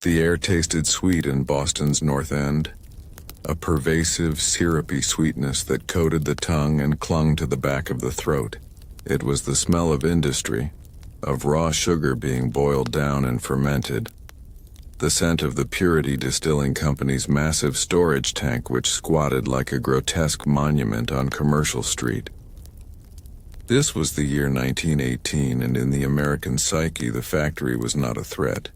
The air tasted sweet in Boston's North End, a pervasive, syrupy sweetness that coated the tongue and clung to the back of the throat. It was the smell of industry, of raw sugar being boiled down and fermented. The scent of the Purity Distilling Company's massive storage tank which squatted like a grotesque monument on Commercial Street. This was the year 1918, and in the American psyche the factory was not a threat.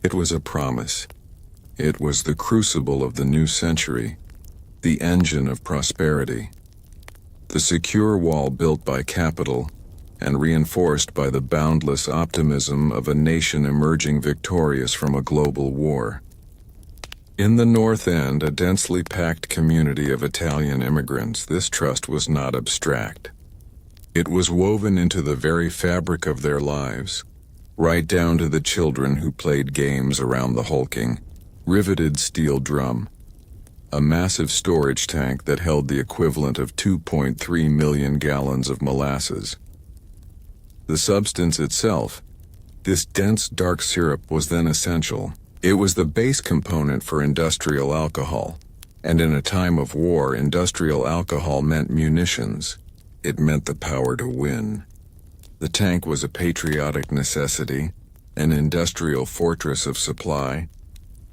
It was a promise. It was the crucible of the new century, the engine of prosperity, the secure wall built by capital and reinforced by the boundless optimism of a nation emerging victorious from a global war. In the North End, a densely packed community of Italian immigrants, this trust was not abstract. It was woven into the very fabric of their lives, right down to the children who played games around the hulking, riveted steel drum, a massive storage tank that held the equivalent of 2.3 million gallons of molasses. The substance itself, this dense dark syrup, was then essential. It was the base component for industrial alcohol, and in a time of war, industrial alcohol meant munitions. It meant the power to win. The tank was a patriotic necessity, an industrial fortress of supply,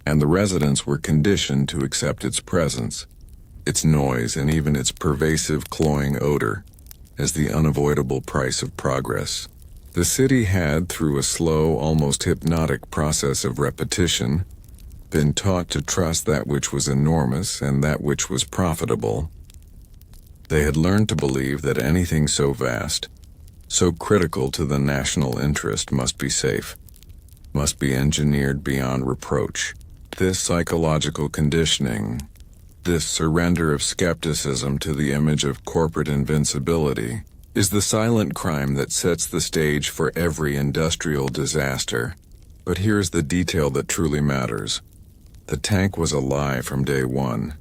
and the residents were conditioned to accept its presence, its noise, and even its pervasive cloying odor as the unavoidable price of progress. The city had, through a slow, almost hypnotic process of repetition, been taught to trust that which was enormous and that which was profitable. They had learned to believe that anything so vast, so critical to the national interest, must be safe, must be engineered beyond reproach. This psychological conditioning, this surrender of skepticism to the image of corporate invincibility, is the silent crime that sets the stage for every industrial disaster. But here's the detail that truly matters. The tank was a lie from day one.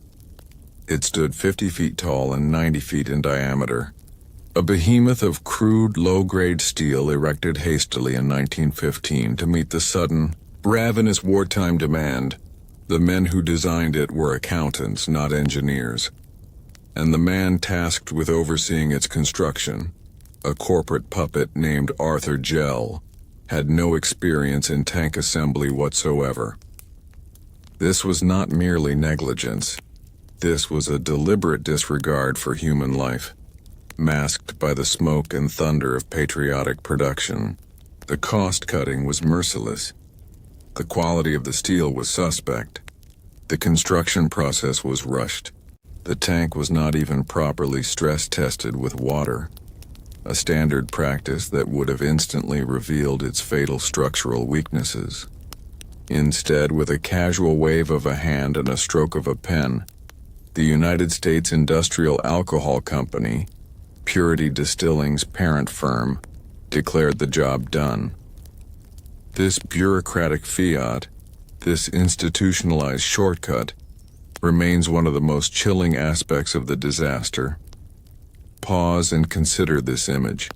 It stood 50 feet tall and 90 feet in diameter. A behemoth of crude, low-grade steel erected hastily in 1915 to meet the sudden, ravenous wartime demand. The men who designed it were accountants, not engineers. And the man tasked with overseeing its construction, a corporate puppet named Arthur Jell, had no experience in tank assembly whatsoever. This was not merely negligence. This was a deliberate disregard for human life, masked by the smoke and thunder of patriotic production. The cost-cutting was merciless. The quality of the steel was suspect. The construction process was rushed. The tank was not even properly stress-tested with water, a standard practice that would have instantly revealed its fatal structural weaknesses. Instead, with a casual wave of a hand and a stroke of a pen, the United States Industrial Alcohol Company, Purity Distilling's parent firm, declared the job done. This bureaucratic fiat, this institutionalized shortcut, remains one of the most chilling aspects of the disaster. Pause and consider this image: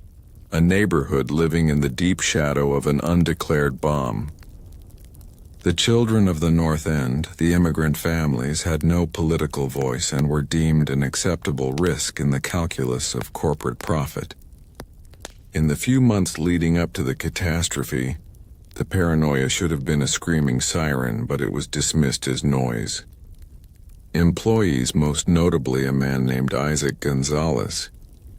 a neighborhood living in the deep shadow of an undeclared bomb. The children of the North End, the immigrant families, had no political voice and were deemed an acceptable risk in the calculus of corporate profit. In the few months leading up to the catastrophe, the paranoia should have been a screaming siren, but it was dismissed as noise. Employees, most notably a man named Isaac Gonzalez,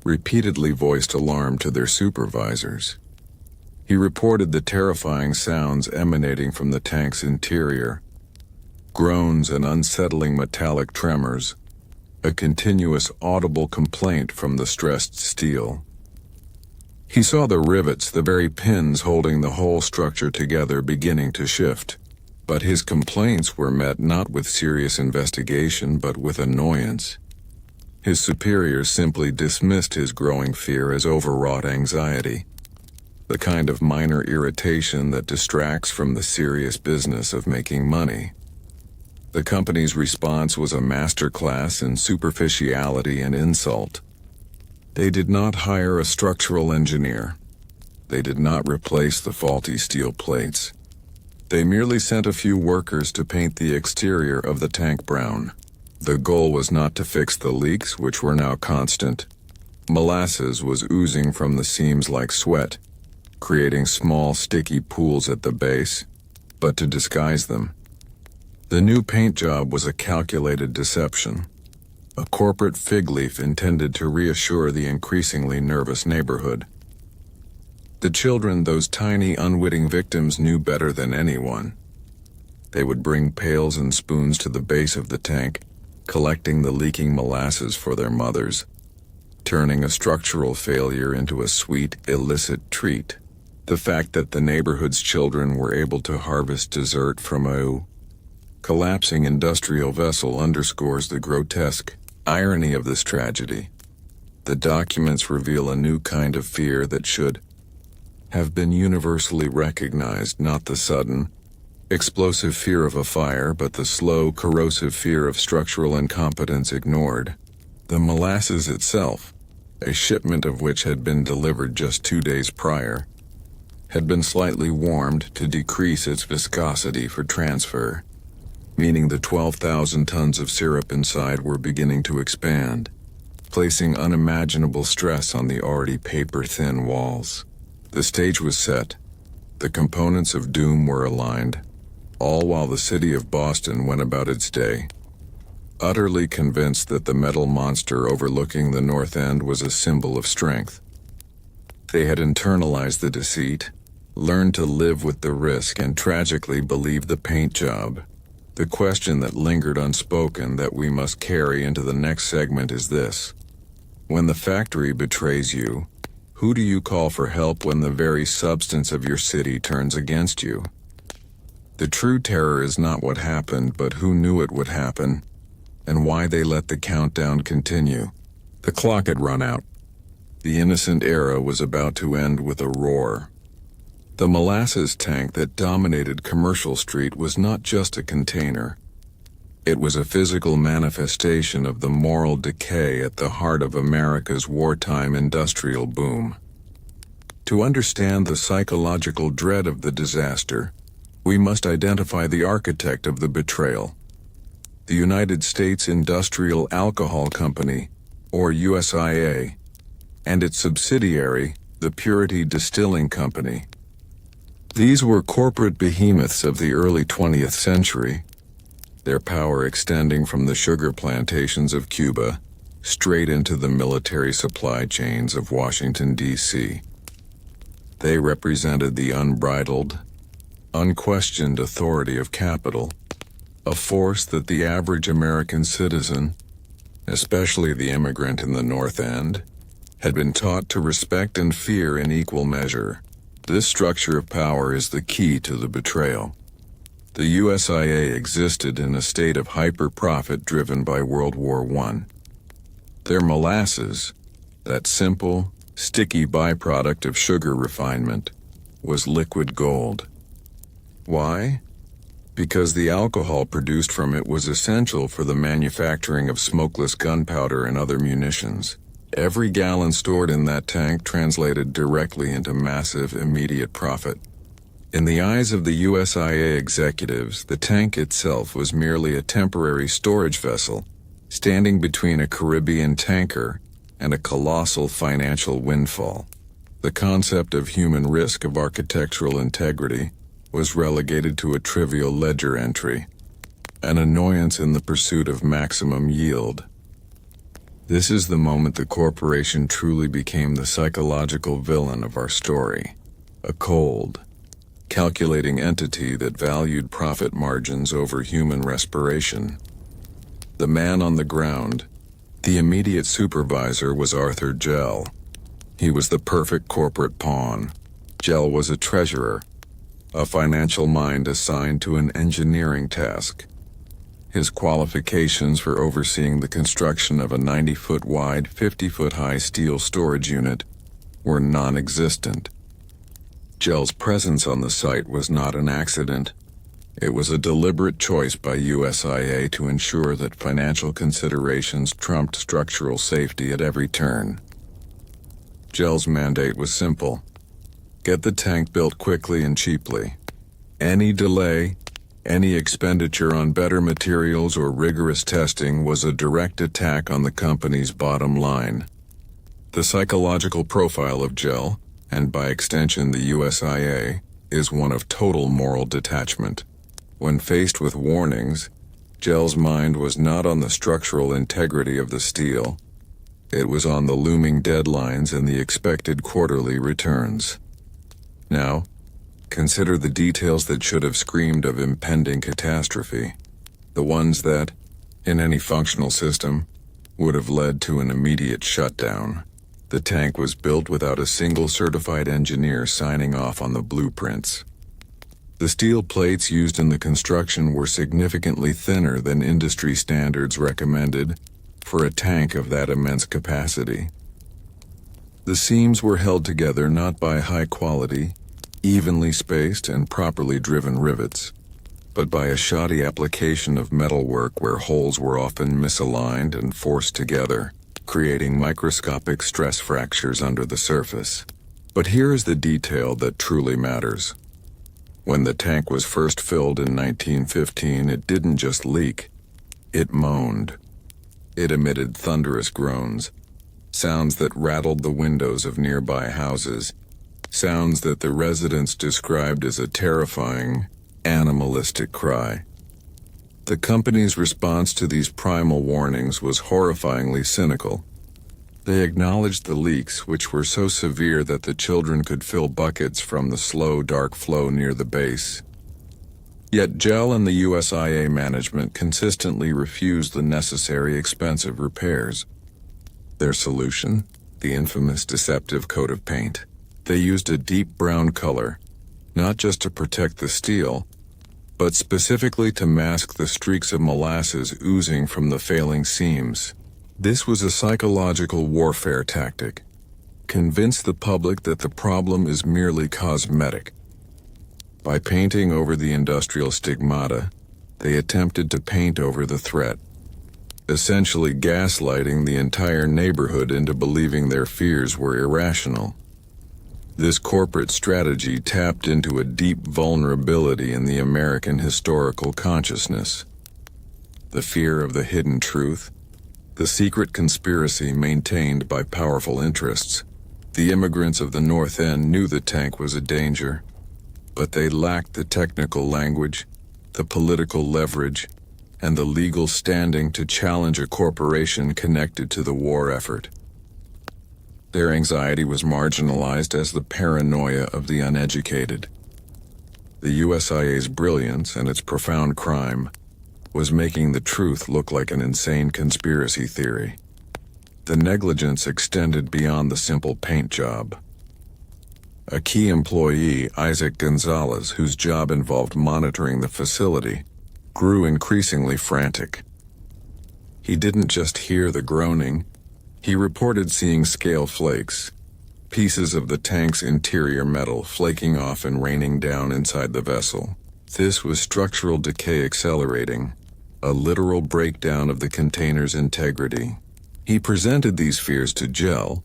repeatedly voiced alarm to their supervisors. He reported the terrifying sounds emanating from the tank's interior: groans and unsettling metallic tremors, a continuous audible complaint from the stressed steel. He saw the rivets, the very pins holding the whole structure together, beginning to shift. But his complaints were met not with serious investigation, but with annoyance. His superiors simply dismissed his growing fear as overwrought anxiety, the kind of minor irritation that distracts from the serious business of making money. The company's response was a masterclass in superficiality and insult. They did not hire a structural engineer. They did not replace the faulty steel plates. They merely sent a few workers to paint the exterior of the tank brown. The goal was not to fix the leaks, which were now constant. Molasses was oozing from the seams like sweat, creating small sticky pools at the base, but to disguise them. The new paint job was a calculated deception, a corporate fig leaf intended to reassure the increasingly nervous neighborhood. The children, those tiny, unwitting victims, knew better than anyone. They would bring pails and spoons to the base of the tank, collecting the leaking molasses for their mothers, turning a structural failure into a sweet, illicit treat. The fact that the neighborhood's children were able to harvest dessert from a collapsing industrial vessel underscores the grotesque irony of this tragedy. The documents reveal a new kind of fear that should have been universally recognized, not the sudden, explosive fear of a fire, but the slow, corrosive fear of structural incompetence ignored. The molasses itself, a shipment of which had been delivered just 2 days prior, had been slightly warmed to decrease its viscosity for transfer, meaning the 12,000 tons of syrup inside were beginning to expand, placing unimaginable stress on the already paper-thin walls. The stage was set. The components of doom were aligned, all while the city of Boston went about its day, utterly convinced that the metal monster overlooking the North End was a symbol of strength. They had internalized the deceit, learned to live with the risk, and tragically believed the paint job. The question that lingered unspoken that we must carry into the next segment is this: when the factory betrays you, who do you call for help when the very substance of your city turns against you? The true terror is not what happened, but who knew it would happen, and why they let the countdown continue. The clock had run out. The innocent era was about to end with a roar. The molasses tank that dominated Commercial Street was not just a container. It was a physical manifestation of the moral decay at the heart of America's wartime industrial boom. To understand the psychological dread of the disaster, we must identify the architect of the betrayal. The United States Industrial Alcohol Company, or USIA, and its subsidiary, the Purity Distilling Company. These were corporate behemoths of the early 20th century, their power extending from the sugar plantations of Cuba straight into the military supply chains of Washington, D.C. They represented the unbridled, unquestioned authority of capital, a force that the average American citizen, especially the immigrant in the North End, had been taught to respect and fear in equal measure. This structure of power is the key to the betrayal. The USIA existed in a state of hyper-profit driven by World War I. Their molasses, that simple, sticky byproduct of sugar refinement, was liquid gold. Why? Because the alcohol produced from it was essential for the manufacturing of smokeless gunpowder and other munitions. Every gallon stored in that tank translated directly into massive, immediate profit. In the eyes of the USIA executives, the tank itself was merely a temporary storage vessel, standing between a Caribbean tanker and a colossal financial windfall. The concept of human risk of architectural integrity was relegated to a trivial ledger entry, an annoyance in the pursuit of maximum yield. This is the moment the corporation truly became the psychological villain of our story, a cold, calculating entity that valued profit margins over human respiration. The man on the ground, the immediate supervisor, was Arthur Jell. He was the perfect corporate pawn. Jell was a treasurer, a financial mind assigned to an engineering task. His qualifications for overseeing the construction of a 90-foot wide, 50-foot high steel storage unit were non-existent. Jell's presence on the site was not an accident. It was a deliberate choice by USIA to ensure that financial considerations trumped structural safety at every turn. Jell's mandate was simple: get the tank built quickly and cheaply, Any delay, any expenditure on better materials or rigorous testing was a direct attack on the company's bottom line. The psychological profile of Jell, and by extension the USIA, is one of total moral detachment. When faced with warnings, Jell's mind was not on the structural integrity of the steel. It was on the looming deadlines and the expected quarterly returns. Now, consider the details that should have screamed of impending catastrophe, the ones that, in any functional system, would have led to an immediate shutdown. The tank was built without a single certified engineer signing off on the blueprints. The steel plates used in the construction were significantly thinner than industry standards recommended for a tank of that immense capacity. The seams were held together not by high-quality, evenly spaced and properly driven rivets, but by a shoddy application of metalwork where holes were often misaligned and forced together, creating microscopic stress fractures under the surface. But here is the detail that truly matters. When the tank was first filled in 1915, it didn't just leak, it moaned. It emitted thunderous groans, sounds that rattled the windows of nearby houses, sounds that the residents described as a terrifying, animalistic cry. The company's response to these primal warnings was horrifyingly cynical. They acknowledged the leaks, which were so severe that the children could fill buckets from the slow, dark flow near the base. Yet Jell and the USIA management consistently refused the necessary expensive repairs. Their solution? The infamous deceptive coat of paint. They used a deep brown color, not just to protect the steel, but specifically to mask the streaks of molasses oozing from the failing seams. This was a psychological warfare tactic. Convince the public that the problem is merely cosmetic. By painting over the industrial stigmata, they attempted to paint over the threat, essentially gaslighting the entire neighborhood into believing their fears were irrational. This corporate strategy tapped into a deep vulnerability in the American historical consciousness. The fear of the hidden truth, the secret conspiracy maintained by powerful interests. The immigrants of the North End knew the tank was a danger, but they lacked the technical language, the political leverage, and the legal standing to challenge a corporation connected to the war effort. Their anxiety was marginalized as the paranoia of the uneducated. The USIA's brilliance and its profound crime was making the truth look like an insane conspiracy theory. The negligence extended beyond the simple paint job. A key employee, Isaac Gonzalez, whose job involved monitoring the facility, grew increasingly frantic. He didn't just hear the groaning, he reported seeing scale flakes, pieces of the tank's interior metal flaking off and raining down inside the vessel. This was structural decay accelerating, a literal breakdown of the container's integrity. He presented these fears to Jell,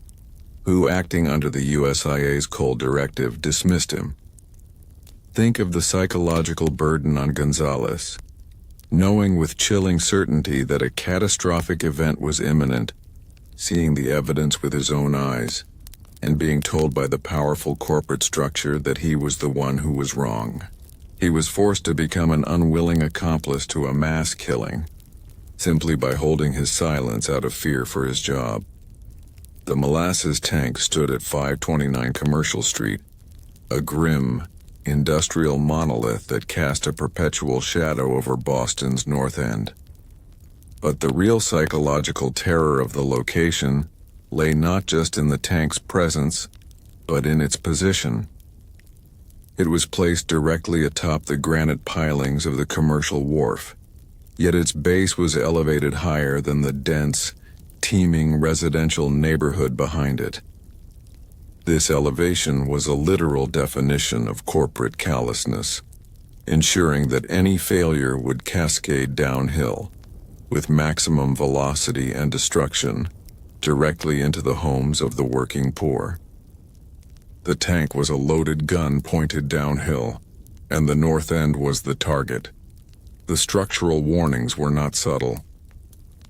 who, acting under the USIA's cold directive, dismissed him. Think of the psychological burden on Gonzalez, knowing with chilling certainty that a catastrophic event was imminent, seeing the evidence with his own eyes, and being told by the powerful corporate structure that he was the one who was wrong. He was forced to become an unwilling accomplice to a mass killing, simply by holding his silence out of fear for his job. The molasses tank stood at 529 Commercial Street, a grim, industrial monolith that cast a perpetual shadow over Boston's North End. But the real psychological terror of the location lay not just in the tank's presence, but in its position. It was placed directly atop the granite pilings of the commercial wharf, yet its base was elevated higher than the dense, teeming residential neighborhood behind it. This elevation was a literal definition of corporate callousness, ensuring that any failure would cascade downhill, with maximum velocity and destruction, directly into the homes of the working poor. The tank was a loaded gun pointed downhill, and the north end was the target. The structural warnings were not subtle.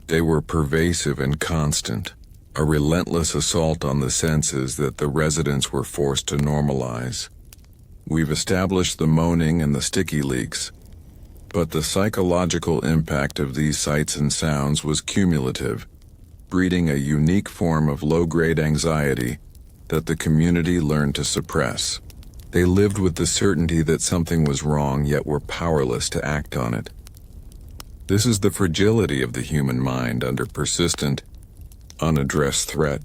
They were pervasive and constant, a relentless assault on the senses that the residents were forced to normalize. We've established the moaning and the sticky leaks, but the psychological impact of these sights and sounds was cumulative, breeding a unique form of low-grade anxiety that the community learned to suppress. They lived with the certainty that something was wrong, yet were powerless to act on it. This is the fragility of the human mind under persistent, unaddressed threat.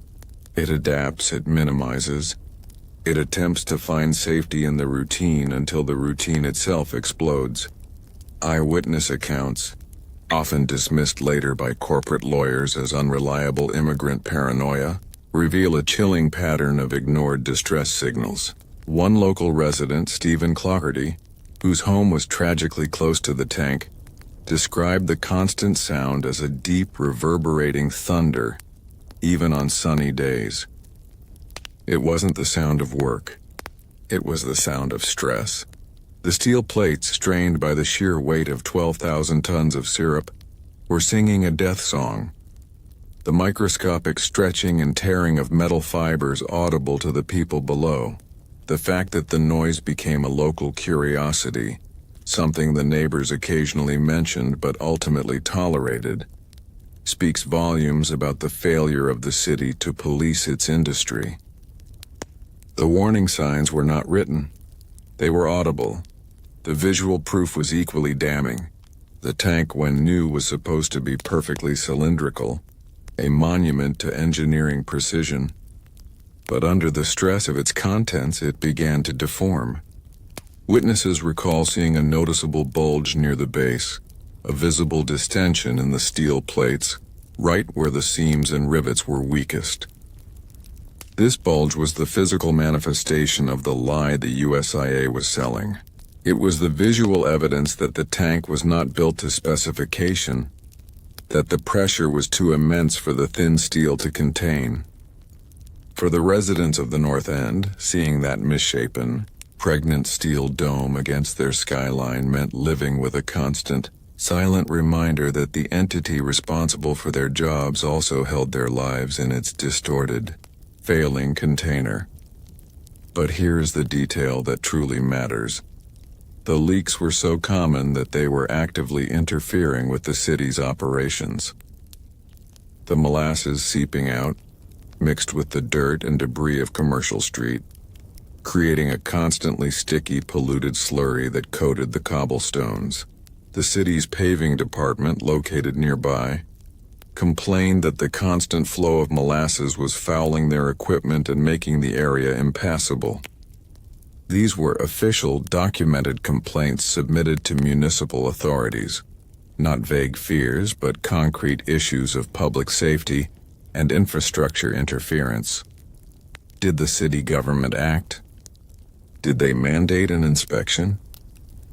It adapts, it minimizes, it attempts to find safety in the routine until the routine itself explodes. Eyewitness accounts, often dismissed later by corporate lawyers as unreliable immigrant paranoia, reveal a chilling pattern of ignored distress signals. One local resident, Stephen Clougherty, whose home was tragically close to the tank, described the constant sound as a deep, reverberating thunder, even on sunny days. It wasn't the sound of work. It was the sound of stress. The steel plates, strained by the sheer weight of 12,000 tons of syrup, were singing a death song. The microscopic stretching and tearing of metal fibers audible to the people below. The fact that the noise became a local curiosity, something the neighbors occasionally mentioned but ultimately tolerated, speaks volumes about the failure of the city to police its industry. The warning signs were not written. They were audible. The visual proof was equally damning. The tank, when new, was supposed to be perfectly cylindrical, a monument to engineering precision. But under the stress of its contents, it began to deform. Witnesses recall seeing a noticeable bulge near the base, a visible distension in the steel plates, right where the seams and rivets were weakest. This bulge was the physical manifestation of the lie the USIA was selling. It was the visual evidence that the tank was not built to specification, that the pressure was too immense for the thin steel to contain. For the residents of the North End, seeing that misshapen, pregnant steel dome against their skyline meant living with a constant, silent reminder that the entity responsible for their jobs also held their lives in its distorted, failing container. But here's the detail that truly matters. The leaks were so common that they were actively interfering with the city's operations. The molasses seeping out, mixed with the dirt and debris of Commercial Street, creating a constantly sticky, polluted slurry that coated the cobblestones. The city's paving department, located nearby, complained that the constant flow of molasses was fouling their equipment and making the area impassable. These were official, documented complaints submitted to municipal authorities, not vague fears, but concrete issues of public safety and infrastructure interference. Did the city government act? Did they mandate an inspection?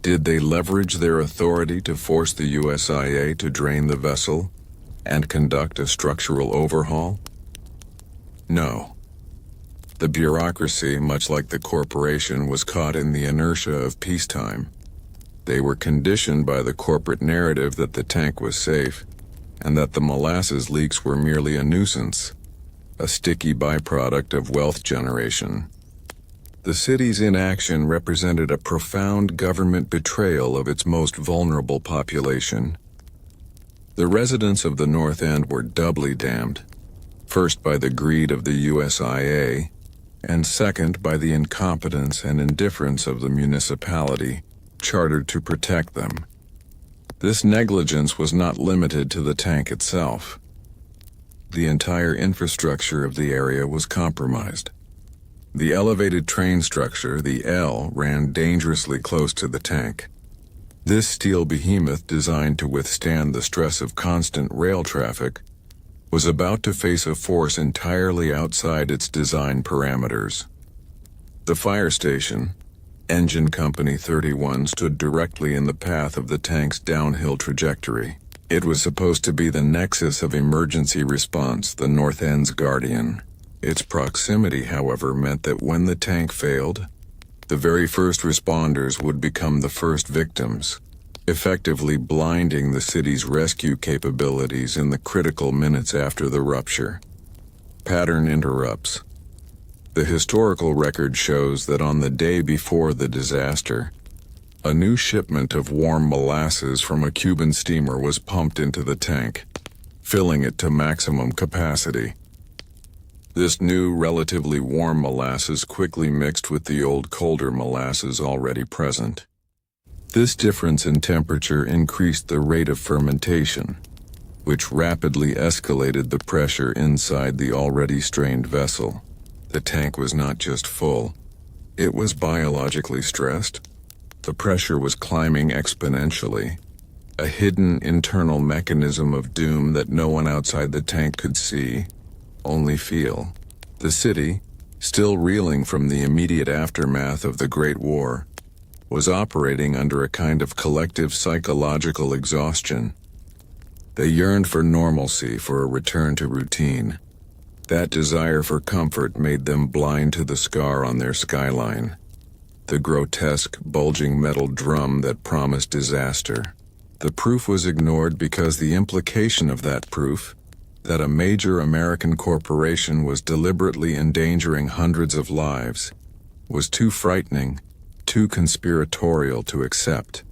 Did they leverage their authority to force the USIA to drain the vessel and conduct a structural overhaul? No. The bureaucracy, much like the corporation, was caught in the inertia of peacetime. They were conditioned by the corporate narrative that the tank was safe, and that the molasses leaks were merely a nuisance, a sticky byproduct of wealth generation. The city's inaction represented a profound government betrayal of its most vulnerable population. The residents of the North End were doubly damned, first by the greed of the USIA, and second by the incompetence and indifference of the municipality, chartered to protect them. This negligence was not limited to the tank itself. The entire infrastructure of the area was compromised. The elevated train structure, the L, ran dangerously close to the tank. This steel behemoth, designed to withstand the stress of constant rail traffic, was about to face a force entirely outside its design parameters. The fire station, Engine Company 31, stood directly in the path of the tank's downhill trajectory. It was supposed to be the nexus of emergency response, the North End's guardian. Its proximity, however, meant that when the tank failed, The very first responders would become the first victims, effectively blinding the city's rescue capabilities in the critical minutes after the rupture. Pattern interrupts. The historical record shows that on the day before the disaster, a new shipment of warm molasses from a Cuban steamer was pumped into the tank, filling it to maximum capacity. This new, relatively warm molasses quickly mixed with the old, colder molasses already present. This difference in temperature increased the rate of fermentation, which rapidly escalated the pressure inside the already strained vessel. The tank was not just full, it was biologically stressed. The pressure was climbing exponentially, a hidden internal mechanism of doom that no one outside the tank could see, only feel. The city, still reeling from the immediate aftermath of the Great War, was operating under a kind of collective psychological exhaustion. They yearned for normalcy, for a return to routine. That desire for comfort made them blind to the scar on their skyline, the grotesque, bulging metal drum that promised disaster. The proof was ignored because the implication of that proof, that a major American corporation was deliberately endangering hundreds of lives, was too frightening, too conspiratorial to accept.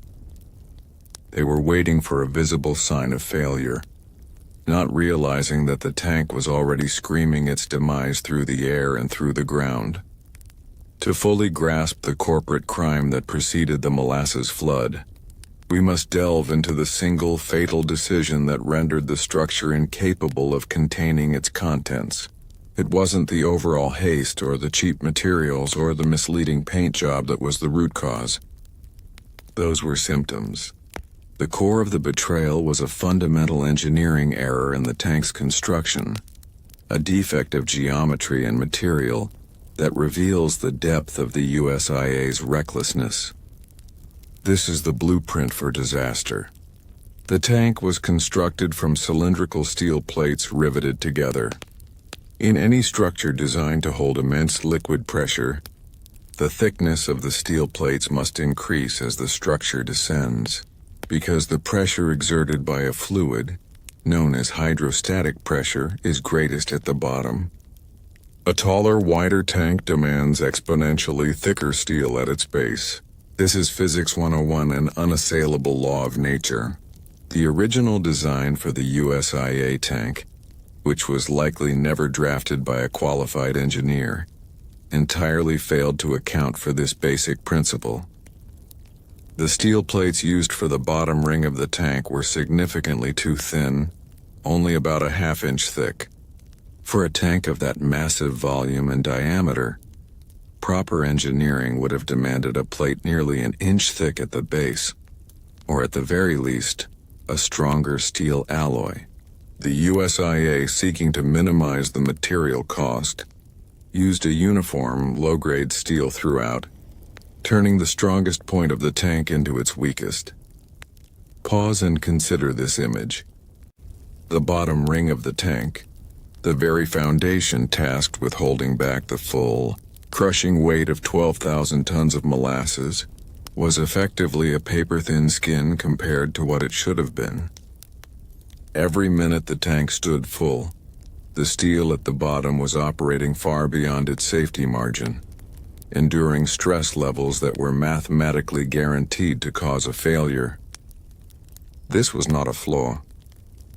They were waiting for a visible sign of failure, not realizing that the tank was already screaming its demise through the air and through the ground. To fully grasp the corporate crime that preceded the Molasses Flood, we must delve into the single fatal decision that rendered the structure incapable of containing its contents. It wasn't the overall haste or the cheap materials or the misleading paint job that was the root cause. Those were symptoms. The core of the betrayal was a fundamental engineering error in the tank's construction, a defect of geometry and material that reveals the depth of the USIA's recklessness. This is the blueprint for disaster. The tank was constructed from cylindrical steel plates riveted together. In any structure designed to hold immense liquid pressure, the thickness of the steel plates must increase as the structure descends, because the pressure exerted by a fluid, known as hydrostatic pressure, is greatest at the bottom. A taller, wider tank demands exponentially thicker steel at its base. This is Physics 101, an unassailable law of nature. The original design for the USIA tank, which was likely never drafted by a qualified engineer, entirely failed to account for this basic principle. The steel plates used for the bottom ring of the tank were significantly too thin, only about a half-inch thick. For a tank of that massive volume and diameter, proper engineering would have demanded a plate nearly an inch thick at the base, or at the very least, a stronger steel alloy. The USIA, seeking to minimize the material cost, used a uniform, low-grade steel throughout, turning the strongest point of the tank into its weakest. Pause and consider this image. The bottom ring of the tank, the very foundation tasked with holding back the full, crushing weight of 12,000 tons of molasses, was effectively a paper-thin skin compared to what it should have been. Every minute the tank stood full, the steel at the bottom was operating far beyond its safety margin, enduring stress levels that were mathematically guaranteed to cause a failure. This was not a flaw.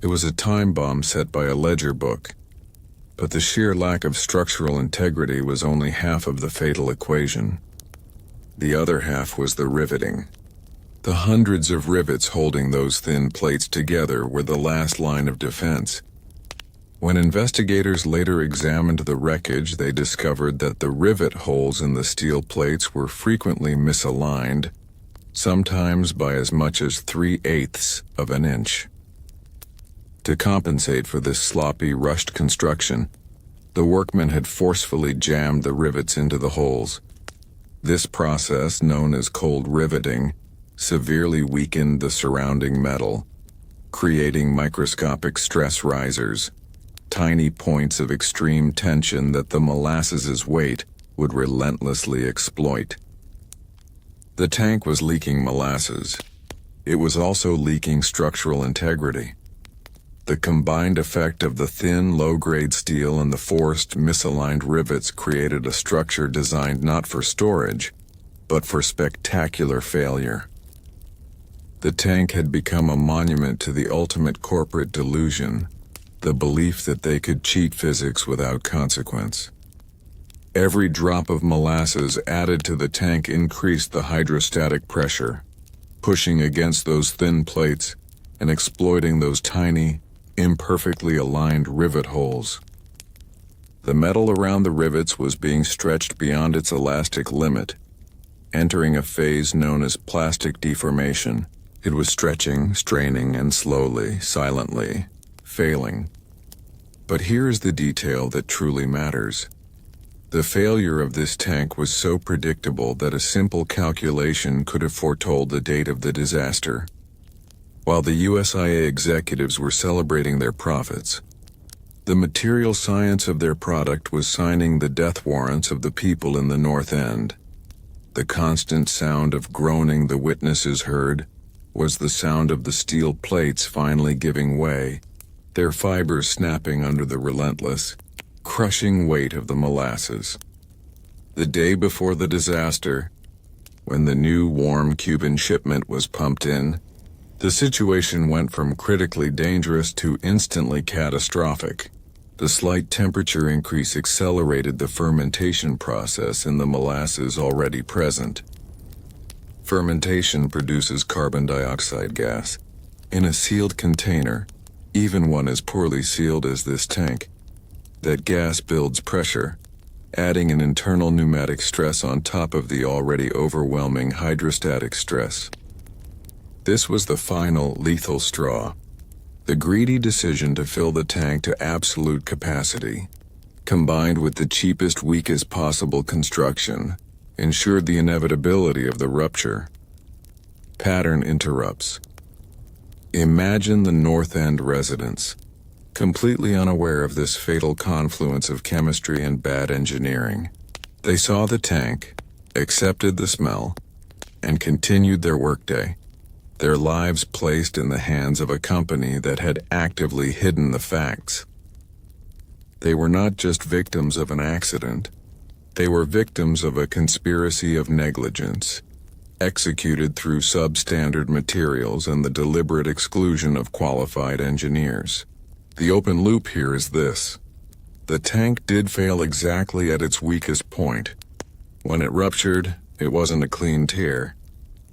It was a time bomb set by a ledger book. But the sheer lack of structural integrity was only half of the fatal equation. The other half was the riveting. The hundreds of rivets holding those thin plates together were the last line of defense. When investigators later examined the wreckage, they discovered that the rivet holes in the steel plates were frequently misaligned, sometimes by as much as 3/8 of an inch. To compensate for this sloppy, rushed construction, the workmen had forcefully jammed the rivets into the holes. This process, known as cold riveting, severely weakened the surrounding metal, creating microscopic stress risers, tiny points of extreme tension that the molasses' weight would relentlessly exploit. The tank was leaking molasses. It was also leaking structural integrity. The combined effect of the thin, low-grade steel and the forced, misaligned rivets created a structure designed not for storage, but for spectacular failure. The tank had become a monument to the ultimate corporate delusion, the belief that they could cheat physics without consequence. Every drop of molasses added to the tank increased the hydrostatic pressure, pushing against those thin plates and exploiting those tiny, imperfectly aligned rivet holes. The metal around the rivets was being stretched beyond its elastic limit, entering a phase known as plastic deformation. It was stretching, straining, and slowly, silently, failing. But here is the detail that truly matters. The failure of this tank was so predictable that a simple calculation could have foretold the date of the disaster. While the USIA executives were celebrating their profits, the material science of their product was signing the death warrants of the people in the North End. The constant sound of groaning the witnesses heard was the sound of the steel plates finally giving way, their fibers snapping under the relentless, crushing weight of the molasses. The day before the disaster, when the new warm Cuban shipment was pumped in, the situation went from critically dangerous to instantly catastrophic. The slight temperature increase accelerated the fermentation process in the molasses already present. Fermentation produces carbon dioxide gas. In a sealed container, even one as poorly sealed as this tank, that gas builds pressure, adding an internal pneumatic stress on top of the already overwhelming hydrostatic stress. This was the final lethal straw. The greedy decision to fill the tank to absolute capacity, combined with the cheapest, weakest possible construction, ensured the inevitability of the rupture. Pattern interrupts. Imagine the North End residents, completely unaware of this fatal confluence of chemistry and bad engineering. They saw the tank, accepted the smell, and continued their workday, their lives placed in the hands of a company that had actively hidden the facts. They were not just victims of an accident. They were victims of a conspiracy of negligence, executed through substandard materials and the deliberate exclusion of qualified engineers. The open loop here is this. The tank did fail exactly at its weakest point. When it ruptured, it wasn't a clean tear.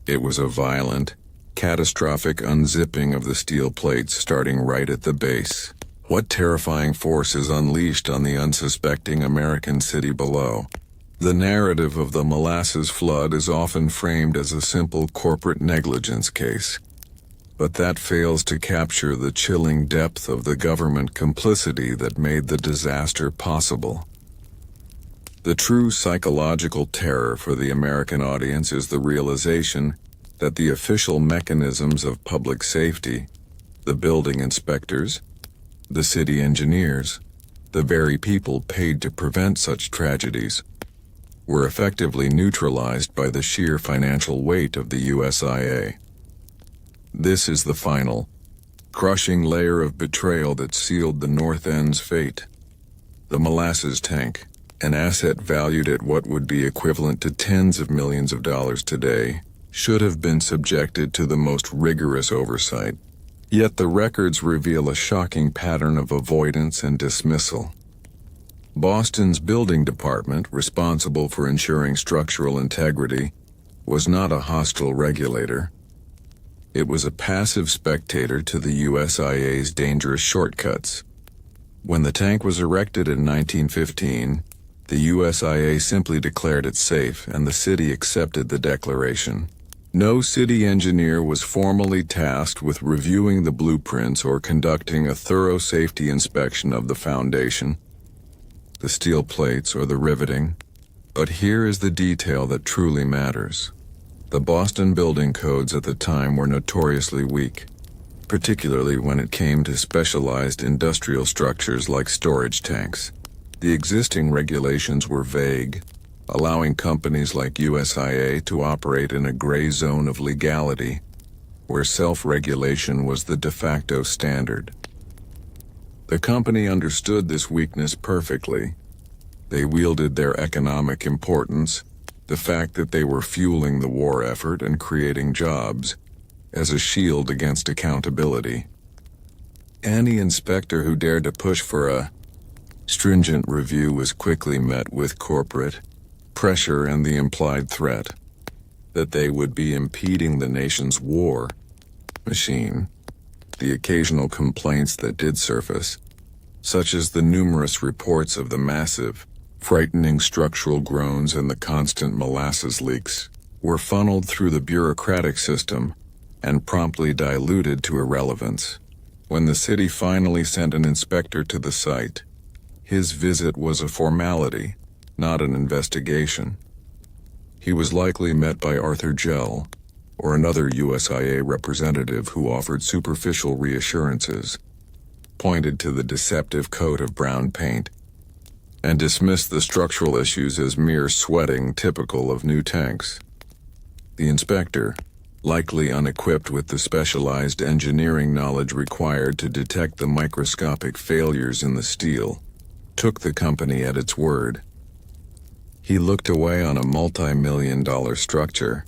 It was a violent, catastrophic unzipping of the steel plates starting right at the base. What terrifying force is unleashed on the unsuspecting American city below? The narrative of the Molasses Flood is often framed as a simple corporate negligence case, but that fails to capture the chilling depth of the government complicity that made the disaster possible. The true psychological terror for the American audience is the realization that the official mechanisms of public safety, the building inspectors, the city engineers, the very people paid to prevent such tragedies, were effectively neutralized by the sheer financial weight of the USIA. This is the final, crushing layer of betrayal that sealed the North End's fate. The molasses tank, an asset valued at what would be equivalent to tens of millions of dollars today, should have been subjected to the most rigorous oversight. Yet the records reveal a shocking pattern of avoidance and dismissal. Boston's building department, responsible for ensuring structural integrity, was not a hostile regulator. It was a passive spectator to the USIA's dangerous shortcuts. When the tank was erected in 1915, the USIA simply declared it safe, and the city accepted the declaration. No city engineer was formally tasked with reviewing the blueprints or conducting a thorough safety inspection of the foundation, the steel plates, or the riveting. But here is the detail that truly matters. The Boston building codes at the time were notoriously weak, particularly when it came to specialized industrial structures like storage tanks. The existing regulations were vague, allowing companies like USIA to operate in a gray zone of legality, where self-regulation was the de facto standard. The company understood this weakness perfectly. They wielded their economic importance, the fact that they were fueling the war effort and creating jobs, as a shield against accountability. Any inspector who dared to push for a stringent review was quickly met with corporate pressure and the implied threat that they would be impeding the nation's war machine. The occasional complaints that did surface, such as the numerous reports of the massive, frightening structural groans and the constant molasses leaks, were funneled through the bureaucratic system and promptly diluted to irrelevance. When the city finally sent an inspector to the site, his visit was a formality, not an investigation. He was likely met by Arthur Jell, or another USIA representative who offered superficial reassurances, pointed to the deceptive coat of brown paint, and dismissed the structural issues as mere sweating typical of new tanks. The inspector, likely unequipped with the specialized engineering knowledge required to detect the microscopic failures in the steel, took the company at its word. He looked away on a multi-million-dollar structure,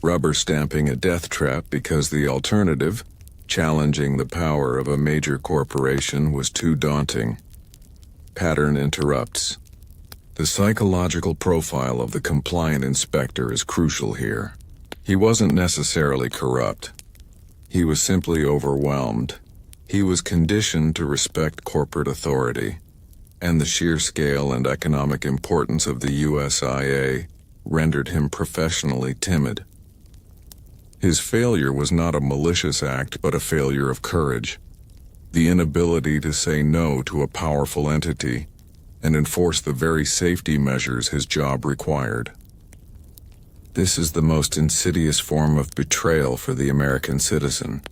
rubber stamping a death trap because the alternative, challenging the power of a major corporation, was too daunting. Pattern interrupts. The psychological profile of the compliant inspector is crucial here. He wasn't necessarily corrupt. He was simply overwhelmed. He was conditioned to respect corporate authority, and the sheer scale and economic importance of the USIA rendered him professionally timid. His failure was not a malicious act, but a failure of courage. The inability to say no to a powerful entity and enforce the very safety measures his job required. This is the most insidious form of betrayal for the American citizen.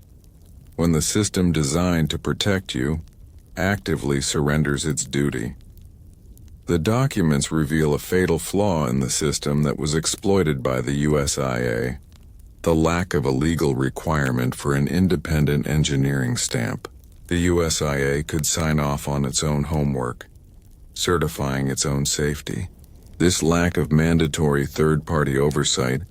When the system designed to protect you actively surrenders its duty. The documents reveal a fatal flaw in the system that was exploited by the USIA: the lack of a legal requirement for an independent engineering stamp. The USIA could sign off on its own homework, certifying its own safety. This lack of mandatory third-party oversight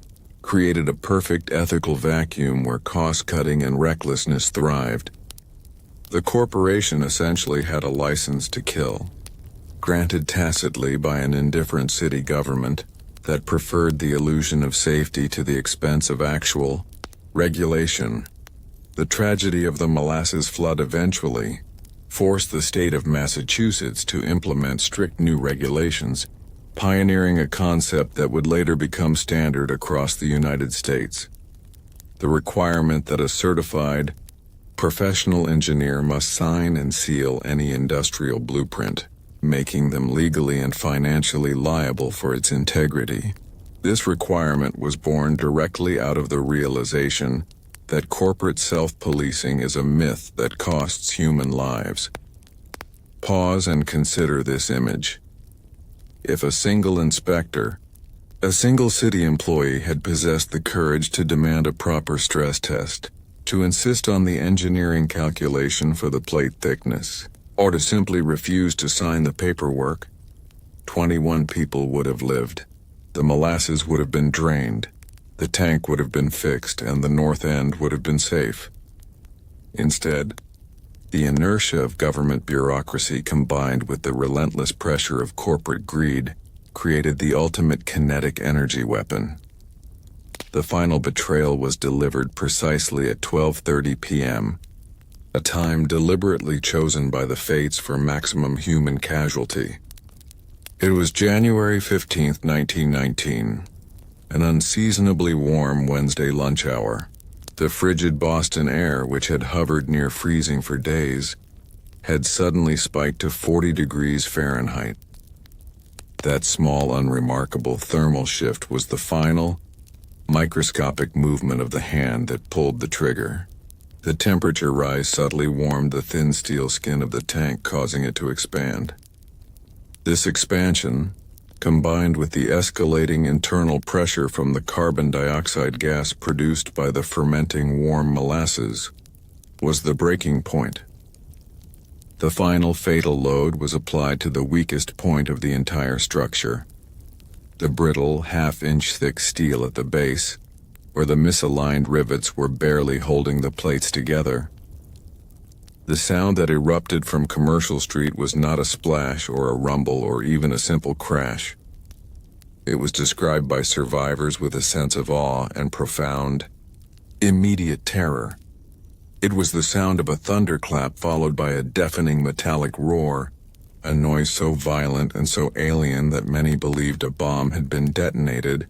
created a perfect ethical vacuum where cost-cutting and recklessness thrived. The corporation essentially had a license to kill, granted tacitly by an indifferent city government that preferred the illusion of safety to the expense of actual regulation. The tragedy of the Molasses Flood eventually forced the state of Massachusetts to implement strict new regulations, pioneering a concept that would later become standard across the United States. The requirement that a certified professional engineer must sign and seal any industrial blueprint, making them legally and financially liable for its integrity. This requirement was born directly out of the realization that corporate self-policing is a myth that costs human lives. Pause and consider this image. If a single inspector, a single city employee, had possessed the courage to demand a proper stress test, to insist on the engineering calculation for the plate thickness, or to simply refuse to sign the paperwork, 21 people would have lived. The molasses would have been drained, the tank would have been fixed, and the north end would have been safe. Instead, the inertia of government bureaucracy combined with the relentless pressure of corporate greed created the ultimate kinetic energy weapon. The final betrayal was delivered precisely at 12:30 p.m., a time deliberately chosen by the fates for maximum human casualty. It was January 15, 1919, an unseasonably warm Wednesday lunch hour. The frigid Boston air, which had hovered near freezing for days, had suddenly spiked to 40 degrees Fahrenheit. That small, unremarkable thermal shift was the final, microscopic movement of the hand that pulled the trigger. The temperature rise subtly warmed the thin steel skin of the tank, causing it to expand. This expansion, combined with the escalating internal pressure from the carbon dioxide gas produced by the fermenting warm molasses, was the breaking point. The final fatal load was applied to the weakest point of the entire structure, the brittle, half-inch thick steel at the base, where the misaligned rivets were barely holding the plates together. The sound that erupted from Commercial Street was not a splash or a rumble or even a simple crash. It was described by survivors with a sense of awe and profound, immediate terror. It was the sound of a thunderclap followed by a deafening metallic roar, a noise so violent and so alien that many believed a bomb had been detonated,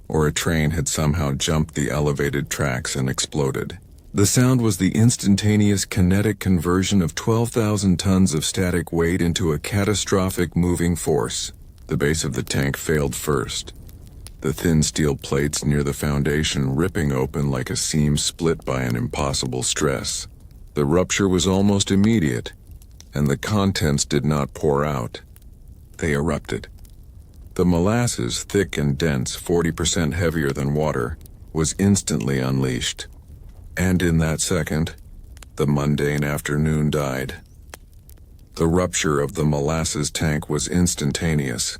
or a train had somehow jumped the elevated tracks and exploded. The sound was the instantaneous kinetic conversion of 12,000 tons of static weight into a catastrophic moving force. The base of the tank failed first, the thin steel plates near the foundation ripping open like a seam split by an impossible stress. The rupture was almost immediate, and the contents did not pour out. They erupted. The molasses, thick and dense, 40% heavier than water, was instantly unleashed. And in that second, the mundane afternoon died. The rupture of the molasses tank was instantaneous,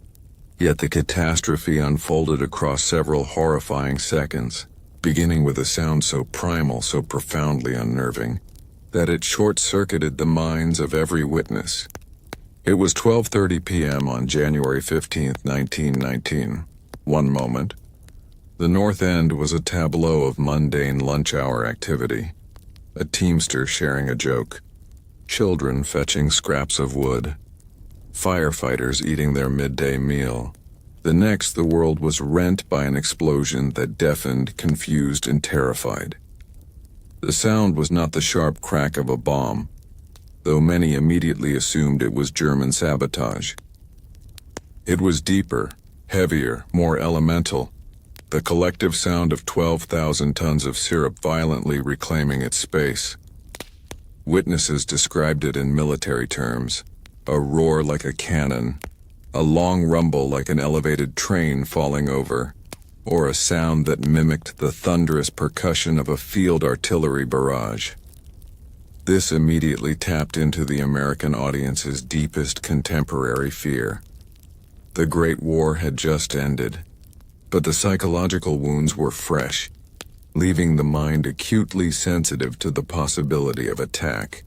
yet the catastrophe unfolded across several horrifying seconds, beginning with a sound so primal, so profoundly unnerving, that it short-circuited the minds of every witness. It was 12:30 p.m. on January 15, 1919. One moment, the North End was a tableau of mundane lunch-hour activity. A teamster sharing a joke, children fetching scraps of wood, firefighters eating their midday meal. The next, the world was rent by an explosion that deafened, confused, and terrified. The sound was not the sharp crack of a bomb, though many immediately assumed it was German sabotage. It was deeper, heavier, more elemental, the collective sound of 12,000 tons of syrup violently reclaiming its space. Witnesses described it in military terms: a roar like a cannon, a long rumble like an elevated train falling over, or a sound that mimicked the thunderous percussion of a field artillery barrage. This immediately tapped into the American audience's deepest contemporary fear. The Great War had just ended, but the psychological wounds were fresh, leaving the mind acutely sensitive to the possibility of attack.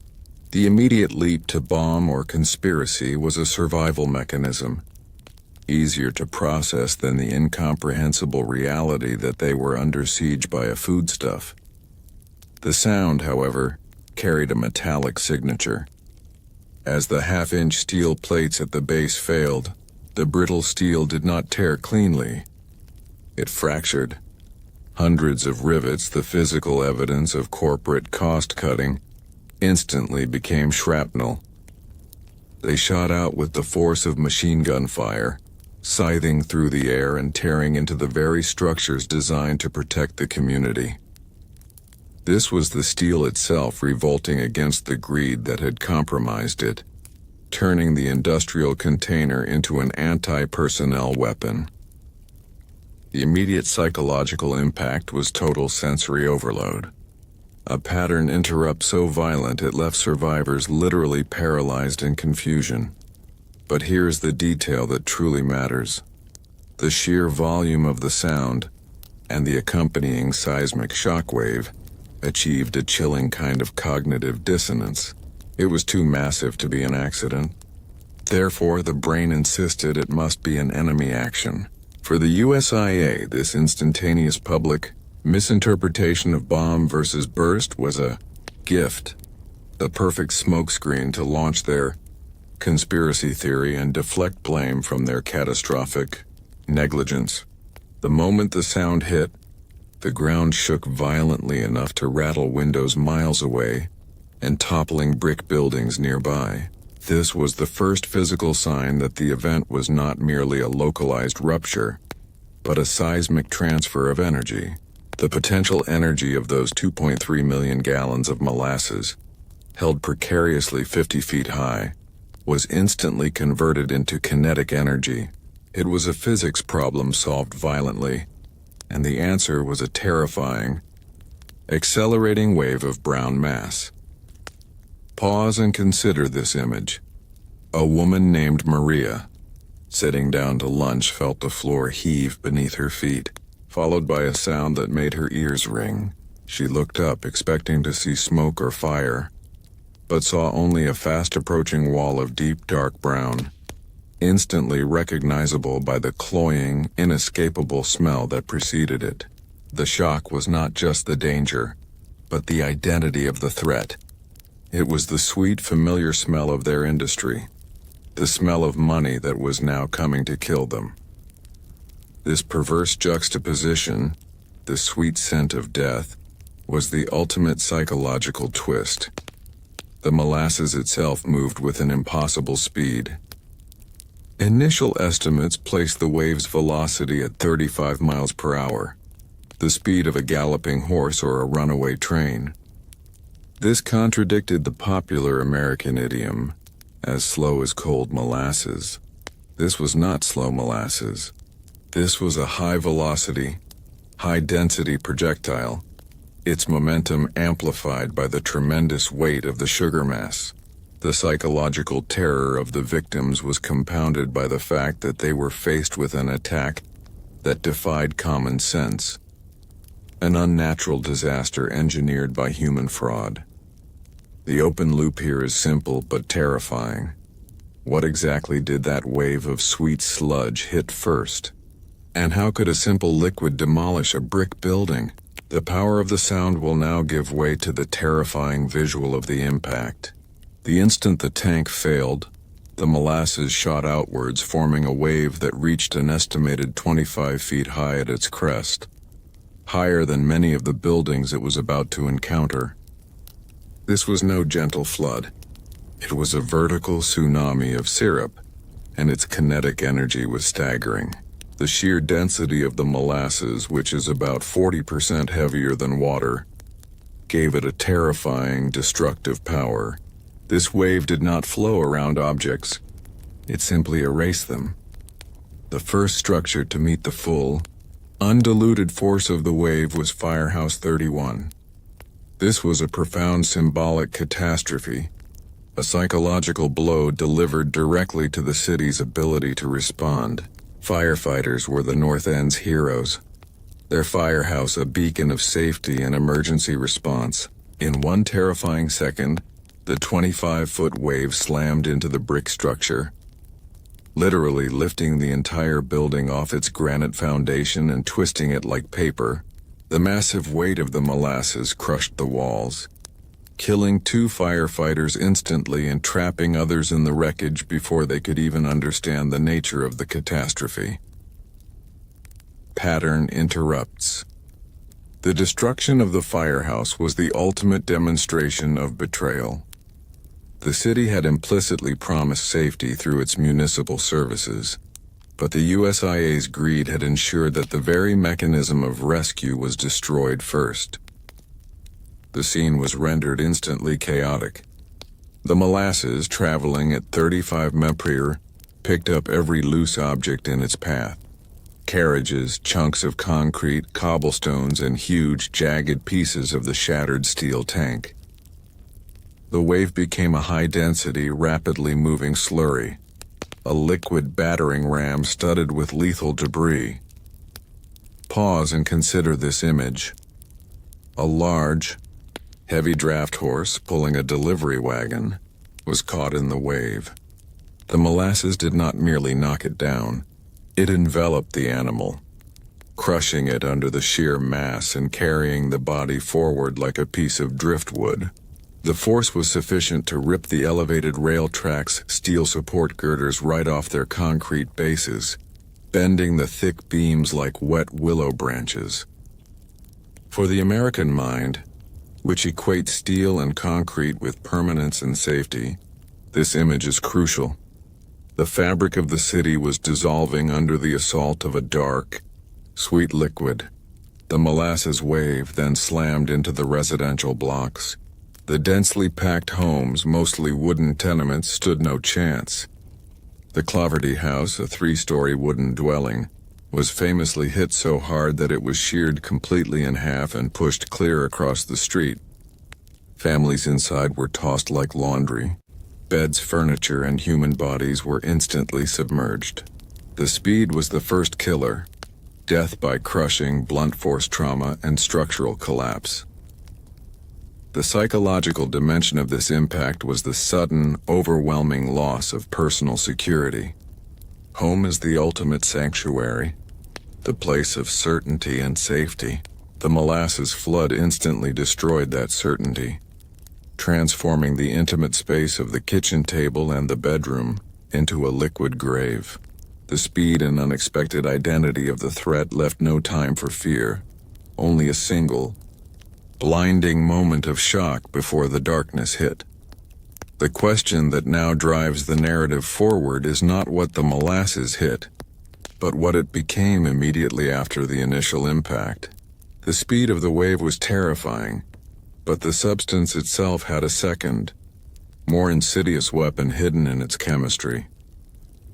The immediate leap to bomb or conspiracy was a survival mechanism, easier to process than the incomprehensible reality that they were under siege by a foodstuff. The sound, however, carried a metallic signature. As the half-inch steel plates at the base failed, the brittle steel did not tear cleanly. It fractured. Hundreds of rivets, the physical evidence of corporate cost-cutting, instantly became shrapnel. They shot out with the force of machine gun fire, scything through the air and tearing into the very structures designed to protect the community. This was the steel itself revolting against the greed that had compromised it, turning the industrial container into an anti-personnel weapon. The immediate psychological impact was total sensory overload. A pattern interrupt so violent it left survivors literally paralyzed in confusion. But here's the detail that truly matters. The sheer volume of the sound, and the accompanying seismic shockwave, achieved a chilling kind of cognitive dissonance. It was too massive to be an accident. Therefore, the brain insisted it must be an enemy action. For the USIA, this instantaneous public misinterpretation of bomb versus burst was a gift, the perfect smokescreen to launch their conspiracy theory and deflect blame from their catastrophic negligence. The moment the sound hit, the ground shook violently enough to rattle windows miles away and toppling brick buildings nearby. This was the first physical sign that the event was not merely a localized rupture, but a seismic transfer of energy. The potential energy of those 2.3 million gallons of molasses, held precariously 50 feet high, was instantly converted into kinetic energy, It was a physics problem solved violently, and the answer was a terrifying, accelerating wave of brown mass. Pause and consider this image. A woman named Maria, sitting down to lunch, felt the floor heave beneath her feet, followed by a sound that made her ears ring. She looked up, expecting to see smoke or fire, but saw only a fast-approaching wall of deep dark brown, instantly recognizable by the cloying, inescapable smell that preceded it. The shock was not just the danger, but the identity of the threat. It was the sweet, familiar smell of their industry, the smell of money that was now coming to kill them. This perverse juxtaposition, the sweet scent of death, was the ultimate psychological twist. The molasses itself moved with an impossible speed. Initial estimates placed the wave's velocity at 35 miles per hour, the speed of a galloping horse or a runaway train. This contradicted the popular American idiom, as slow as cold molasses. This was not slow molasses. This was a high-velocity, high-density projectile, its momentum amplified by the tremendous weight of the sugar mass. The psychological terror of the victims was compounded by the fact that they were faced with an attack that defied common sense, an unnatural disaster engineered by human fraud. The open loop here is simple but terrifying. What exactly did that wave of sweet sludge hit first? And how could a simple liquid demolish a brick building? The power of the sound will now give way to the terrifying visual of the impact. The instant the tank failed, the molasses shot outwards, forming a wave that reached an estimated 25 feet high at its crest, higher than many of the buildings it was about to encounter. This was no gentle flood. It was a vertical tsunami of syrup, and its kinetic energy was staggering. The sheer density of the molasses, which is about 40% heavier than water, gave it a terrifying, destructive power. This wave did not flow around objects. It simply erased them. The first structure to meet the full, undiluted force of the wave was Firehouse 31. This was a profound symbolic catastrophe, a psychological blow delivered directly to the city's ability to respond. Firefighters were the North End's heroes, their firehouse a beacon of safety and emergency response. In one terrifying second, the 25-foot wave slammed into the brick structure, literally lifting the entire building off its granite foundation and twisting it like paper. The massive weight of the molasses crushed the walls, killing 2 firefighters instantly and trapping others in the wreckage before they could even understand the nature of the catastrophe. Pattern interrupts. The destruction of the firehouse was the ultimate demonstration of betrayal. The city had implicitly promised safety through its municipal services, but the USIA's greed had ensured that the very mechanism of rescue was destroyed first. The scene was rendered instantly chaotic. The molasses, traveling at 35 mph, picked up every loose object in its path. Carriages, chunks of concrete, cobblestones, and huge, jagged pieces of the shattered steel tank. The wave became a high-density, rapidly moving slurry, a liquid battering ram studded with lethal debris. Pause and consider this image. A large, heavy draft horse pulling a delivery wagon was caught in the wave. The molasses did not merely knock it down, it enveloped the animal, crushing it under the sheer mass and carrying the body forward like a piece of driftwood. The force was sufficient to rip the elevated rail tracks' steel support girders right off their concrete bases, bending the thick beams like wet willow branches. For the American mind, which equates steel and concrete with permanence and safety, this image is crucial. The fabric of the city was dissolving under the assault of a dark, sweet liquid. The molasses wave then slammed into the residential blocks. The densely packed homes, mostly wooden tenements, stood no chance. The Cloverty house, a 3-story wooden dwelling, was famously hit so hard that it was sheared completely in half and pushed clear across the street. Families inside were tossed like laundry. Beds, furniture, and human bodies were instantly submerged. The speed was the first killer. Death by crushing, blunt force trauma, and structural collapse. The psychological dimension of this impact was the sudden, overwhelming loss of personal security. Home is the ultimate sanctuary, the place of certainty and safety. The Molasses Flood instantly destroyed that certainty, transforming the intimate space of the kitchen table and the bedroom into a liquid grave. The speed and unexpected identity of the threat left no time for fear, only a single, blinding moment of shock before the darkness hit. The question that now drives the narrative forward is not what the molasses hit, but what it became immediately after the initial impact. The speed of the wave was terrifying, but the substance itself had a second, more insidious weapon hidden in its chemistry.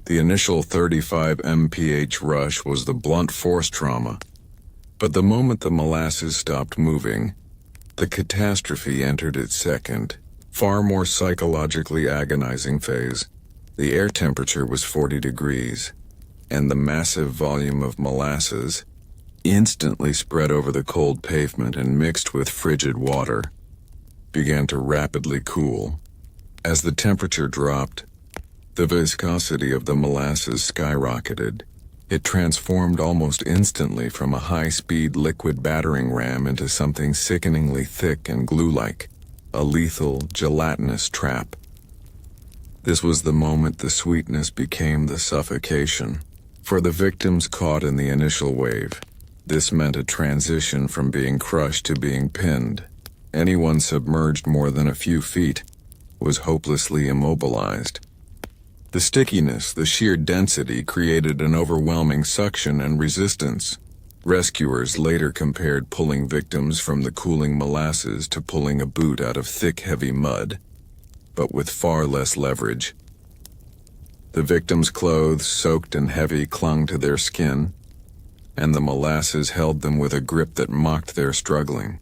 The initial 35 mph rush was the blunt force trauma, but the moment the molasses stopped moving, the catastrophe entered its second, far more psychologically agonizing phase. The air temperature was 40 degrees, and the massive volume of molasses, instantly spread over the cold pavement and mixed with frigid water, began to rapidly cool. As the temperature dropped, the viscosity of the molasses skyrocketed. It transformed almost instantly from a high-speed liquid battering ram into something sickeningly thick and glue-like, a lethal, gelatinous trap. This was the moment the sweetness became the suffocation. For the victims caught in the initial wave, this meant a transition from being crushed to being pinned. Anyone submerged more than a few feet was hopelessly immobilized. The stickiness, the sheer density created an overwhelming suction and resistance. Rescuers later compared pulling victims from the cooling molasses to pulling a boot out of thick, heavy mud, but with far less leverage. The victims' clothes, soaked and heavy, clung to their skin, and the molasses held them with a grip that mocked their struggling.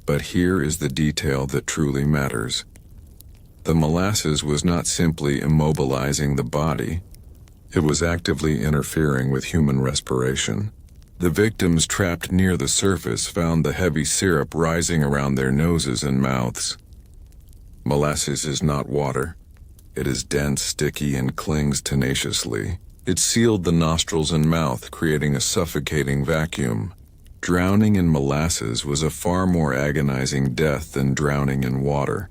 But here is the detail that truly matters. The molasses was not simply immobilizing the body, it was actively interfering with human respiration. The victims trapped near the surface found the heavy syrup rising around their noses and mouths. Molasses is not water. It is dense, sticky, and clings tenaciously. It sealed the nostrils and mouth, creating a suffocating vacuum. Drowning in molasses was a far more agonizing death than drowning in water.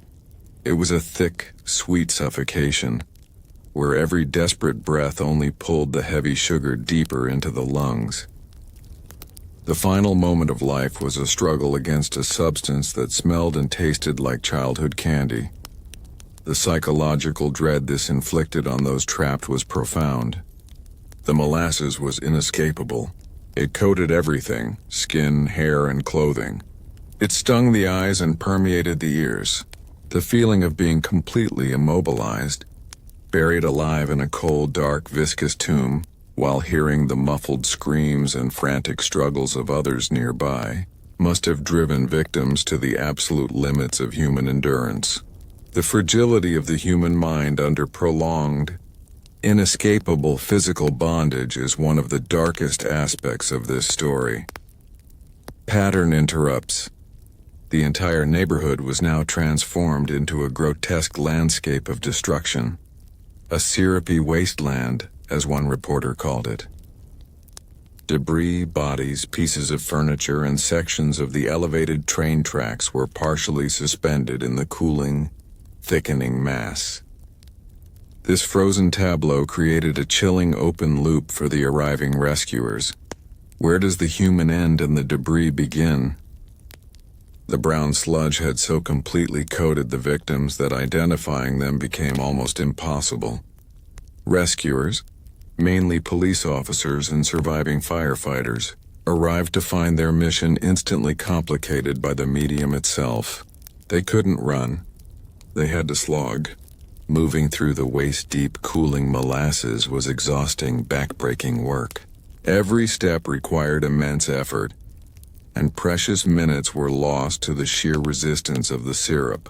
It was a thick, sweet suffocation, where every desperate breath only pulled the heavy sugar deeper into the lungs. The final moment of life was a struggle against a substance that smelled and tasted like childhood candy. The psychological dread this inflicted on those trapped was profound. The molasses was inescapable. It coated everything, skin, hair, and clothing. It stung the eyes and permeated the ears. The feeling of being completely immobilized, buried alive in a cold, dark, viscous tomb, while hearing the muffled screams and frantic struggles of others nearby, must have driven victims to the absolute limits of human endurance. The fragility of the human mind under prolonged, inescapable physical bondage is one of the darkest aspects of this story. Pattern interrupts. The entire neighborhood was now transformed into a grotesque landscape of destruction. A syrupy wasteland, as one reporter called it. Debris, bodies, pieces of furniture, and sections of the elevated train tracks were partially suspended in the cooling, thickening mass. This frozen tableau created a chilling open loop for the arriving rescuers. Where does the human end and the debris begin? The brown sludge had so completely coated the victims that identifying them became almost impossible. Rescuers, mainly police officers and surviving firefighters, arrived to find their mission instantly complicated by the medium itself. They couldn't run. They had to slog. Moving through the waist-deep cooling molasses was exhausting, back-breaking work. Every step required immense effort, and precious minutes were lost to the sheer resistance of the syrup.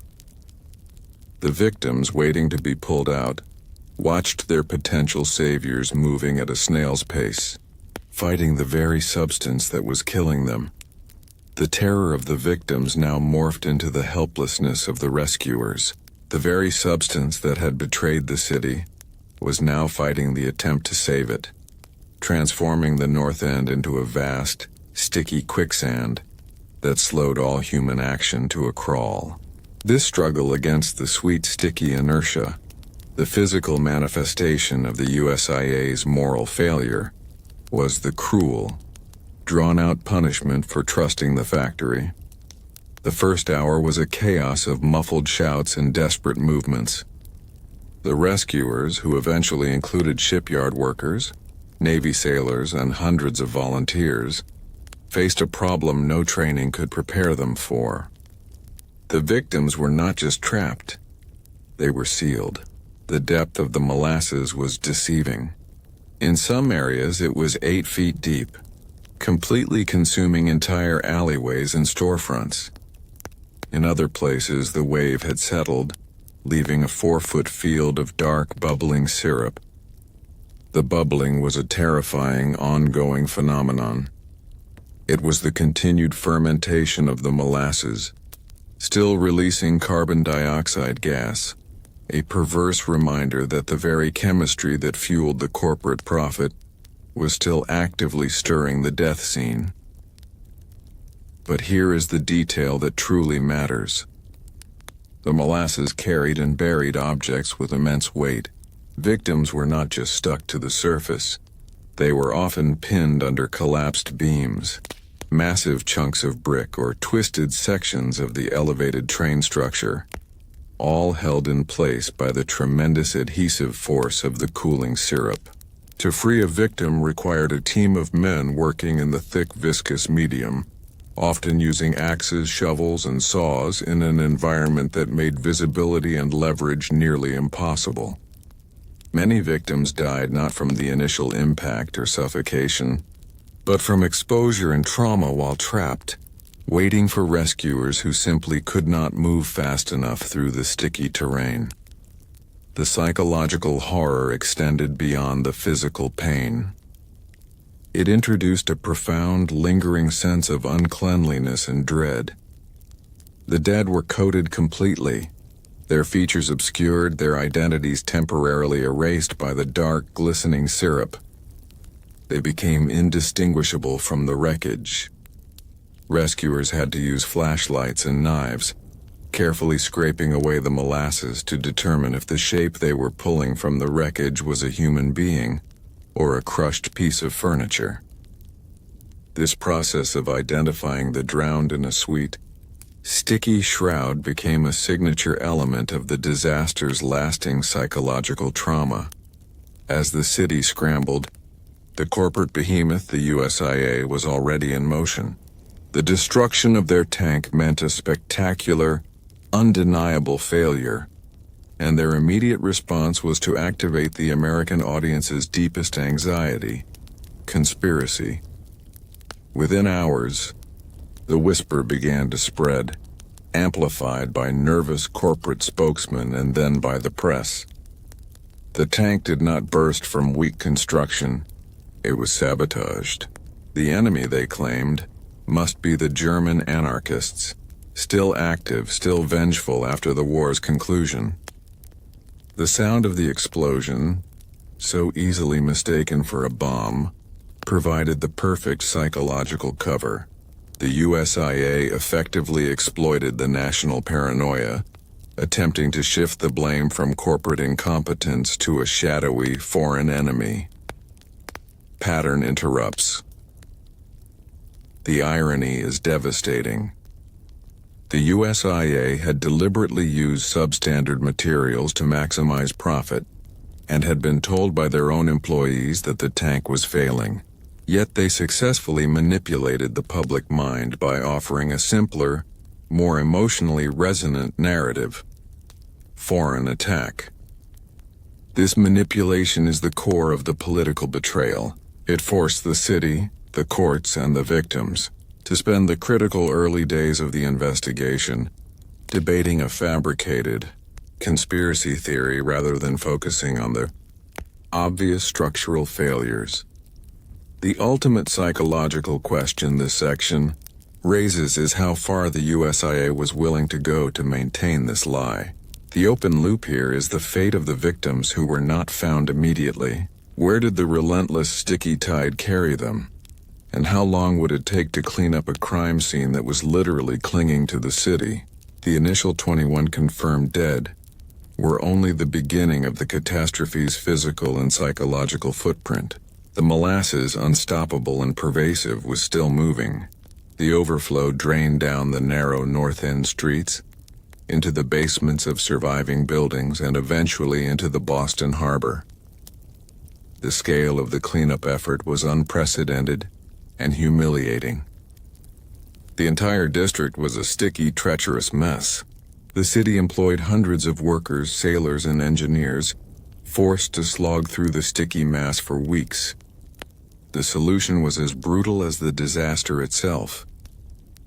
The victims, waiting to be pulled out, watched their potential saviors moving at a snail's pace, fighting the very substance that was killing them. The terror of the victims now morphed into the helplessness of the rescuers. The very substance that had betrayed the city was now fighting the attempt to save it, transforming the North End into a vast, sticky quicksand that slowed all human action to a crawl. This struggle against the sweet, sticky inertia, the physical manifestation of the USIA's moral failure, was the cruel, drawn-out punishment for trusting the factory. The first hour was a chaos of muffled shouts and desperate movements. The rescuers, who eventually included shipyard workers, Navy sailors, and hundreds of volunteers, faced a problem no training could prepare them for. The victims were not just trapped, they were sealed. The depth of the molasses was deceiving. In some areas it was 8 feet deep, completely consuming entire alleyways and storefronts. In other places the wave had settled, leaving a 4-foot field of dark, bubbling syrup. The bubbling was a terrifying, ongoing phenomenon. It was the continued fermentation of the molasses, still releasing carbon dioxide gas, a perverse reminder that the very chemistry that fueled the corporate profit was still actively stirring the death scene. But here is the detail that truly matters. The molasses carried and buried objects with immense weight. Victims were not just stuck to the surface. They were often pinned under collapsed beams, massive chunks of brick or twisted sections of the elevated train structure, all held in place by the tremendous adhesive force of the cooling syrup. To free a victim required a team of men working in the thick, viscous medium, often using axes, shovels, and saws in an environment that made visibility and leverage nearly impossible. Many victims died not from the initial impact or suffocation, but from exposure and trauma while trapped, waiting for rescuers who simply could not move fast enough through the sticky terrain. The psychological horror extended beyond the physical pain. It introduced a profound, lingering sense of uncleanliness and dread. The dead were coated completely, their features obscured, their identities temporarily erased by the dark, glistening syrup. They became indistinguishable from the wreckage. Rescuers had to use flashlights and knives, carefully scraping away the molasses to determine if the shape they were pulling from the wreckage was a human being or a crushed piece of furniture. This process of identifying the drowned in a sweet, sticky shroud became a signature element of the disaster's lasting psychological trauma. As the city scrambled, the corporate behemoth, the USIA, was already in motion. The destruction of their tank meant a spectacular, undeniable failure, and their immediate response was to activate the American audience's deepest anxiety: conspiracy. Within hours, the whisper began to spread, amplified by nervous corporate spokesmen and then by the press. The tank did not burst from weak construction. It was sabotaged. The enemy, they claimed, must be the German anarchists, still active, still vengeful after the war's conclusion. The sound of the explosion, so easily mistaken for a bomb, provided the perfect psychological cover. The USIA effectively exploited the national paranoia, attempting to shift the blame from corporate incompetence to a shadowy foreign enemy. Pattern interrupts. The irony is devastating. The USIA had deliberately used substandard materials to maximize profit, and had been told by their own employees that the tank was failing. Yet they successfully manipulated the public mind by offering a simpler, more emotionally resonant narrative: foreign attack. This manipulation is the core of the political betrayal. It forced the city, the courts, and the victims to spend the critical early days of the investigation debating a fabricated conspiracy theory rather than focusing on the obvious structural failures. The ultimate psychological question this section raises is how far the USIA was willing to go to maintain this lie. The open loop here is the fate of the victims who were not found immediately. Where did the relentless sticky tide carry them? And how long would it take to clean up a crime scene that was literally clinging to the city? The initial 21 confirmed dead were only the beginning of the catastrophe's physical and psychological footprint. The molasses, unstoppable and pervasive, was still moving. The overflow drained down the narrow north end streets, into the basements of surviving buildings, and eventually into the Boston harbor. The scale of the cleanup effort was unprecedented and humiliating. The entire district was a sticky, treacherous mess. The city employed hundreds of workers, sailors, and engineers, forced to slog through the sticky mass for weeks. The solution was as brutal as the disaster itself.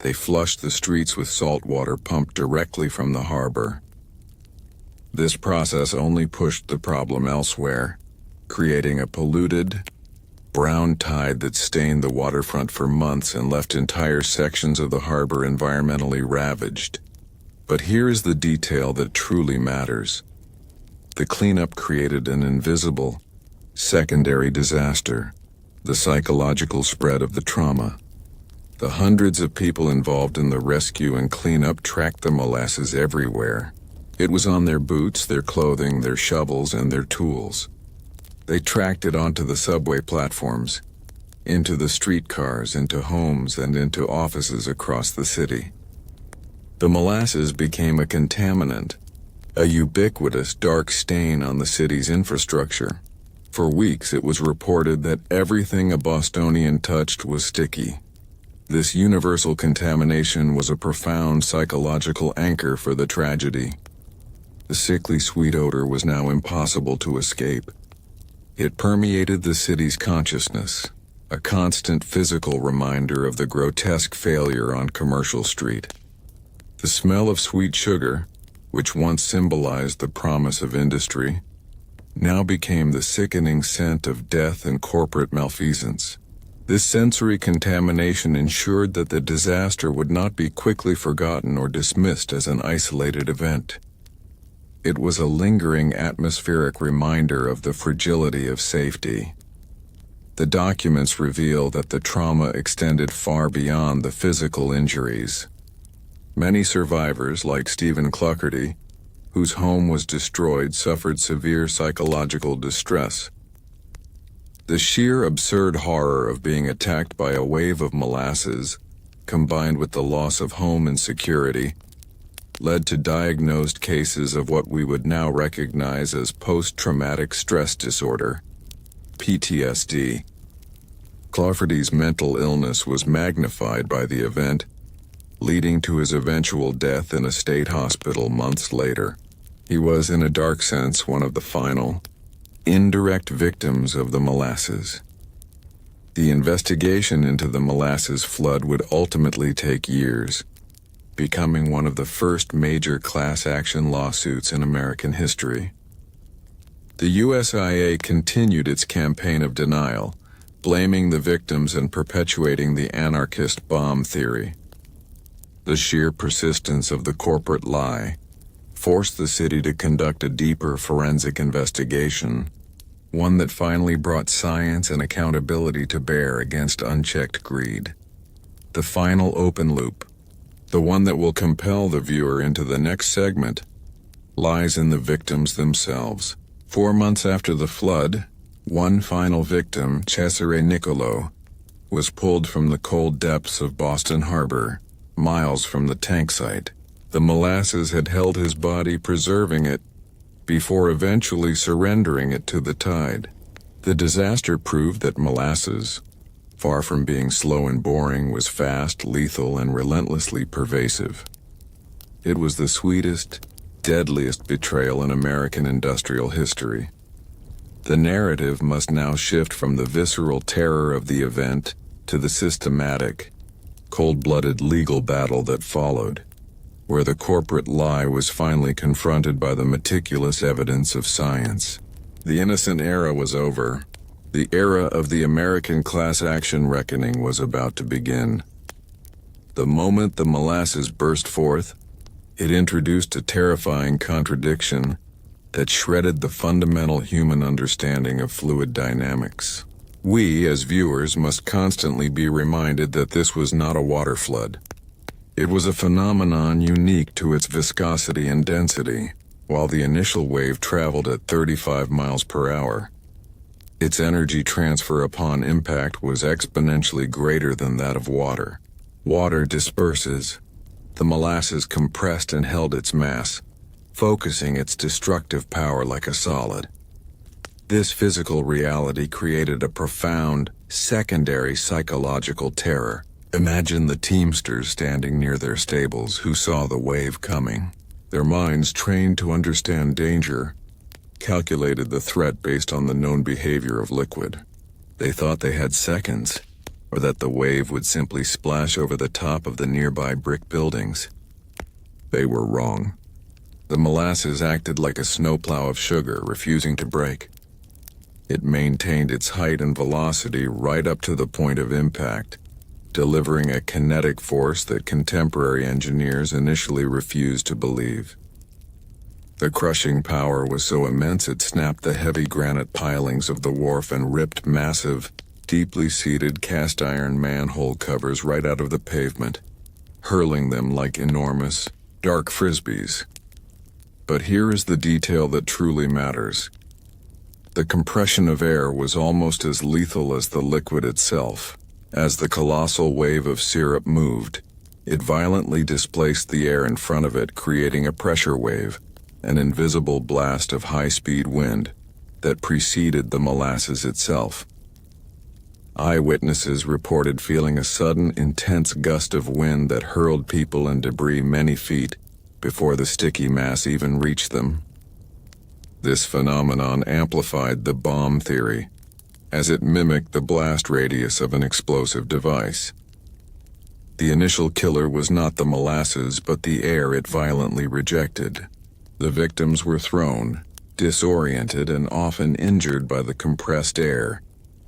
They flushed the streets with salt water pumped directly from the harbor. This process only pushed the problem elsewhere, creating a polluted, brown tide that stained the waterfront for months and left entire sections of the harbor environmentally ravaged. But here is the detail that truly matters. The cleanup created an invisible, secondary disaster, the psychological spread of the trauma. The hundreds of people involved in the rescue and cleanup tracked the molasses everywhere. It was on their boots, their clothing, their shovels, and their tools. They tracked it onto the subway platforms, into the streetcars, into homes, and into offices across the city. The molasses became a contaminant, a ubiquitous dark stain on the city's infrastructure. For weeks it was reported that everything a Bostonian touched was sticky. This universal contamination was a profound psychological anchor for the tragedy. The sickly sweet odor was now impossible to escape. It permeated the city's consciousness, a constant physical reminder of the grotesque failure on Commercial Street. The smell of sweet sugar, which once symbolized the promise of industry, now became the sickening scent of death and corporate malfeasance. This sensory contamination ensured that the disaster would not be quickly forgotten or dismissed as an isolated event. It was a lingering atmospheric reminder of the fragility of safety. The documents reveal that the trauma extended far beyond the physical injuries. Many survivors, like Stephen Cluckerty, whose home was destroyed, suffered severe psychological distress. The sheer absurd horror of being attacked by a wave of molasses, combined with the loss of home and security, led to diagnosed cases of what we would now recognize as post-traumatic stress disorder, PTSD. Cluckerty's mental illness was magnified by the event, leading to his eventual death in a state hospital months later. He was, in a dark sense, one of the final, indirect victims of the molasses. The investigation into the Molasses Flood would ultimately take years, becoming one of the first major class action lawsuits in American history. The USIA continued its campaign of denial, blaming the victims and perpetuating the anarchist bomb theory. The sheer persistence of the corporate lie forced the city to conduct a deeper forensic investigation, one that finally brought science and accountability to bear against unchecked greed. The final open loop, the one that will compel the viewer into the next segment, lies in the victims themselves. 4 months after the flood, one final victim, Cesare Niccolo, was pulled from the cold depths of Boston Harbor, miles from the tank site. The molasses had held his body, preserving it, before eventually surrendering it to the tide. The disaster proved that molasses, far from being slow and boring, was fast, lethal, and relentlessly pervasive. It was the sweetest, deadliest betrayal in American industrial history. The narrative must now shift from the visceral terror of the event to the systematic, cold-blooded legal battle that followed, where the corporate lie was finally confronted by the meticulous evidence of science. The innocent era was over. The era of the American class action reckoning was about to begin. The moment the molasses burst forth, it introduced a terrifying contradiction that shredded the fundamental human understanding of fluid dynamics. We, as viewers, must constantly be reminded that this was not a water flood. It was a phenomenon unique to its viscosity and density. While the initial wave traveled at 35 miles per hour, its energy transfer upon impact was exponentially greater than that of water. Water disperses. The molasses compressed and held its mass, focusing its destructive power like a solid. This physical reality created a profound, secondary psychological terror. Imagine the teamsters standing near their stables who saw the wave coming. Their minds, trained to understand danger, calculated the threat based on the known behavior of liquid. They thought they had seconds, or that the wave would simply splash over the top of the nearby brick buildings. They were wrong. The molasses acted like a snowplow of sugar, refusing to break. It maintained its height and velocity right up to the point of impact, delivering a kinetic force that contemporary engineers initially refused to believe. The crushing power was so immense it snapped the heavy granite pilings of the wharf and ripped massive, deeply seated cast iron manhole covers right out of the pavement, hurling them like enormous, dark frisbees. But here is the detail that truly matters. The compression of air was almost as lethal as the liquid itself. As the colossal wave of syrup moved, it violently displaced the air in front of it, creating a pressure wave, an invisible blast of high-speed wind that preceded the molasses itself. Eyewitnesses reported feeling a sudden, intense gust of wind that hurled people and debris many feet before the sticky mass even reached them. This phenomenon amplified the bomb theory, as it mimicked the blast radius of an explosive device. The initial killer was not the molasses, but the air it violently rejected. The victims were thrown, disoriented and often injured by the compressed air,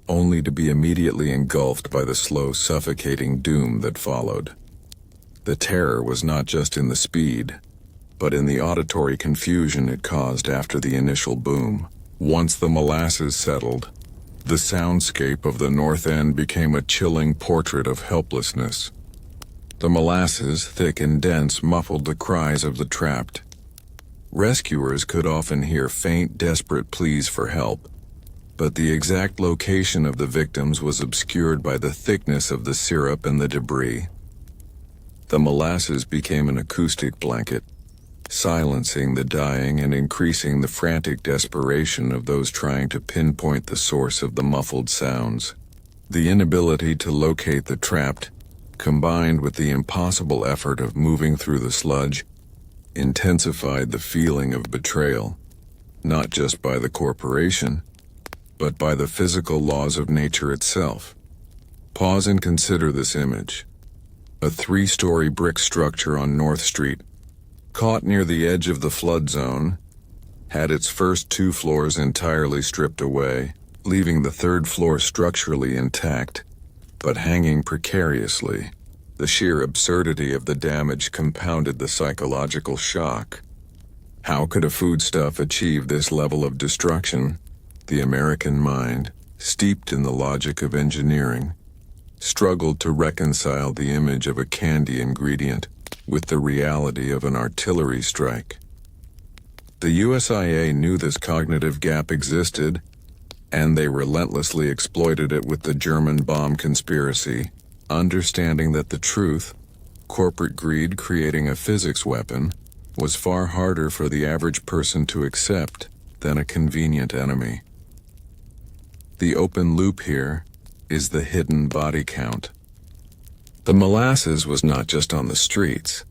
only to be immediately engulfed by the slow, suffocating doom that followed. The terror was not just in the speed, but in the auditory confusion it caused after the initial boom. Once the molasses settled, the soundscape of the North End became a chilling portrait of helplessness. The molasses, thick and dense, muffled the cries of the trapped. Rescuers could often hear faint, desperate pleas for help, but the exact location of the victims was obscured by the thickness of the syrup and the debris. The molasses became an acoustic blanket, silencing the dying and increasing the frantic desperation of those trying to pinpoint the source of the muffled sounds. The inability to locate the trapped, combined with the impossible effort of moving through the sludge, intensified the feeling of betrayal, not just by the corporation, but by the physical laws of nature itself. Pause and consider this image. A 3-story brick structure on North Street, caught near the edge of the flood zone, had its first 2 floors entirely stripped away, leaving the 3rd floor structurally intact, but hanging precariously. The sheer absurdity of the damage compounded the psychological shock. How could a foodstuff achieve this level of destruction? The American mind, steeped in the logic of engineering, struggled to reconcile the image of a candy ingredient with the reality of an artillery strike. The USIA knew this cognitive gap existed, and they relentlessly exploited it with the German bomb conspiracy, understanding that the truth, corporate greed creating a physics weapon, was far harder for the average person to accept than a convenient enemy. The open loop here is the hidden body count. The molasses was not just on the streets.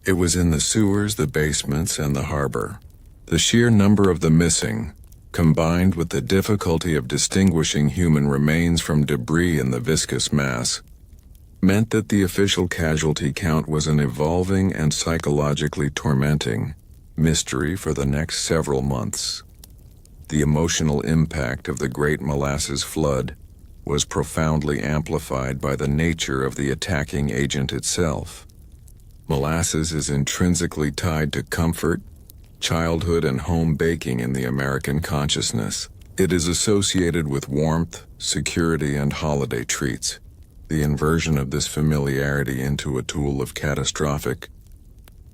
It was in the sewers, the basements, and the harbor. The sheer number of the missing, combined with the difficulty of distinguishing human remains from debris in the viscous mass, meant that the official casualty count was an evolving and psychologically tormenting mystery for the next several months. The emotional impact of the Great Molasses Flood was profoundly amplified by the nature of the attacking agent itself. Molasses is intrinsically tied to comfort, childhood, and home baking in the American consciousness. It is associated with warmth, security, and holiday treats. The inversion of this familiarity into a tool of catastrophic,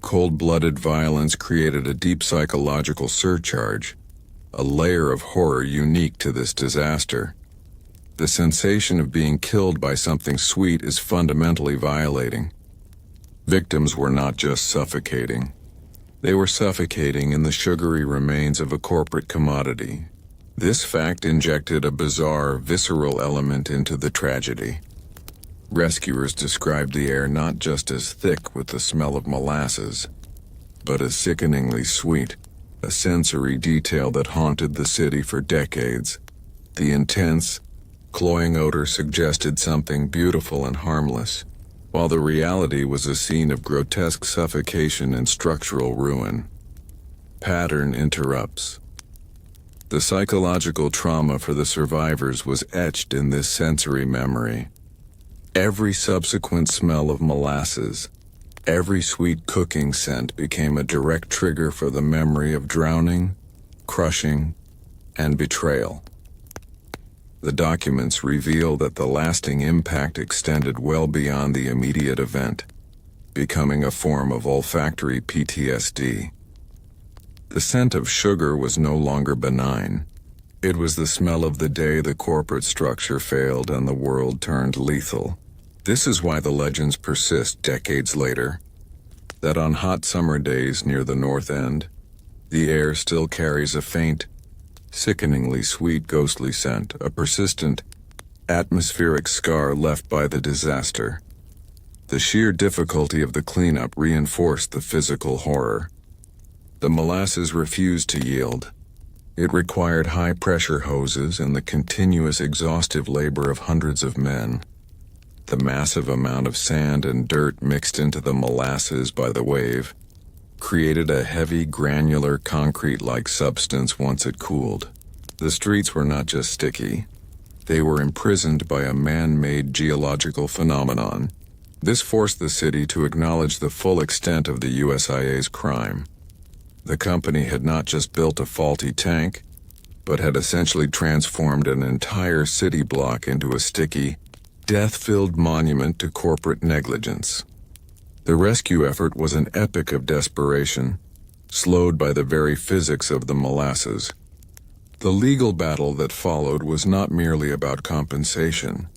cold-blooded violence created a deep psychological surcharge, a layer of horror unique to this disaster. The sensation of being killed by something sweet is fundamentally violating. Victims were not just suffocating. They were suffocating in the sugary remains of a corporate commodity. This fact injected a bizarre, visceral element into the tragedy. Rescuers described the air not just as thick with the smell of molasses, but as sickeningly sweet, a sensory detail that haunted the city for decades. The intense, cloying odor suggested something beautiful and harmless, while the reality was a scene of grotesque suffocation and structural ruin. Pattern interrupts. The psychological trauma for the survivors was etched in this sensory memory. Every subsequent smell of molasses, every sweet cooking scent became a direct trigger for the memory of drowning, crushing, and betrayal. The documents reveal that the lasting impact extended well beyond the immediate event, becoming a form of olfactory PTSD. The scent of sugar was no longer benign. It was the smell of the day the corporate structure failed and the world turned lethal. This is why the legends persist decades later, that on hot summer days near the North End, the air still carries a faint, sickeningly sweet ghostly scent, a persistent, atmospheric scar left by the disaster. The sheer difficulty of the cleanup reinforced the physical horror. The molasses refused to yield. It required high-pressure hoses and the continuous exhaustive labor of hundreds of men. The massive amount of sand and dirt mixed into the molasses by the wave created a heavy, granular, concrete-like substance once it cooled. The streets were not just sticky. They were imprisoned by a man-made geological phenomenon. This forced the city to acknowledge the full extent of the USIA's crime. The company had not just built a faulty tank, but had essentially transformed an entire city block into a sticky, death-filled monument to corporate negligence. The rescue effort was an epic of desperation, slowed by the very physics of the molasses. The legal battle that followed was not merely about compensation.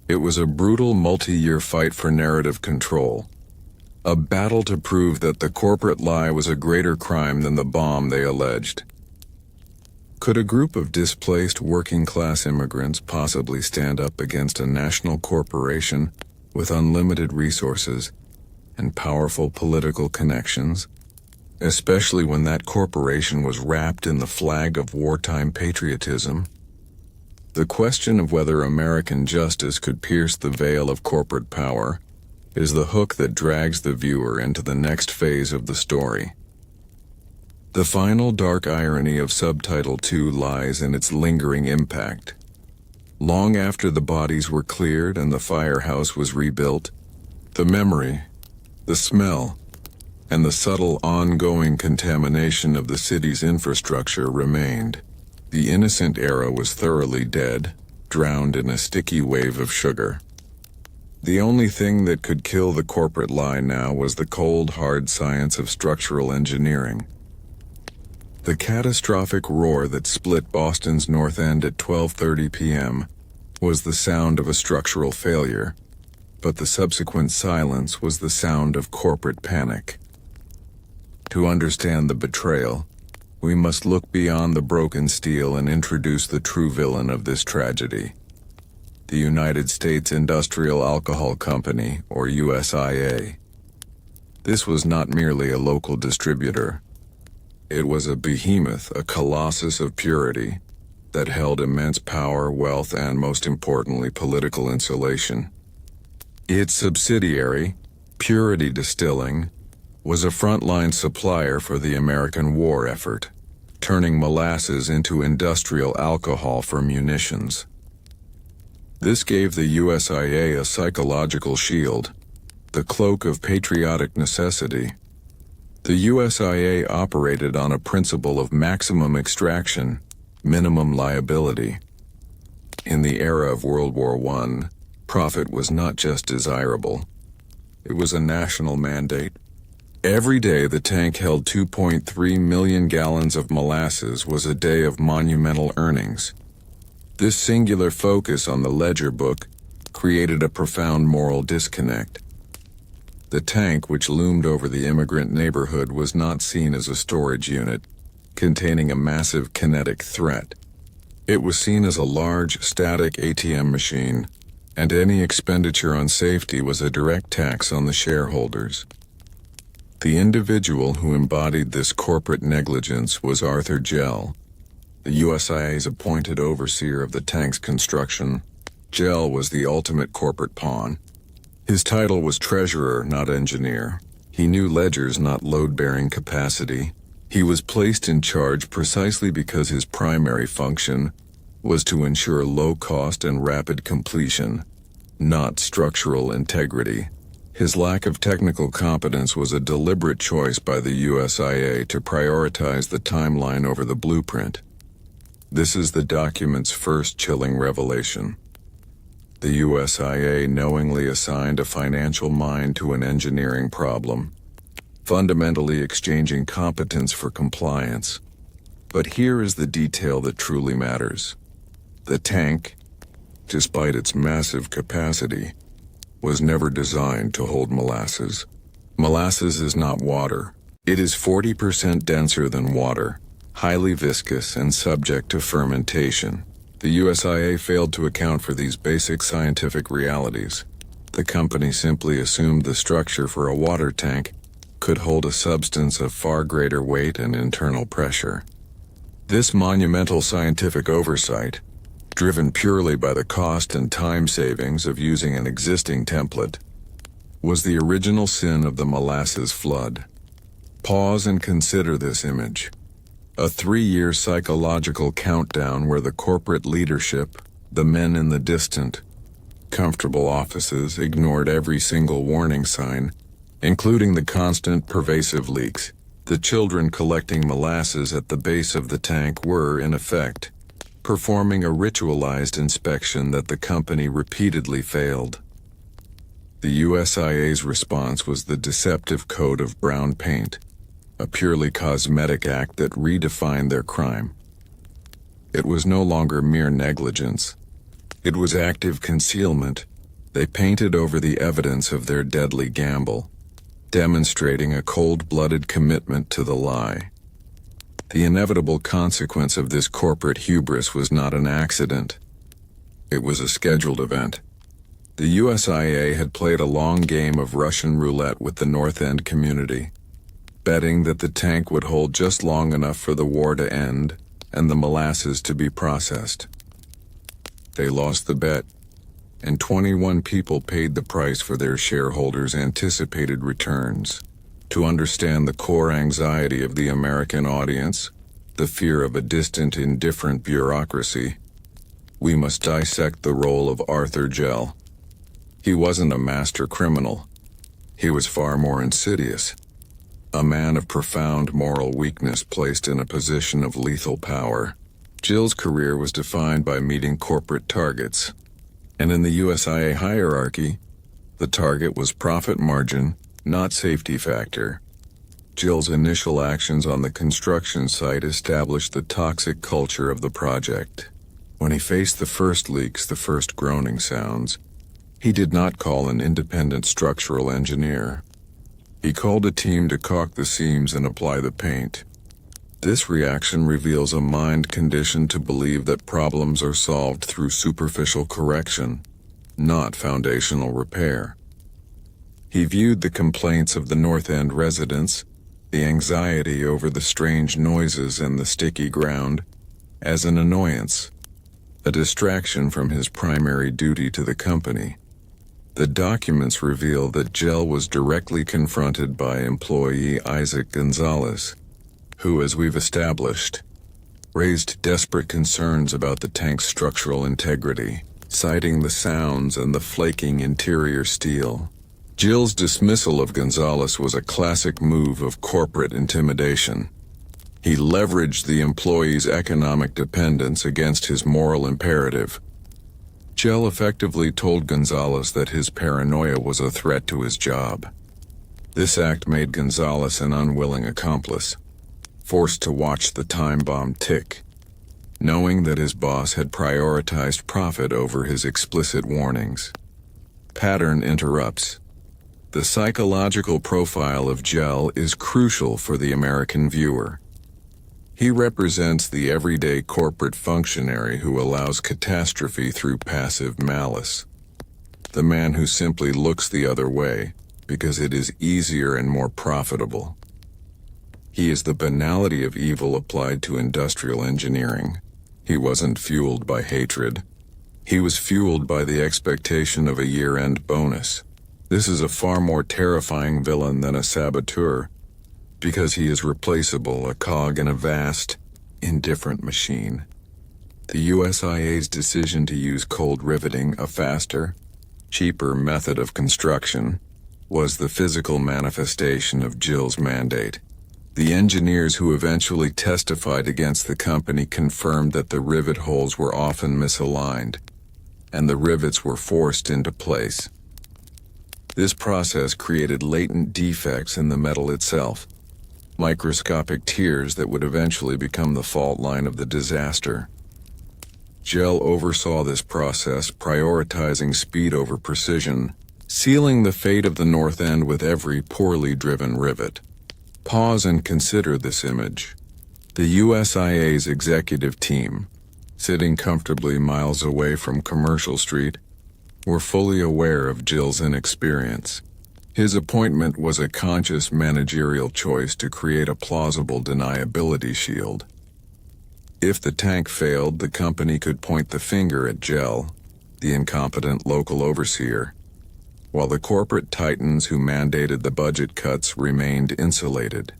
It was a brutal multi-year fight for narrative control, a battle to prove that the corporate lie was a greater crime than the bomb they alleged. Could a group of displaced working-class immigrants possibly stand up against a national corporation with unlimited resources and powerful political connections, especially when that corporation was wrapped in the flag of wartime patriotism? The question of whether American justice could pierce the veil of corporate power is the hook that drags the viewer into the next phase of the story. The final dark irony of Subtitle 2 lies in its lingering impact. Long after the bodies were cleared and the firehouse was rebuilt, the memory, the smell, and the subtle ongoing contamination of the city's infrastructure remained. The innocent era was thoroughly dead, drowned in a sticky wave of sugar. The only thing that could kill the corporate lie now was the cold, hard science of structural engineering. The catastrophic roar that split Boston's North End at 12:30 p.m. was the sound of a structural failure, but the subsequent silence was the sound of corporate panic. To understand the betrayal, we must look beyond the broken steel and introduce the true villain of this tragedy. The United States Industrial Alcohol Company, or USIA. This was not merely a local distributor. It was a behemoth, a colossus of purity, that held immense power, wealth, and most importantly, political insulation. Its subsidiary, Purity Distilling, was a frontline supplier for the American war effort, turning molasses into industrial alcohol for munitions. This gave the USIA a psychological shield, the cloak of patriotic necessity. The USIA operated on a principle of maximum extraction, minimum liability. In the era of World War I, profit was not just desirable. It was a national mandate. Every day the tank held 2.3 million gallons of molasses was a day of monumental earnings. This singular focus on the ledger book created a profound moral disconnect. The tank, which loomed over the immigrant neighborhood, was not seen as a storage unit containing a massive kinetic threat. It was seen as a large, static ATM machine, and any expenditure on safety was a direct tax on the shareholders. The individual who embodied this corporate negligence was Arthur Jell, the USIA's appointed overseer of the tank's construction. Jell was the ultimate corporate pawn. His title was treasurer, not engineer. He knew ledgers, not load-bearing capacity. He was placed in charge precisely because his primary function was to ensure low cost and rapid completion, not structural integrity. His lack of technical competence was a deliberate choice by the USIA to prioritize the timeline over the blueprint. This is the document's first chilling revelation. The USIA knowingly assigned a financial mind to an engineering problem, fundamentally exchanging competence for compliance. But here is the detail that truly matters. The tank, despite its massive capacity, was never designed to hold molasses. Molasses is not water. It is 40% denser than water, highly viscous and subject to fermentation. The USIA failed to account for these basic scientific realities. The company simply assumed the structure for a water tank could hold a substance of far greater weight and internal pressure. This monumental scientific oversight, driven purely by the cost and time savings of using an existing template, was the original sin of the Molasses Flood. Pause and consider this image. A 3-year psychological countdown where the corporate leadership, the men in the distant, comfortable offices, ignored every single warning sign, including the constant, pervasive leaks. The children collecting molasses at the base of the tank were, in effect, performing a ritualized inspection that the company repeatedly failed. The USIA's response was the deceptive coat of brown paint, a purely cosmetic act that redefined their crime. It was no longer mere negligence. It was active concealment. They painted over the evidence of their deadly gamble, demonstrating a cold-blooded commitment to the lie. The inevitable consequence of this corporate hubris was not an accident. It was a scheduled event. The USIA had played a long game of Russian roulette with the North End community, betting that the tank would hold just long enough for the war to end and the molasses to be processed. They lost the bet, and 21 people paid the price for their shareholders' anticipated returns. To understand the core anxiety of the American audience, the fear of a distant, indifferent bureaucracy, we must dissect the role of Arthur Jell. He wasn't a master criminal. He was far more insidious. A man of profound moral weakness placed in a position of lethal power. Jill's career was defined by meeting corporate targets, and in the USIA hierarchy, the target was profit margin, not safety factor. Jill's initial actions on the construction site established the toxic culture of the project. When he faced the first leaks, the first groaning sounds, he did not call an independent structural engineer. He called a team to caulk the seams and apply the paint. This reaction reveals a mind conditioned to believe that problems are solved through superficial correction, not foundational repair. He viewed the complaints of the North End residents, the anxiety over the strange noises and the sticky ground as an annoyance, a distraction from his primary duty to the company. The documents reveal that Jell was directly confronted by employee Isaac Gonzalez, who, as we've established, raised desperate concerns about the tank's structural integrity, citing the sounds and the flaking interior steel. Jell's dismissal of Gonzalez was a classic move of corporate intimidation. He leveraged the employee's economic dependence against his moral imperative. Jell effectively told Gonzalez that his paranoia was a threat to his job. This act made Gonzalez an unwilling accomplice, forced to watch the time bomb tick, knowing that his boss had prioritized profit over his explicit warnings. Pattern interrupts. The psychological profile of Jell is crucial for the American viewer. He represents the everyday corporate functionary who allows catastrophe through passive malice. The man who simply looks the other way because it is easier and more profitable. He is the banality of evil applied to industrial engineering. He wasn't fueled by hatred. He was fueled by the expectation of a year-end bonus. This is a far more terrifying villain than a saboteur, because he is replaceable, a cog in a vast, indifferent machine. The USIA's decision to use cold riveting, a faster, cheaper method of construction, was the physical manifestation of Jell's mandate. The engineers who eventually testified against the company confirmed that the rivet holes were often misaligned, and the rivets were forced into place. This process created latent defects in the metal itself, microscopic tears that would eventually become the fault line of the disaster. Jell oversaw this process, prioritizing speed over precision, sealing the fate of the North End with every poorly driven rivet. Pause and consider this image. The USIA's executive team, sitting comfortably miles away from Commercial Street, were fully aware of Jell's inexperience. His appointment was a conscious managerial choice to create a plausible deniability shield. If the tank failed, the company could point the finger at Jell, the incompetent local overseer, while the corporate titans who mandated the budget cuts remained insulated.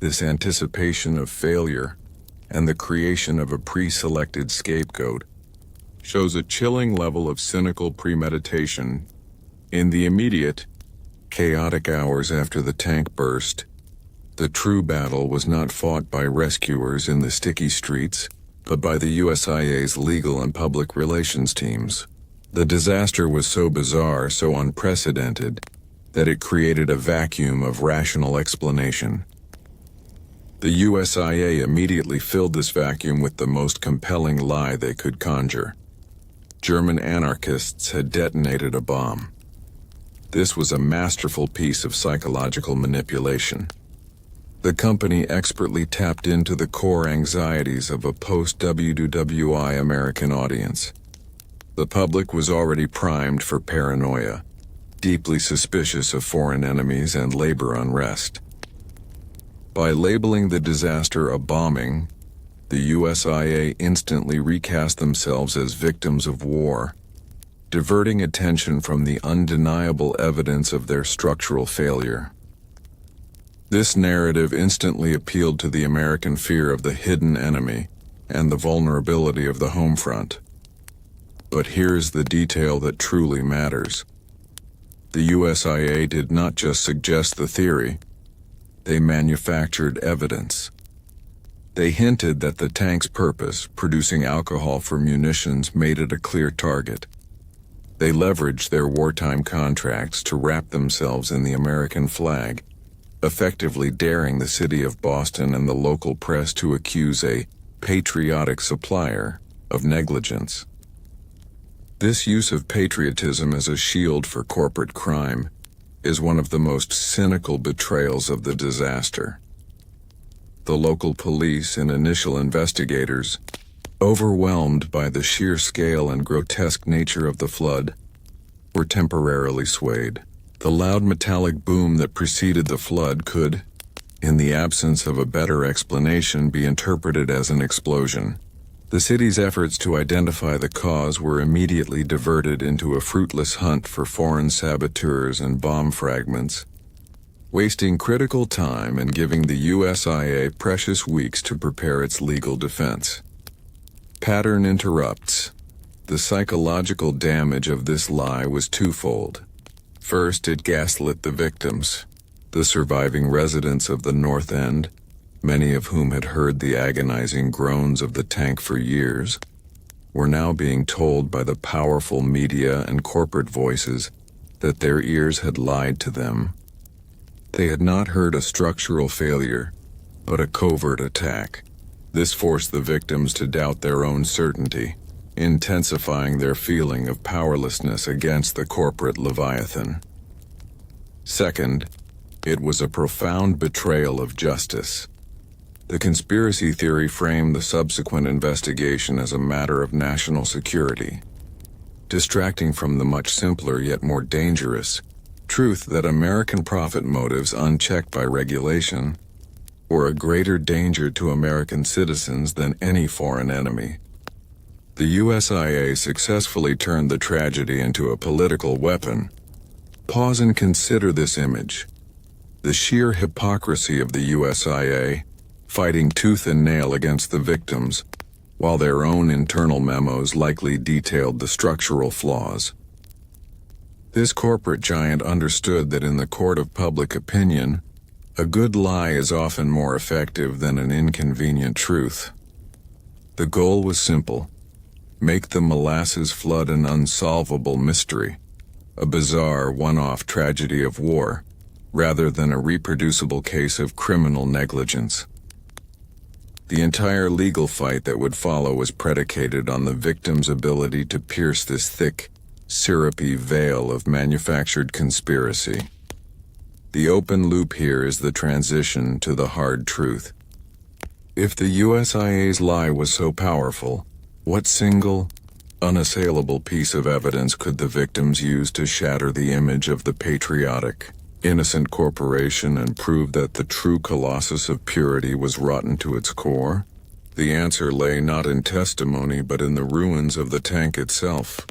This anticipation of failure and the creation of a pre-selected scapegoat shows a chilling level of cynical premeditation. In the immediate, chaotic hours after the tank burst, the true battle was not fought by rescuers in the sticky streets, but by the USIA's legal and public relations teams. The disaster was so bizarre, so unprecedented, that it created a vacuum of rational explanation. The USIA immediately filled this vacuum with the most compelling lie they could conjure. German anarchists had detonated a bomb. This was a masterful piece of psychological manipulation. The company expertly tapped into the core anxieties of a post-WWI American audience. The public was already primed for paranoia, deeply suspicious of foreign enemies and labor unrest. By labeling the disaster a bombing, the USIA instantly recast themselves as victims of war, diverting attention from the undeniable evidence of their structural failure. This narrative instantly appealed to the American fear of the hidden enemy and the vulnerability of the home front. But here's the detail that truly matters. The USIA did not just suggest the theory, they manufactured evidence. They hinted that the tank's purpose, producing alcohol for munitions, made it a clear target. They leveraged their wartime contracts to wrap themselves in the American flag, effectively daring the city of Boston and the local press to accuse a patriotic supplier of negligence. This use of patriotism as a shield for corporate crime is one of the most cynical betrayals of the disaster. The local police and initial investigators, overwhelmed by the sheer scale and grotesque nature of the flood, were temporarily swayed. The loud metallic boom that preceded the flood could, in the absence of a better explanation, be interpreted as an explosion. The city's efforts to identify the cause were immediately diverted into a fruitless hunt for foreign saboteurs and bomb fragments, wasting critical time and giving the USIA precious weeks to prepare its legal defense. Pattern interrupts. The psychological damage of this lie was twofold. First, it gaslit the victims, the surviving residents of the North End, many of whom had heard the agonizing groans of the tank for years, were now being told by the powerful media and corporate voices that their ears had lied to them. They had not heard a structural failure, but a covert attack. This forced the victims to doubt their own certainty, intensifying their feeling of powerlessness against the corporate Leviathan. Second, it was a profound betrayal of justice. The conspiracy theory framed the subsequent investigation as a matter of national security, distracting from the much simpler yet more dangerous truth that American profit motives unchecked by regulation were a greater danger to American citizens than any foreign enemy. The USIA successfully turned the tragedy into a political weapon. Pause and consider this image. The sheer hypocrisy of the USIA, fighting tooth and nail against the victims, while their own internal memos likely detailed the structural flaws. This corporate giant understood that in the court of public opinion, a good lie is often more effective than an inconvenient truth. The goal was simple: make the Molasses Flood an unsolvable mystery, a bizarre one-off tragedy of war, rather than a reproducible case of criminal negligence. The entire legal fight that would follow was predicated on the victim's ability to pierce this thick, syrupy veil of manufactured conspiracy. The open loop here is the transition to the hard truth. If the USIA's lie was so powerful, what single, unassailable piece of evidence could the victims use to shatter the image of the patriotic, innocent corporation and prove that the true colossus of purity was rotten to its core? The answer lay not in testimony but in the ruins of the tank itself.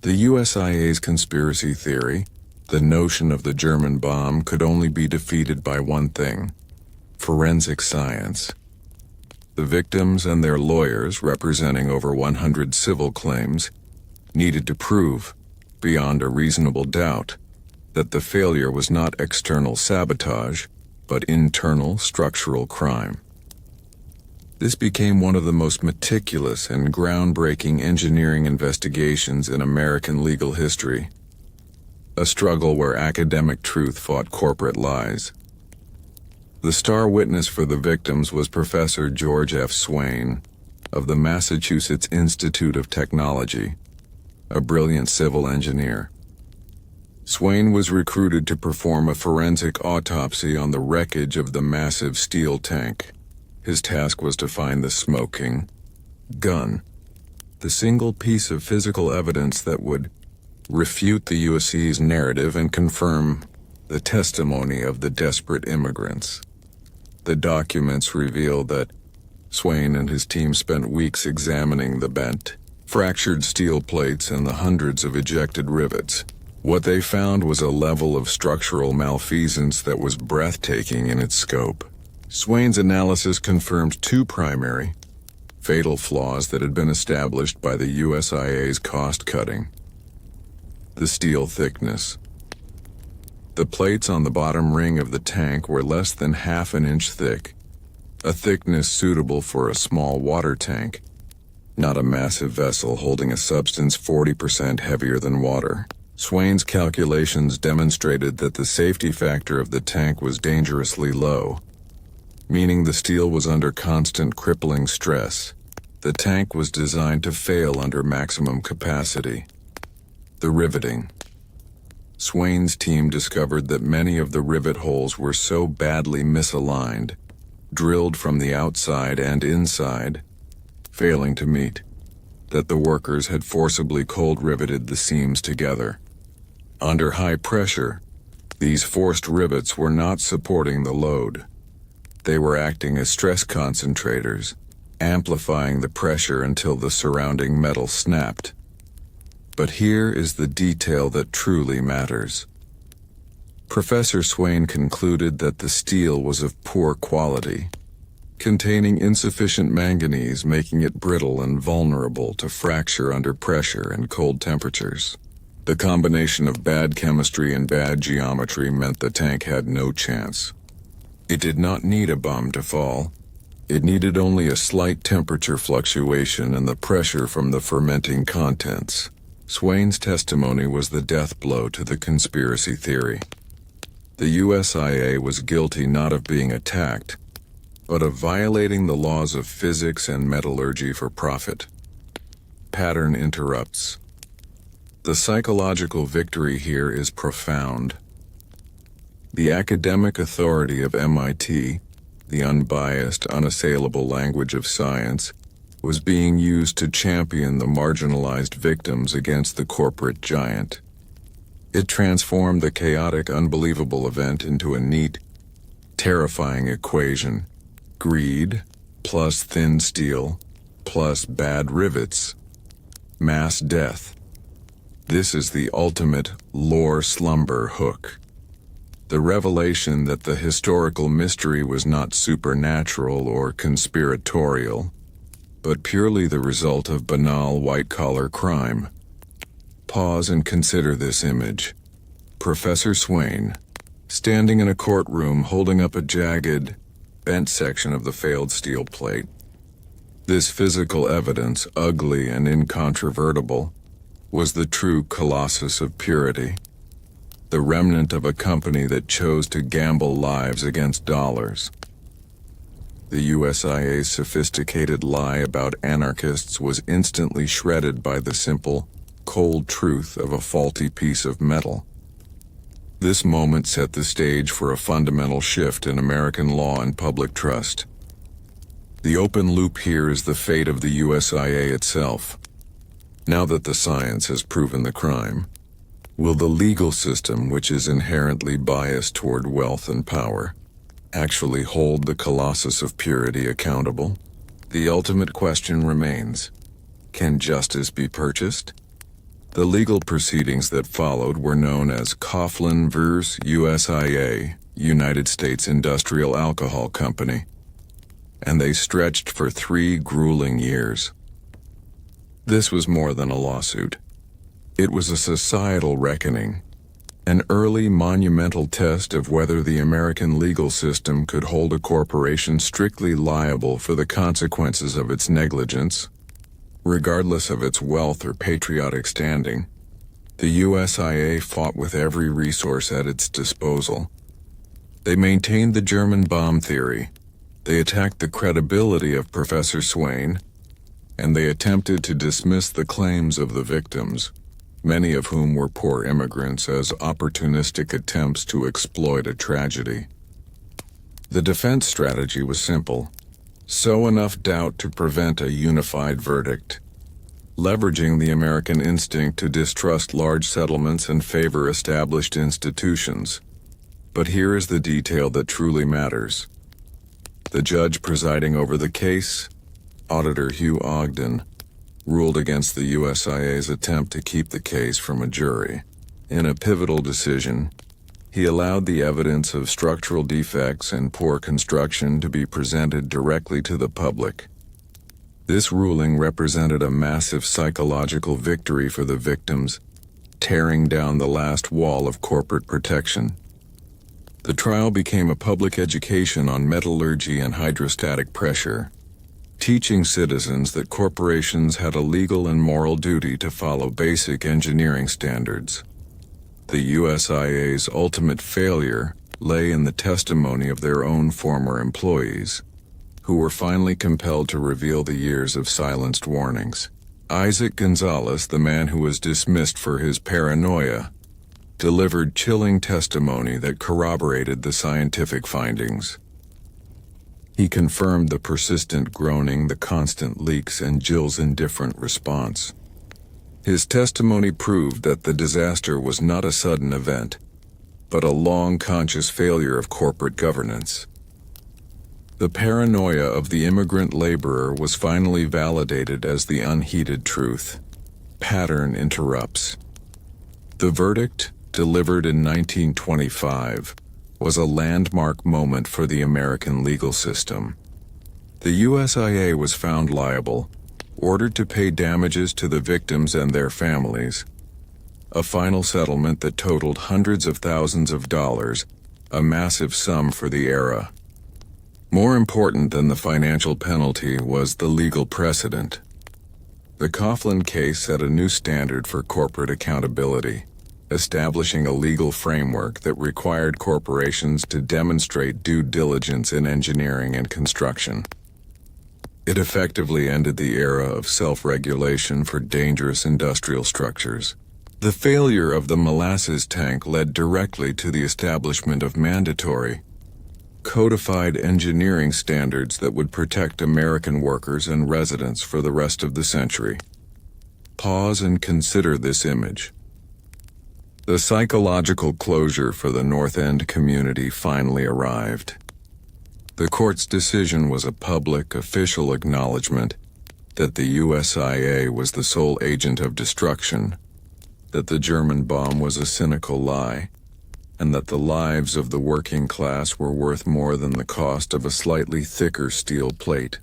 The USIA's conspiracy theory, the notion of the German bomb, could only be defeated by one thing: forensic science. The victims and their lawyers, representing over 100 civil claims, needed to prove, beyond a reasonable doubt, that the failure was not external sabotage, but internal structural crime. This became one of the most meticulous and groundbreaking engineering investigations in American legal history, a struggle where academic truth fought corporate lies. The star witness for the victims was Professor George F. Swain of the Massachusetts Institute of Technology, a brilliant civil engineer. Swain was recruited to perform a forensic autopsy on the wreckage of the massive steel tank. His task was to find the smoking gun, the single piece of physical evidence that would refute the USIA's narrative and confirm the testimony of the desperate immigrants. The documents reveal that Swain and his team spent weeks examining the bent, fractured steel plates and the hundreds of ejected rivets. What they found was a level of structural malfeasance that was breathtaking in its scope. Swain's analysis confirmed two primary, fatal flaws that had been established by the USIA's cost-cutting. The steel thickness. The plates on the bottom ring of the tank were less than half an inch thick, a thickness suitable for a small water tank, not a massive vessel holding a substance 40% heavier than water. Swain's calculations demonstrated that the safety factor of the tank was dangerously low, meaning the steel was under constant crippling stress. The tank was designed to fail under maximum capacity. The riveting. Swain's team discovered that many of the rivet holes were so badly misaligned, drilled from the outside and inside, failing to meet, that the workers had forcibly cold riveted the seams together. Under high pressure, These forced rivets were not supporting the load. They were acting as stress concentrators, amplifying the pressure until the surrounding metal snapped. But here is the detail that truly matters. Professor Swain concluded that the steel was of poor quality, containing insufficient manganese, making it brittle and vulnerable to fracture under pressure and cold temperatures. The combination of bad chemistry and bad geometry meant the tank had no chance. It did not need a bomb to fall. It needed only a slight temperature fluctuation and the pressure from the fermenting contents. Swain's testimony was the death blow to the conspiracy theory. The USIA was guilty not of being attacked, but of violating the laws of physics and metallurgy for profit. Pattern interrupts. The psychological victory here is profound. The academic authority of MIT, the unbiased, unassailable language of science, was being used to champion the marginalized victims against the corporate giant. It transformed the chaotic, unbelievable event into a neat, terrifying equation. Greed plus thin steel plus bad rivets. Mass death. This is the ultimate Lore Slumber hook. The revelation that the historical mystery was not supernatural or conspiratorial, but purely the result of banal white-collar crime. Pause and consider this image. Professor Swain, standing in a courtroom holding up a jagged, bent section of the failed steel plate. This physical evidence, ugly and incontrovertible, was the true colossus of purity, the remnant of a company that chose to gamble lives against dollars. The USIA's sophisticated lie about anarchists was instantly shredded by the simple, cold truth of a faulty piece of metal. This moment set the stage for a fundamental shift in American law and public trust. The open loop here is the fate of the USIA itself. Now that the science has proven the crime, will the legal system, which is inherently biased toward wealth and power, actually hold the colossus of purity accountable? The ultimate question remains: can justice be purchased? The legal proceedings that followed were known as Coughlin vs. USIA, United States Industrial Alcohol Company, and they stretched for 3 grueling years. This was more than a lawsuit. It was a societal reckoning, an early monumental test of whether the American legal system could hold a corporation strictly liable for the consequences of its negligence, regardless of its wealth or patriotic standing. The USIA fought with every resource at its disposal. They maintained the German bomb theory, they attacked the credibility of Professor Swain, and they attempted to dismiss the claims of the victims, many of whom were poor immigrants, as opportunistic attempts to exploit a tragedy. The defense strategy was simple: sow enough doubt to prevent a unified verdict, leveraging the American instinct to distrust large settlements and favor established institutions. But here is the detail that truly matters. The judge presiding over the case, Auditor Hugh Ogden, ruled against the USIA's attempt to keep the case from a jury. In a pivotal decision, he allowed the evidence of structural defects and poor construction to be presented directly to the public. This ruling represented a massive psychological victory for the victims, tearing down the last wall of corporate protection. The trial became a public education on metallurgy and hydrostatic pressure, teaching citizens that corporations had a legal and moral duty to follow basic engineering standards. The USIA's ultimate failure lay in the testimony of their own former employees, who were finally compelled to reveal the years of silenced warnings. Isaac Gonzalez, the man who was dismissed for his paranoia, delivered chilling testimony that corroborated the scientific findings. He confirmed the persistent groaning, the constant leaks, and Jill's indifferent response. His testimony proved that the disaster was not a sudden event. but a long conscious failure of corporate governance. The paranoia of the immigrant laborer was finally validated as the unheeded truth. Pattern interrupts. The verdict, delivered in 1925, was a landmark moment for the American legal system. The USIA was found liable, ordered to pay damages to the victims and their families. A final settlement that totaled hundreds of thousands of dollars, a massive sum for the era. More important than the financial penalty was the legal precedent. The Coughlin case set a new standard for corporate accountability, establishing a legal framework that required corporations to demonstrate due diligence in engineering and construction. It effectively ended the era of self-regulation for dangerous industrial structures. The failure of the molasses tank led directly to the establishment of mandatory, codified engineering standards that would protect American workers and residents for the rest of the century. Pause and consider this image. The psychological closure for the North End community finally arrived. The court's decision was a public, official acknowledgement that the USIA was the sole agent of destruction, that the German bomb was a cynical lie, and that the lives of the working class were worth more than the cost of a slightly thicker steel plate.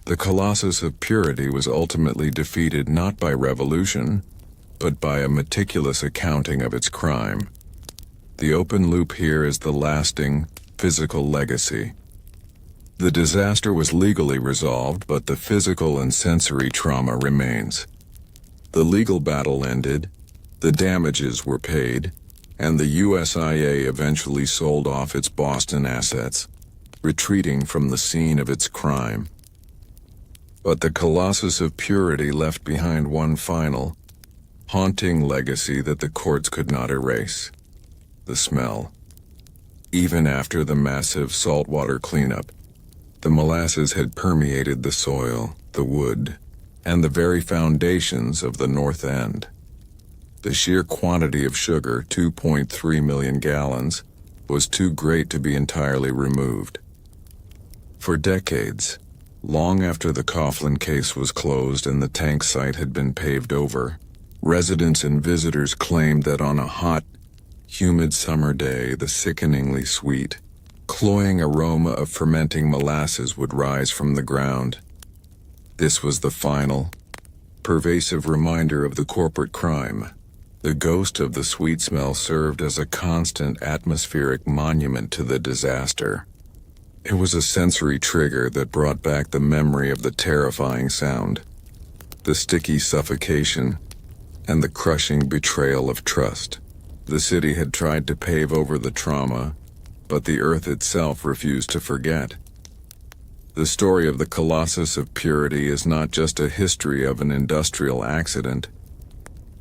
The Colossus of Purity was ultimately defeated not by revolution, but by a meticulous accounting of its crime. The open loop here is the lasting, physical legacy. The disaster was legally resolved, but the physical and sensory trauma remains. The legal battle ended, the damages were paid, and the USIA eventually sold off its Boston assets, retreating from the scene of its crime. But the Colossus of Purity left behind one final, haunting legacy that the courts could not erase: the smell. Even after the massive saltwater cleanup, the molasses had permeated the soil, the wood, and the very foundations of the North End. The sheer quantity of sugar, 2.3 million gallons, was too great to be entirely removed. For decades, long after the Coughlin case was closed and the tank site had been paved over, residents and visitors claimed that on a hot, humid summer day, the sickeningly sweet, cloying aroma of fermenting molasses would rise from the ground. This was the final, pervasive reminder of the corporate crime. The ghost of the sweet smell served as a constant atmospheric monument to the disaster. It was a sensory trigger that brought back the memory of the terrifying sound, the sticky suffocation, and the crushing betrayal of trust. The city had tried to pave over the trauma, but the earth itself refused to forget. The story of the Colossus of Purity is not just a history of an industrial accident.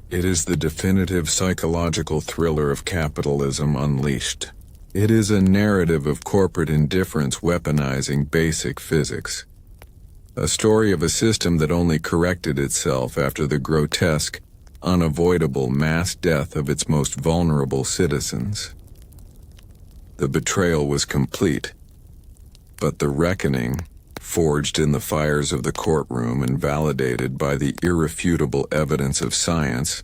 It is the definitive psychological thriller of capitalism unleashed. It is a narrative of corporate indifference weaponizing basic physics. A story of a system that only corrected itself after the grotesque, unavoidable mass death of its most vulnerable citizens. The betrayal was complete, but the reckoning, forged in the fires of the courtroom and validated by the irrefutable evidence of science,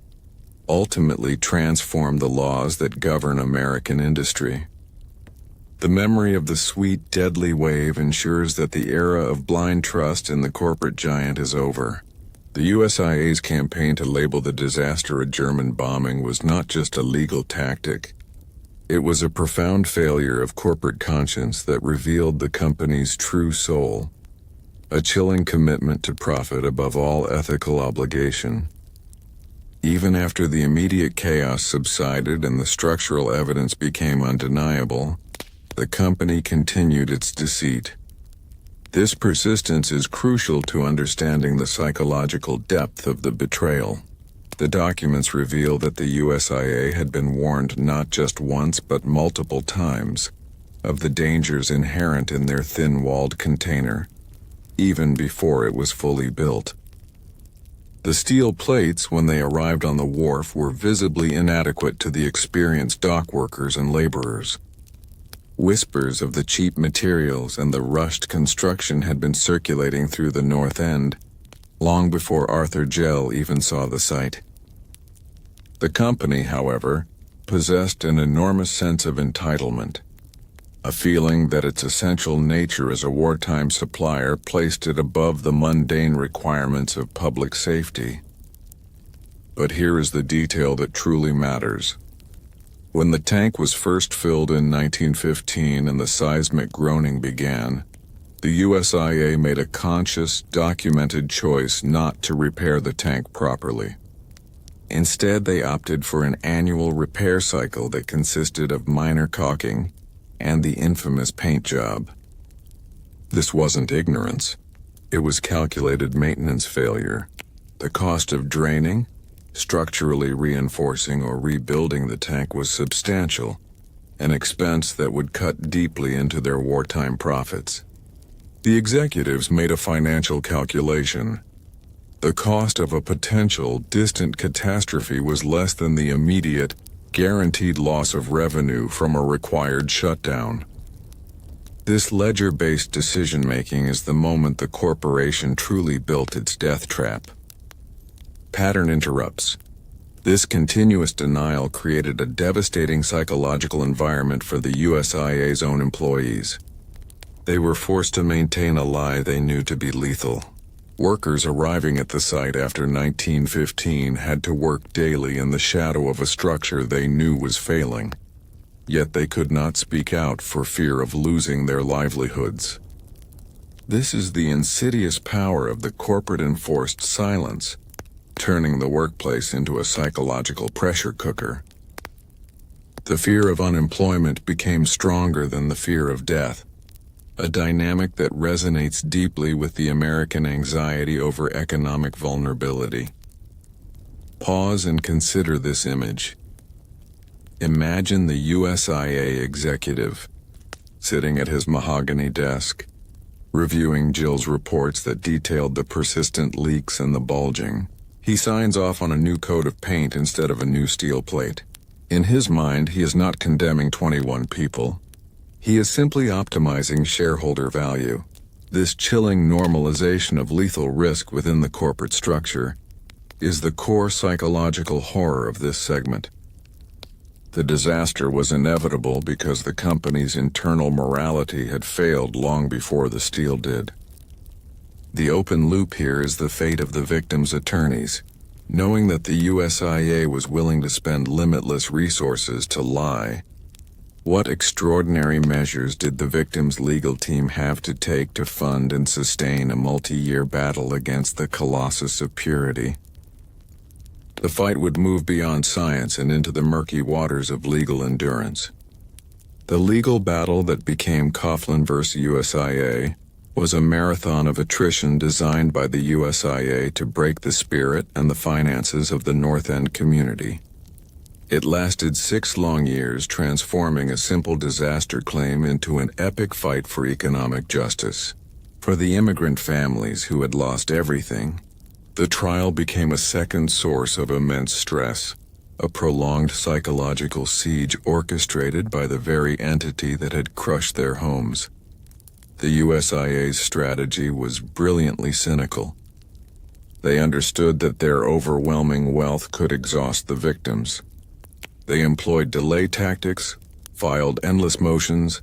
ultimately transformed the laws that govern American industry. The memory of the sweet, deadly wave ensures that the era of blind trust in the corporate giant is over. The USIA's campaign to label the disaster a German bombing was not just a legal tactic. It was a profound failure of corporate conscience that revealed the company's true soul, a chilling commitment to profit above all ethical obligation. Even after the immediate chaos subsided and the structural evidence became undeniable, the company continued its deceit. This persistence is crucial to understanding the psychological depth of the betrayal. The documents reveal that the USIA had been warned not just once but multiple times of the dangers inherent in their thin-walled container, even before it was fully built. The steel plates, when they arrived on the wharf, were visibly inadequate to the experienced dock workers and laborers. Whispers of the cheap materials and the rushed construction had been circulating through the North End, long before Arthur Jell even saw the site. The company, however, possessed an enormous sense of entitlement. A feeling that its essential nature as a wartime supplier placed it above the mundane requirements of public safety. But here is the detail that truly matters. When the tank was first filled in 1915 and the seismic groaning began, the USIA made a conscious, documented choice not to repair the tank properly. Instead, they opted for an annual repair cycle that consisted of minor caulking and the infamous paint job. This wasn't ignorance. It was calculated maintenance failure. The cost of draining, structurally reinforcing or rebuilding the tank was substantial, an expense that would cut deeply into their wartime profits. The executives made a financial calculation. The cost of a potential distant catastrophe was less than the immediate, guaranteed loss of revenue from a required shutdown. This ledger-based decision-making is the moment the corporation truly built its death trap. Pattern interrupts. This continuous denial created a devastating psychological environment for the USIA's own employees. They were forced to maintain a lie they knew to be lethal. Workers arriving at the site after 1915 had to work daily in the shadow of a structure they knew was failing. Yet they could not speak out for fear of losing their livelihoods. This is the insidious power of the corporate enforced silence, turning the workplace into a psychological pressure cooker. The fear of unemployment became stronger than the fear of death, a dynamic that resonates deeply with the American anxiety over economic vulnerability. Pause and consider this image. Imagine the USIA executive, sitting at his mahogany desk, reviewing Jill's reports that detailed the persistent leaks and the bulging. He signs off on a new coat of paint instead of a new steel plate. In his mind, he is not condemning 21 people. He is simply optimizing shareholder value. This chilling normalization of lethal risk within the corporate structure is the core psychological horror of this segment. The disaster was inevitable because the company's internal morality had failed long before the steel did. The open loop here is the fate of the victims' attorneys. Knowing that the USIA was willing to spend limitless resources to lie, what extraordinary measures did the victims' legal team have to take to fund and sustain a multi-year battle against the Colossus of Purity? The fight would move beyond science and into the murky waters of legal endurance. The legal battle that became Coughlin vs. USIA was a marathon of attrition designed by the USIA to break the spirit and the finances of the North End community. It lasted 6 long years, transforming a simple disaster claim into an epic fight for economic justice. For the immigrant families who had lost everything, the trial became a second source of immense stress, a prolonged psychological siege orchestrated by the very entity that had crushed their homes. The USIA's strategy was brilliantly cynical. They understood that their overwhelming wealth could exhaust the victims. They employed delay tactics, filed endless motions,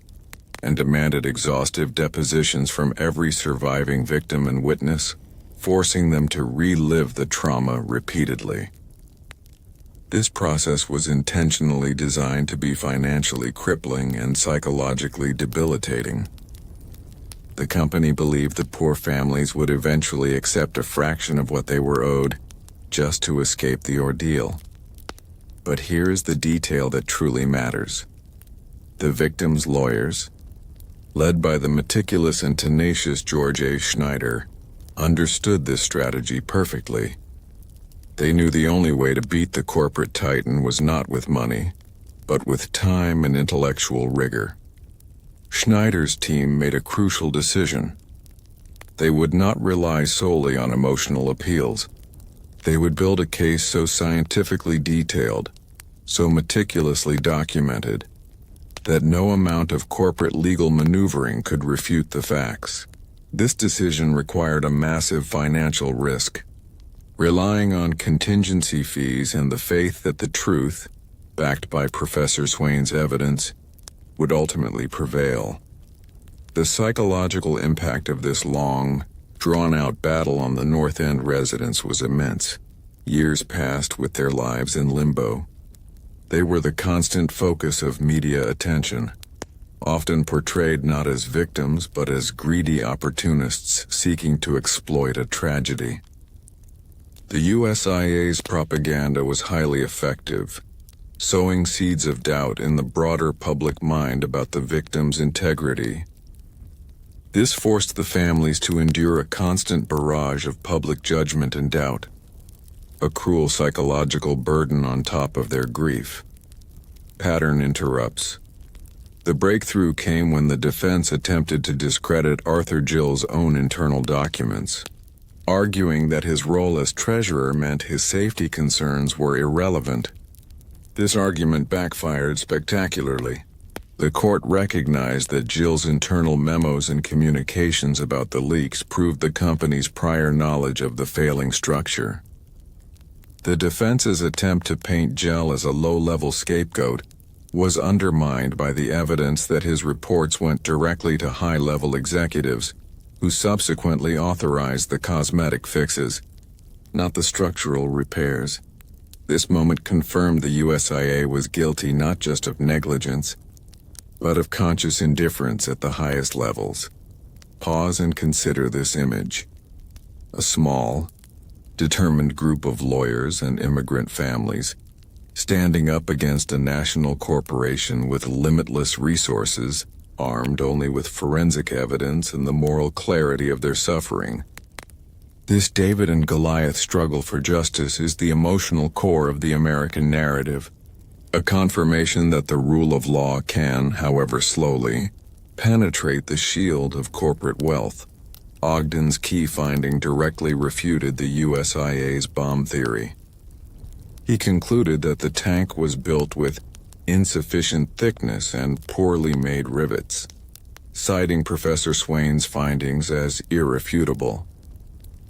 and demanded exhaustive depositions from every surviving victim and witness, forcing them to relive the trauma repeatedly. This process was intentionally designed to be financially crippling and psychologically debilitating. The company believed the poor families would eventually accept a fraction of what they were owed, just to escape the ordeal. But here is the detail that truly matters. The victims' lawyers, led by the meticulous and tenacious George A. Schneider, understood this strategy perfectly. They knew the only way to beat the corporate titan was not with money, but with time and intellectual rigor. Schneider's team made a crucial decision. They would not rely solely on emotional appeals. They would build a case so scientifically detailed, so meticulously documented, that no amount of corporate legal maneuvering could refute the facts. This decision required a massive financial risk, relying on contingency fees and the faith that the truth, backed by Professor Swain's evidence, would ultimately prevail. The psychological impact of this long, drawn-out battle on the North End residents was immense. Years passed with their lives in limbo. They were the constant focus of media attention, often portrayed not as victims but as greedy opportunists seeking to exploit a tragedy. The USIA's propaganda was highly effective, sowing seeds of doubt in the broader public mind about the victims' integrity. This forced the families to endure a constant barrage of public judgment and doubt, a cruel psychological burden on top of their grief. Pattern interrupts. The breakthrough came when the defense attempted to discredit Arthur Jell's own internal documents, arguing that his role as treasurer meant his safety concerns were irrelevant. This argument backfired spectacularly. The court recognized that Jell's internal memos and communications about the leaks proved the company's prior knowledge of the failing structure. The defense's attempt to paint Jell as a low-level scapegoat was undermined by the evidence that his reports went directly to high-level executives, who subsequently authorized the cosmetic fixes, not the structural repairs. This moment confirmed the USIA was guilty not just of negligence, but of conscious indifference at the highest levels. Pause and consider this image. A small, determined group of lawyers and immigrant families standing up against a national corporation with limitless resources, armed only with forensic evidence and the moral clarity of their suffering. This David and Goliath struggle for justice is the emotional core of the American narrative, a confirmation that the rule of law can, however slowly, penetrate the shield of corporate wealth. Ogden's key finding directly refuted the USIA's bomb theory. He concluded that the tank was built with insufficient thickness and poorly made rivets, citing Professor Swain's findings as irrefutable.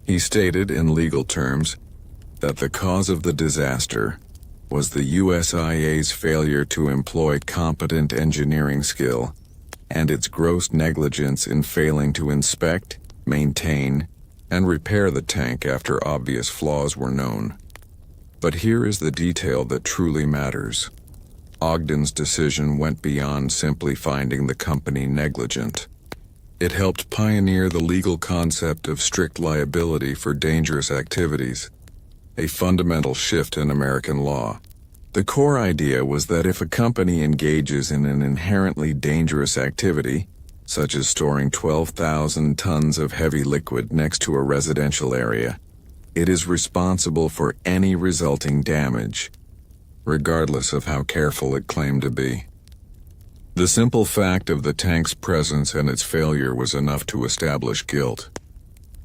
He stated in legal terms that the cause of the disaster was the USIA's failure to employ competent engineering skill and its gross negligence in failing to inspect, maintain, and repair the tank after obvious flaws were known. But here is the detail that truly matters. Ogden's decision went beyond simply finding the company negligent. It helped pioneer the legal concept of strict liability for dangerous activities, a fundamental shift in American law. The core idea was that if a company engages in an inherently dangerous activity, such as storing 12,000 tons of heavy liquid next to a residential area, it is responsible for any resulting damage, regardless of how careful it claimed to be. The simple fact of the tank's presence and its failure was enough to establish guilt.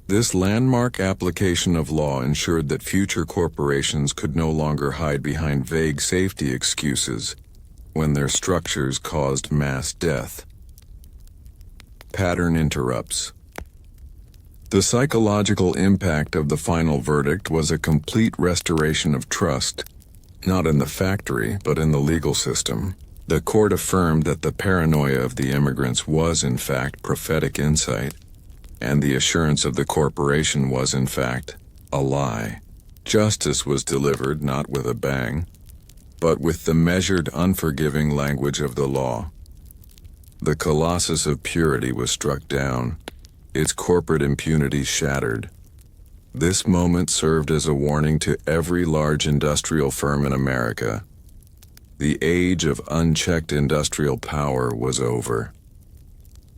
This landmark application of law ensured that future corporations could no longer hide behind vague safety excuses when their structures caused mass death. Pattern interrupts. The psychological impact of the final verdict was a complete restoration of trust, not in the factory, but in the legal system. The court affirmed that the paranoia of the immigrants was, in fact, prophetic insight, and the assurance of the corporation was, in fact, a lie. Justice was delivered not with a bang, but with the measured, unforgiving language of the law. The colossus of purity was struck down, its corporate impunity shattered. This moment served as a warning to every large industrial firm in America. The age of unchecked industrial power was over.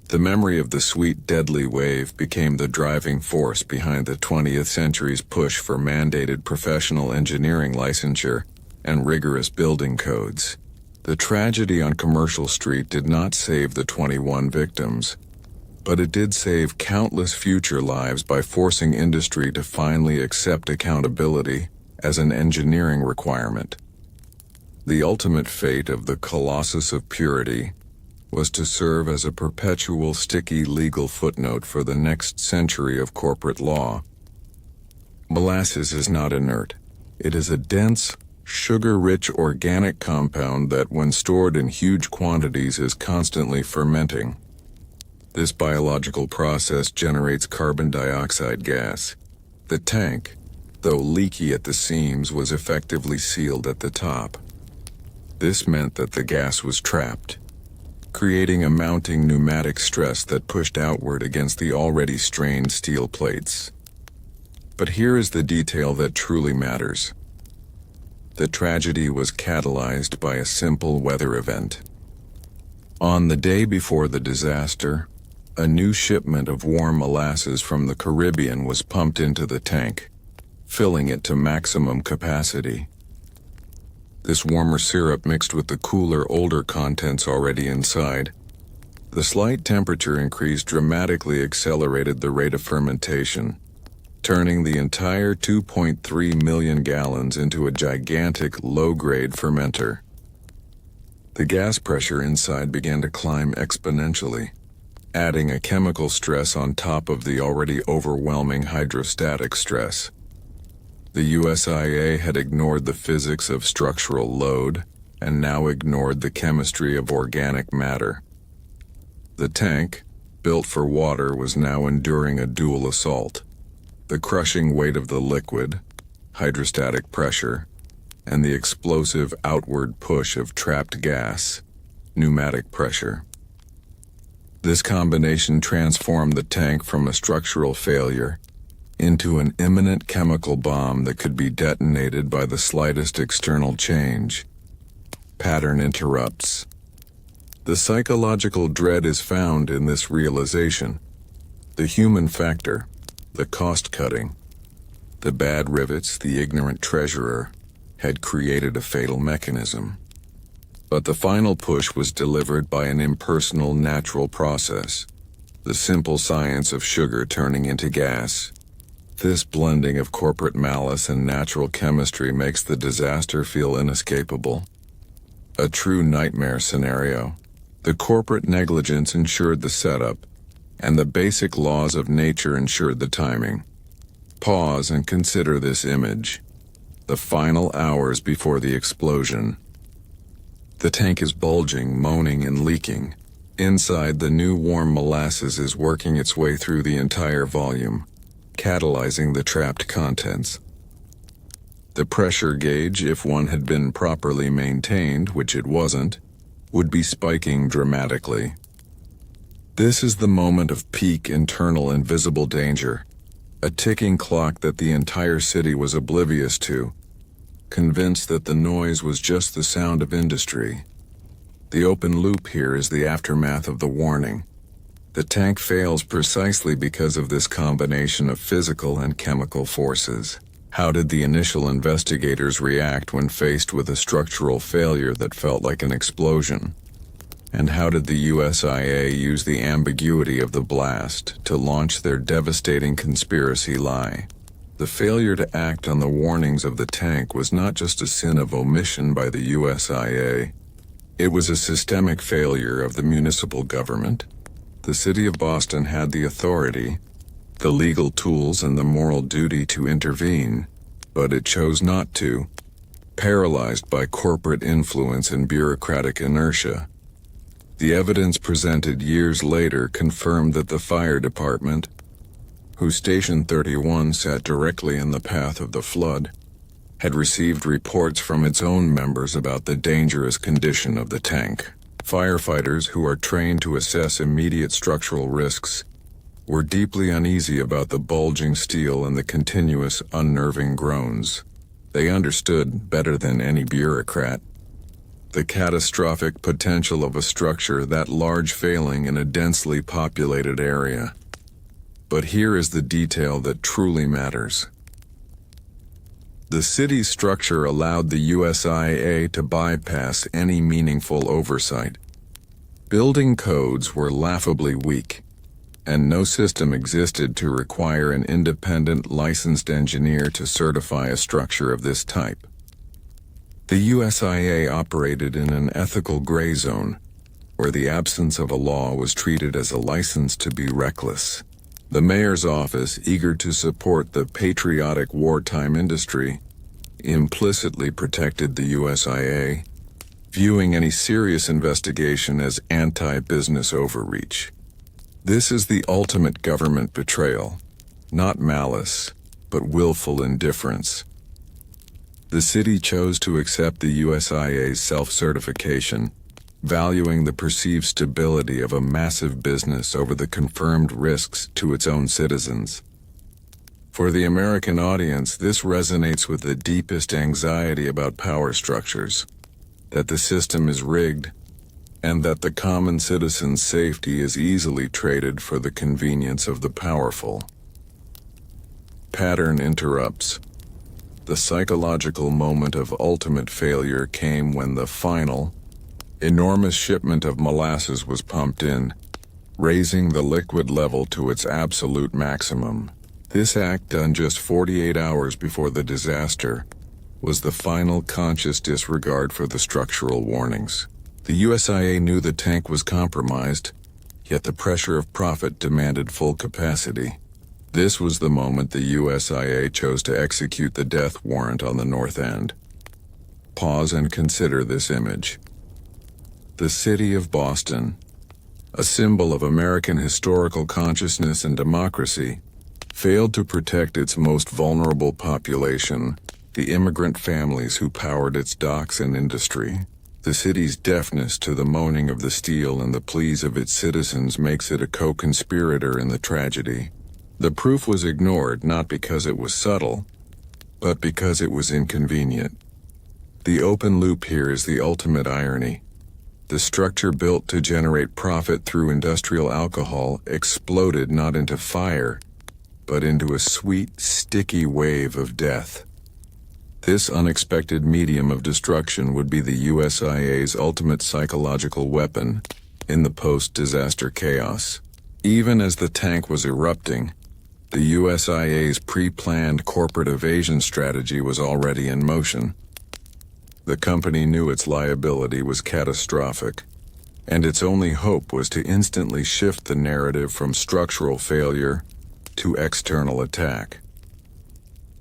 The memory of the sweet, deadly wave became the driving force behind the 20th century's push for mandated professional engineering licensure and rigorous building codes. The tragedy on Commercial Street did not save the 21 victims, but it did save countless future lives by forcing industry to finally accept accountability as an engineering requirement. The ultimate fate of the Colossus of Purity was to serve as a perpetual sticky legal footnote for the next century of corporate law. Molasses is not inert. It is a dense, sugar-rich organic compound that, when stored in huge quantities, is constantly fermenting. This biological process generates carbon dioxide gas. The tank, though leaky at the seams, was effectively sealed at the top. This meant that the gas was trapped, creating a mounting pneumatic stress that pushed outward against the already strained steel plates. But here is the detail that truly matters. The tragedy was catalyzed by a simple weather event. On the day before the disaster, a new shipment of warm molasses from the Caribbean was pumped into the tank, filling it to maximum capacity. This warmer syrup mixed with the cooler, older contents already inside. The slight temperature increase dramatically accelerated the rate of fermentation, turning the entire 2.3 million gallons into a gigantic, low-grade fermenter. The gas pressure inside began to climb exponentially, adding a chemical stress on top of the already overwhelming hydrostatic stress. The USIA had ignored the physics of structural load and now ignored the chemistry of organic matter. The tank, built for water, was now enduring a dual assault: the crushing weight of the liquid, hydrostatic pressure, and the explosive outward push of trapped gas, pneumatic pressure. This combination transformed the tank from a structural failure into an imminent chemical bomb that could be detonated by the slightest external change. Pattern interrupts. The psychological dread is found in this realization. The human factor, the cost-cutting, the bad rivets, the ignorant treasurer, had created a fatal mechanism. But the final push was delivered by an impersonal natural process, the simple science of sugar turning into gas. This blending of corporate malice and natural chemistry makes the disaster feel inescapable. A true nightmare scenario. The corporate negligence ensured the setup, and the basic laws of nature ensured the timing. Pause and consider this image. The final hours before the explosion. The tank is bulging, moaning, and leaking. Inside, the new warm molasses is working its way through the entire volume, catalyzing the trapped contents. The pressure gauge, if one had been properly maintained, which it wasn't, would be spiking dramatically. This is the moment of peak internal invisible danger, a ticking clock that the entire city was oblivious to, convinced that the noise was just the sound of industry. The open loop here is the aftermath of the warning. The tank fails precisely because of this combination of physical and chemical forces. How did the initial investigators react when faced with a structural failure that felt like an explosion? And how did the USIA use the ambiguity of the blast to launch their devastating conspiracy lie? The failure to act on the warnings of the tank was not just a sin of omission by the USIA. It was a systemic failure of the municipal government. The city of Boston had the authority, the legal tools, and the moral duty to intervene, but it chose not to, paralyzed by corporate influence and bureaucratic inertia. The evidence presented years later confirmed that the fire department, whose Station 31 sat directly in the path of the flood, had received reports from its own members about the dangerous condition of the tank. Firefighters, who are trained to assess immediate structural risks, were deeply uneasy about the bulging steel and the continuous, unnerving groans. They understood, better than any bureaucrat, the catastrophic potential of a structure that large failing in a densely populated area. But here is the detail that truly matters. The city's structure allowed the USIA to bypass any meaningful oversight. Building codes were laughably weak, and no system existed to require an independent licensed engineer to certify a structure of this type. The USIA operated in an ethical gray zone, where the absence of a law was treated as a license to be reckless. The mayor's office, eager to support the patriotic wartime industry, implicitly protected the USIA, viewing any serious investigation as anti-business overreach. This is the ultimate government betrayal, not malice, but willful indifference. The city chose to accept the USIA's self-certification, valuing the perceived stability of a massive business over the confirmed risks to its own citizens. For the American audience, this resonates with the deepest anxiety about power structures, that the system is rigged, and that the common citizen's safety is easily traded for the convenience of the powerful. Pattern interrupts. The psychological moment of ultimate failure came when the final, enormous shipment of molasses was pumped in, raising the liquid level to its absolute maximum. This act, done just 48 hours before the disaster, was the final conscious disregard for the structural warnings. The USIA knew the tank was compromised, yet the pressure of profit demanded full capacity. This was the moment the USIA chose to execute the death warrant on the north end. Pause and consider this image. The city of Boston, a symbol of American historical consciousness and democracy, failed to protect its most vulnerable population, the immigrant families who powered its docks and industry. The city's deafness to the moaning of the steel and the pleas of its citizens makes it a co-conspirator in the tragedy. The proof was ignored not because it was subtle, but because it was inconvenient. The open loop here is the ultimate irony. The structure built to generate profit through industrial alcohol exploded not into fire, but into a sweet, sticky wave of death. This unexpected medium of destruction would be the USIA's ultimate psychological weapon in the post-disaster chaos. Even as the tank was erupting, the USIA's pre-planned corporate evasion strategy was already in motion. The company knew its liability was catastrophic, and its only hope was to instantly shift the narrative from structural failure to external attack.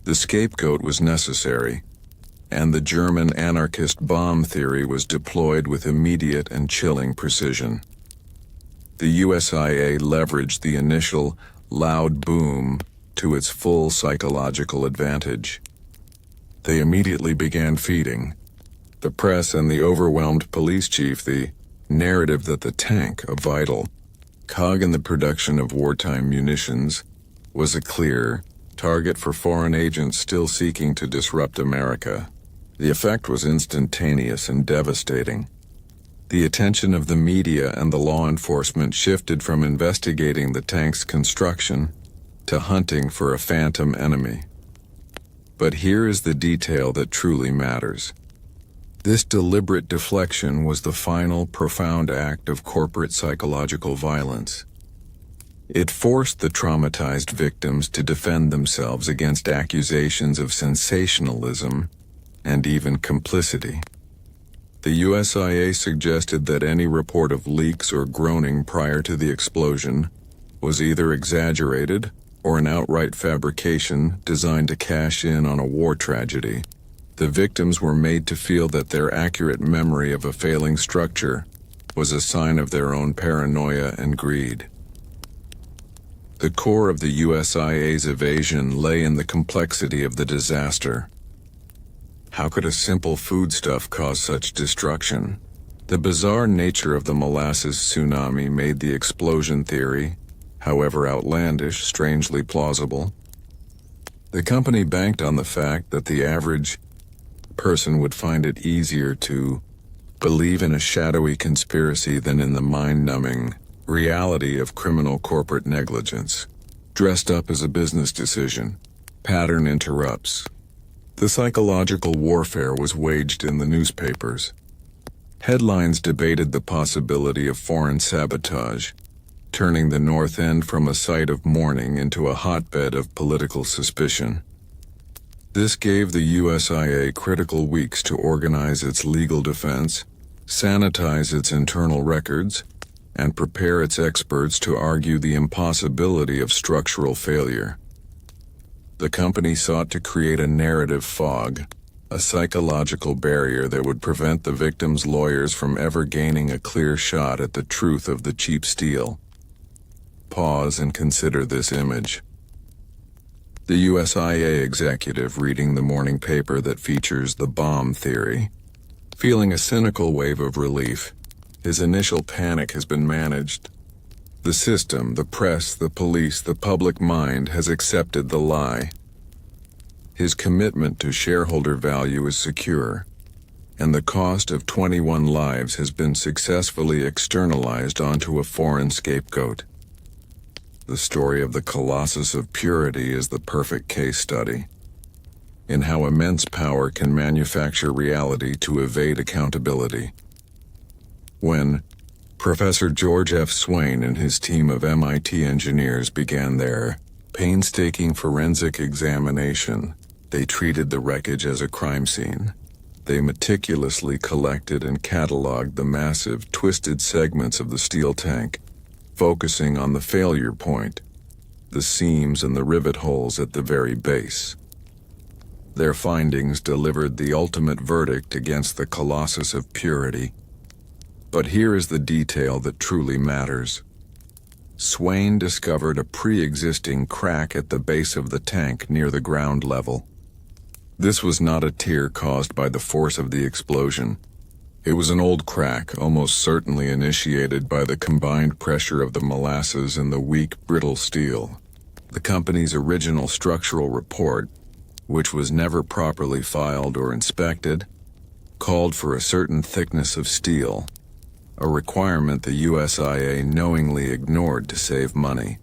The scapegoat was necessary, and the German anarchist bomb theory was deployed with immediate and chilling precision. The USIA leveraged the initial loud boom to its full psychological advantage. They immediately began feeding the press and the overwhelmed police chief the narrative that the tank, a vital cog in the production of wartime munitions, was a clear target for foreign agents still seeking to disrupt America. The effect was instantaneous and devastating. The attention of the media and the law enforcement shifted from investigating the tank's construction to hunting for a phantom enemy. But here is the detail that truly matters. This deliberate deflection was the final profound act of corporate psychological violence. It forced the traumatized victims to defend themselves against accusations of sensationalism and even complicity. The USIA suggested that any report of leaks or groaning prior to the explosion was either exaggerated or an outright fabrication designed to cash in on a war tragedy. The victims were made to feel that their accurate memory of a failing structure was a sign of their own paranoia and greed. The core of the USIA's evasion lay in the complexity of the disaster. How could a simple foodstuff cause such destruction? The bizarre nature of the molasses tsunami made the explosion theory, however outlandish, strangely plausible. The company banked on the fact that the average person would find it easier to believe in a shadowy conspiracy than in the mind-numbing reality of criminal corporate negligence. Dressed up as a business decision, pattern interrupts. The psychological warfare was waged in the newspapers. Headlines debated the possibility of foreign sabotage, turning the North End from a site of mourning into a hotbed of political suspicion. This gave the USIA critical weeks to organize its legal defense, sanitize its internal records, and prepare its experts to argue the impossibility of structural failure. The company sought to create a narrative fog, a psychological barrier that would prevent the victims' lawyers from ever gaining a clear shot at the truth of the cheap steel. Pause and consider this image. The USIA executive reading the morning paper that features the bomb theory. Feeling a cynical wave of relief, his initial panic has been managed. The system, the press, the police, the public mind has accepted the lie. His commitment to shareholder value is secure, and the cost of 21 lives has been successfully externalized onto a foreign scapegoat. The story of the Colossus of Purity is the perfect case study in how immense power can manufacture reality to evade accountability. When Professor George F. Swain and his team of MIT engineers began their painstaking forensic examination, they treated the wreckage as a crime scene. They meticulously collected and cataloged the massive, twisted segments of the steel tank, focusing on the failure point, the seams and the rivet holes at the very base. Their findings delivered the ultimate verdict against the Colossus of Purity. But here is the detail that truly matters. Swain discovered a pre-existing crack at the base of the tank near the ground level. This was not a tear caused by the force of the explosion. It was an old crack, almost certainly initiated by the combined pressure of the molasses and the weak, brittle steel. The company's original structural report, which was never properly filed or inspected, called for a certain thickness of steel, a requirement the USIA knowingly ignored to save money.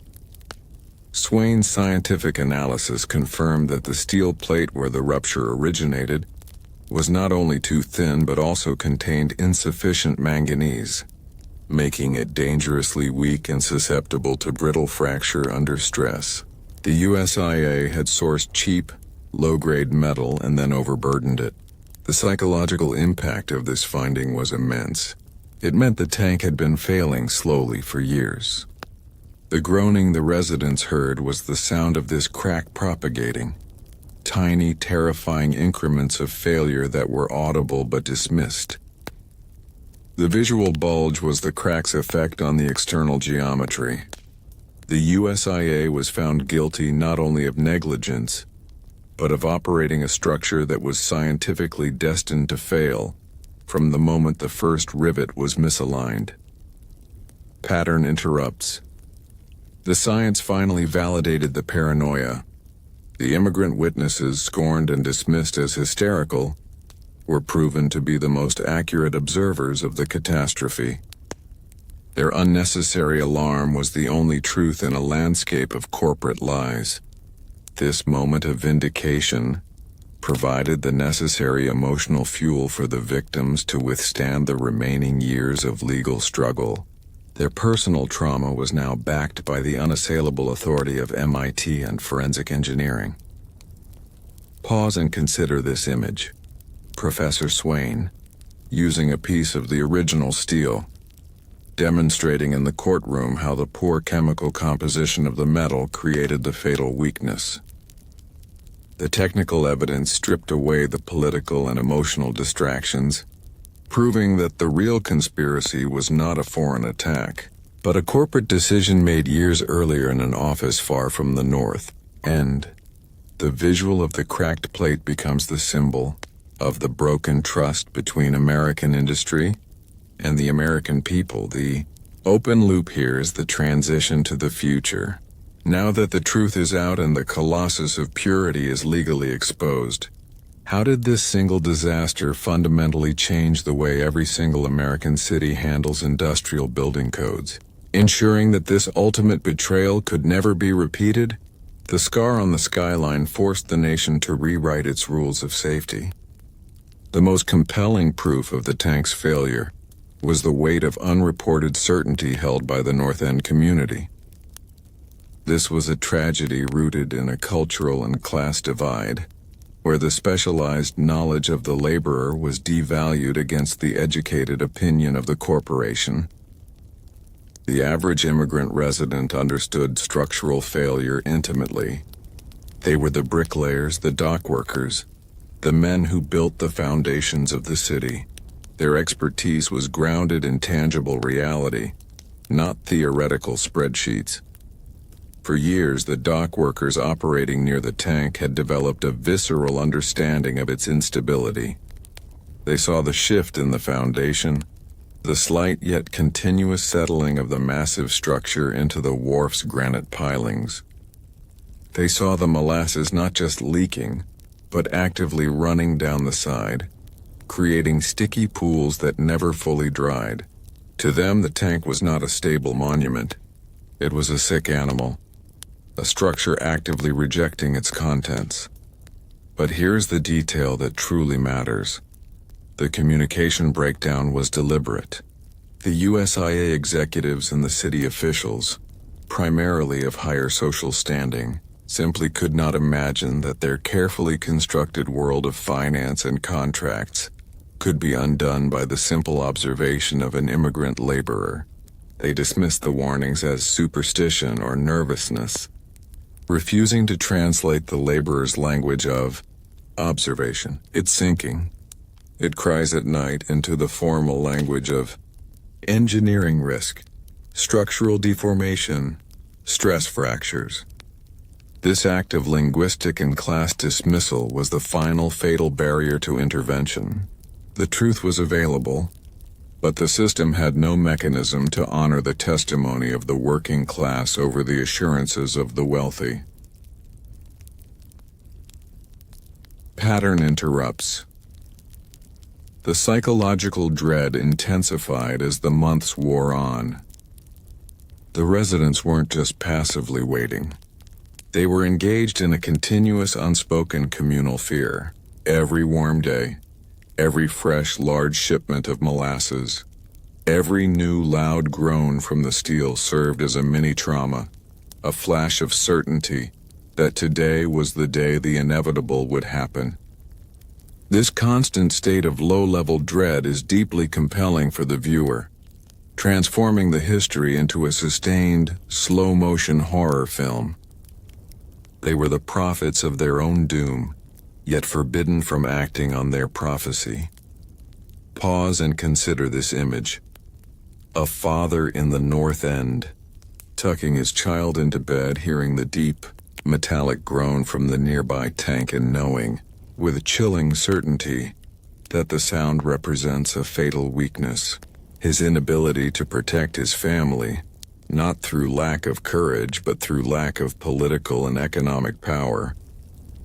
Swain's scientific analysis confirmed that the steel plate where the rupture originated was not only too thin but also contained insufficient manganese, making it dangerously weak and susceptible to brittle fracture under stress. The USIA had sourced cheap, low-grade metal and then overburdened it. The psychological impact of this finding was immense. It meant the tank had been failing slowly for years. The groaning the residents heard was the sound of this crack propagating. Tiny, terrifying increments of failure that were audible but dismissed. The visual bulge was the crack's effect on the external geometry. The USIA was found guilty not only of negligence, but of operating a structure that was scientifically destined to fail from the moment the first rivet was misaligned. Pattern interrupts. The science finally validated the paranoia. The immigrant witnesses, scorned and dismissed as hysterical, were proven to be the most accurate observers of the catastrophe. Their unnecessary alarm was the only truth in a landscape of corporate lies. This moment of vindication provided the necessary emotional fuel for the victims to withstand the remaining years of legal struggle. Their personal trauma was now backed by the unassailable authority of MIT and forensic engineering. Pause and consider this image. Professor Swain, using a piece of the original steel, demonstrating in the courtroom how the poor chemical composition of the metal created the fatal weakness. The technical evidence stripped away the political and emotional distractions, proving that the real conspiracy was not a foreign attack, but a corporate decision made years earlier in an office far from the North End. The visual of the cracked plate becomes the symbol of the broken trust between American industry and the American people. The open loop here is the transition to the future. Now that the truth is out and the Colossus of Purity is legally exposed, how did this single disaster fundamentally change the way every single American city handles industrial building codes, ensuring that this ultimate betrayal could never be repeated? The scar on the skyline forced the nation to rewrite its rules of safety. The most compelling proof of the tank's failure was the weight of unreported certainty held by the North End community. This was a tragedy rooted in a cultural and class divide, where the specialized knowledge of the laborer was devalued against the educated opinion of the corporation. The average immigrant resident understood structural failure intimately. They were the bricklayers, the dock workers, the men who built the foundations of the city. Their expertise was grounded in tangible reality, not theoretical spreadsheets. For years, the dock workers operating near the tank had developed a visceral understanding of its instability. They saw the shift in the foundation, the slight yet continuous settling of the massive structure into the wharf's granite pilings. They saw the molasses not just leaking, but actively running down the side, creating sticky pools that never fully dried. To them, the tank was not a stable monument. It was a sick animal, a structure actively rejecting its contents. But here's the detail that truly matters. The communication breakdown was deliberate. The USIA executives and the city officials, primarily of higher social standing, simply could not imagine that their carefully constructed world of finance and contracts could be undone by the simple observation of an immigrant laborer. They dismissed the warnings as superstition or nervousness, refusing to translate the laborer's language of observation. It's sinking. It cries at night into the formal language of engineering risk, structural deformation, stress fractures. This act of linguistic and class dismissal was the final fatal barrier to intervention. The truth was available, but the system had no mechanism to honor the testimony of the working class over the assurances of the wealthy. Pattern interrupts. The psychological dread intensified as the months wore on. The residents weren't just passively waiting. They were engaged in a continuous unspoken communal fear. Every warm day, every fresh large shipment of molasses, every new loud groan from the steel served as a mini-trauma, a flash of certainty that today was the day the inevitable would happen. This constant state of low-level dread is deeply compelling for the viewer, transforming the history into a sustained, slow-motion horror film. They were the prophets of their own doom, yet forbidden from acting on their prophecy. Pause and consider this image. A father in the North End, tucking his child into bed, hearing the deep, metallic groan from the nearby tank and knowing, with chilling certainty, that the sound represents a fatal weakness. His inability to protect his family, not through lack of courage but through lack of political and economic power,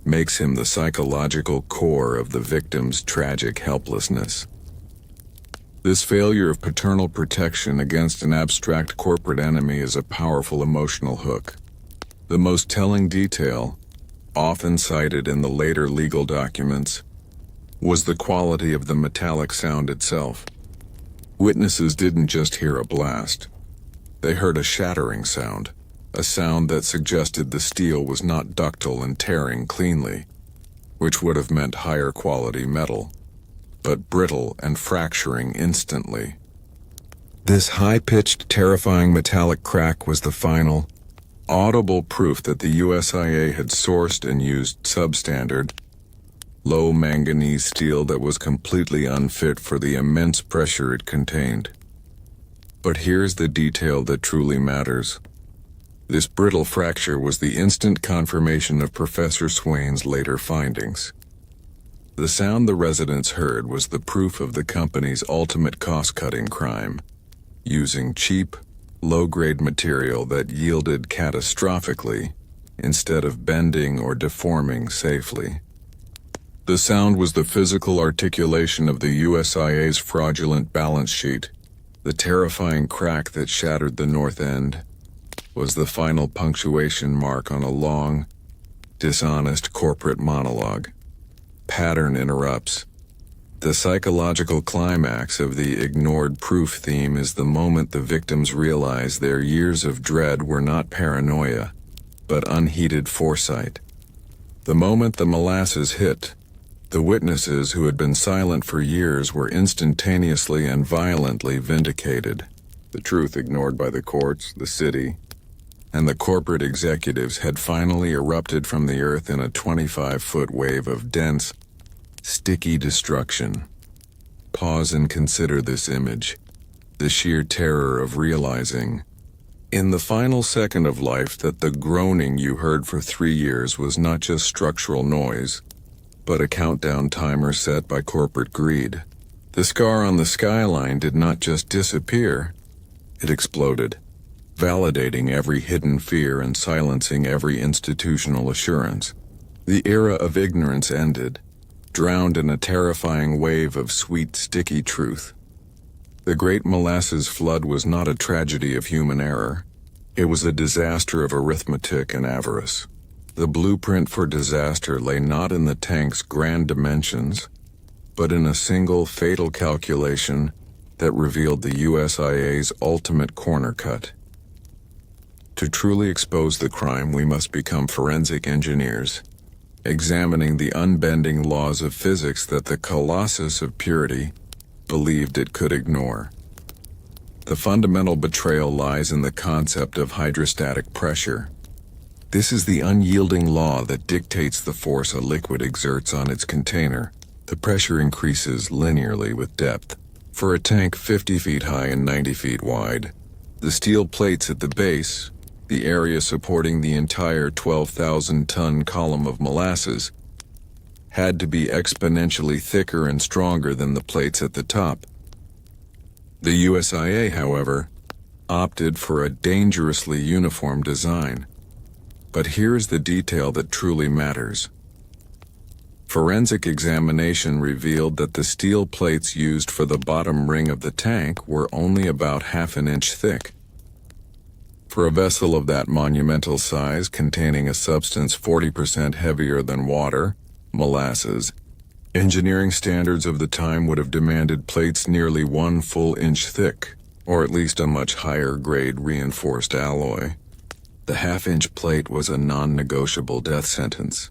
makes him the psychological core of the victim's tragic helplessness. This failure of paternal protection against an abstract corporate enemy is a powerful emotional hook. The most telling detail, often cited in the later legal documents, was the quality of the metallic sound itself. Witnesses didn't just hear a blast. They heard a shattering sound, a sound that suggested the steel was not ductile and tearing cleanly, which would have meant higher quality metal, but brittle and fracturing instantly. This high-pitched, terrifying metallic crack was the final, audible proof that the USIA had sourced and used substandard, low manganese steel that was completely unfit for the immense pressure it contained. But here's the detail that truly matters. This brittle fracture was the instant confirmation of Professor Swain's later findings. The sound the residents heard was the proof of the company's ultimate cost-cutting crime, using cheap, low-grade material that yielded catastrophically instead of bending or deforming safely. The sound was the physical articulation of the USIA's fraudulent balance sheet. The terrifying crack that shattered the North End was the final punctuation mark on a long, dishonest corporate monologue. Pattern interrupts. The psychological climax of the ignored proof theme is the moment the victims realize their years of dread were not paranoia, but unheeded foresight. The moment the molasses hit, the witnesses who had been silent for years were instantaneously and violently vindicated. The truth ignored by the courts, the city, and the corporate executives had finally erupted from the earth in a 25-foot wave of dense, sticky destruction. Pause and consider this image, the sheer terror of realizing, in the final second of life, that the groaning you heard for 3 years was not just structural noise, but a countdown timer set by corporate greed. The scar on the skyline did not just disappear, it exploded, validating every hidden fear and silencing every institutional assurance. The era of ignorance ended, drowned in a terrifying wave of sweet, sticky truth. The Great Molasses Flood was not a tragedy of human error. It was a disaster of arithmetic and avarice. The blueprint for disaster lay not in the tank's grand dimensions, but in a single fatal calculation that revealed the USIA's ultimate corner cut. To truly expose the crime, we must become forensic engineers, examining the unbending laws of physics that the Colossus of Purity believed it could ignore. The fundamental betrayal lies in the concept of hydrostatic pressure. This is the unyielding law that dictates the force a liquid exerts on its container. The pressure increases linearly with depth. For a tank 50 feet high and 90 feet wide, the steel plates at the base, the area supporting the entire 12,000-ton column of molasses, had to be exponentially thicker and stronger than the plates at the top. The USIA, however, opted for a dangerously uniform design. But here's the detail that truly matters. Forensic examination revealed that the steel plates used for the bottom ring of the tank were only about half an inch thick. For a vessel of that monumental size, containing a substance 40% heavier than water, molasses, engineering standards of the time would have demanded plates nearly 1 full inch thick, or at least a much higher grade reinforced alloy. The half-inch plate was a non-negotiable death sentence,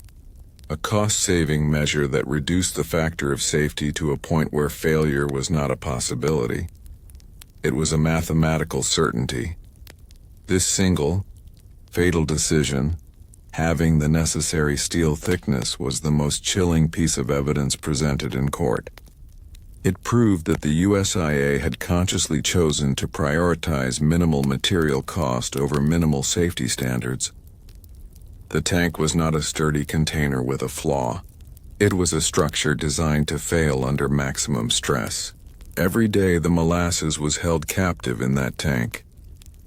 a cost-saving measure that reduced the factor of safety to a point where failure was not a possibility. It was a mathematical certainty. This single, fatal decision, having the necessary steel thickness, was the most chilling piece of evidence presented in court. It proved that the USIA had consciously chosen to prioritize minimal material cost over minimal safety standards. The tank was not a sturdy container with a flaw. It was a structure designed to fail under maximum stress. Every day the molasses was held captive in that tank.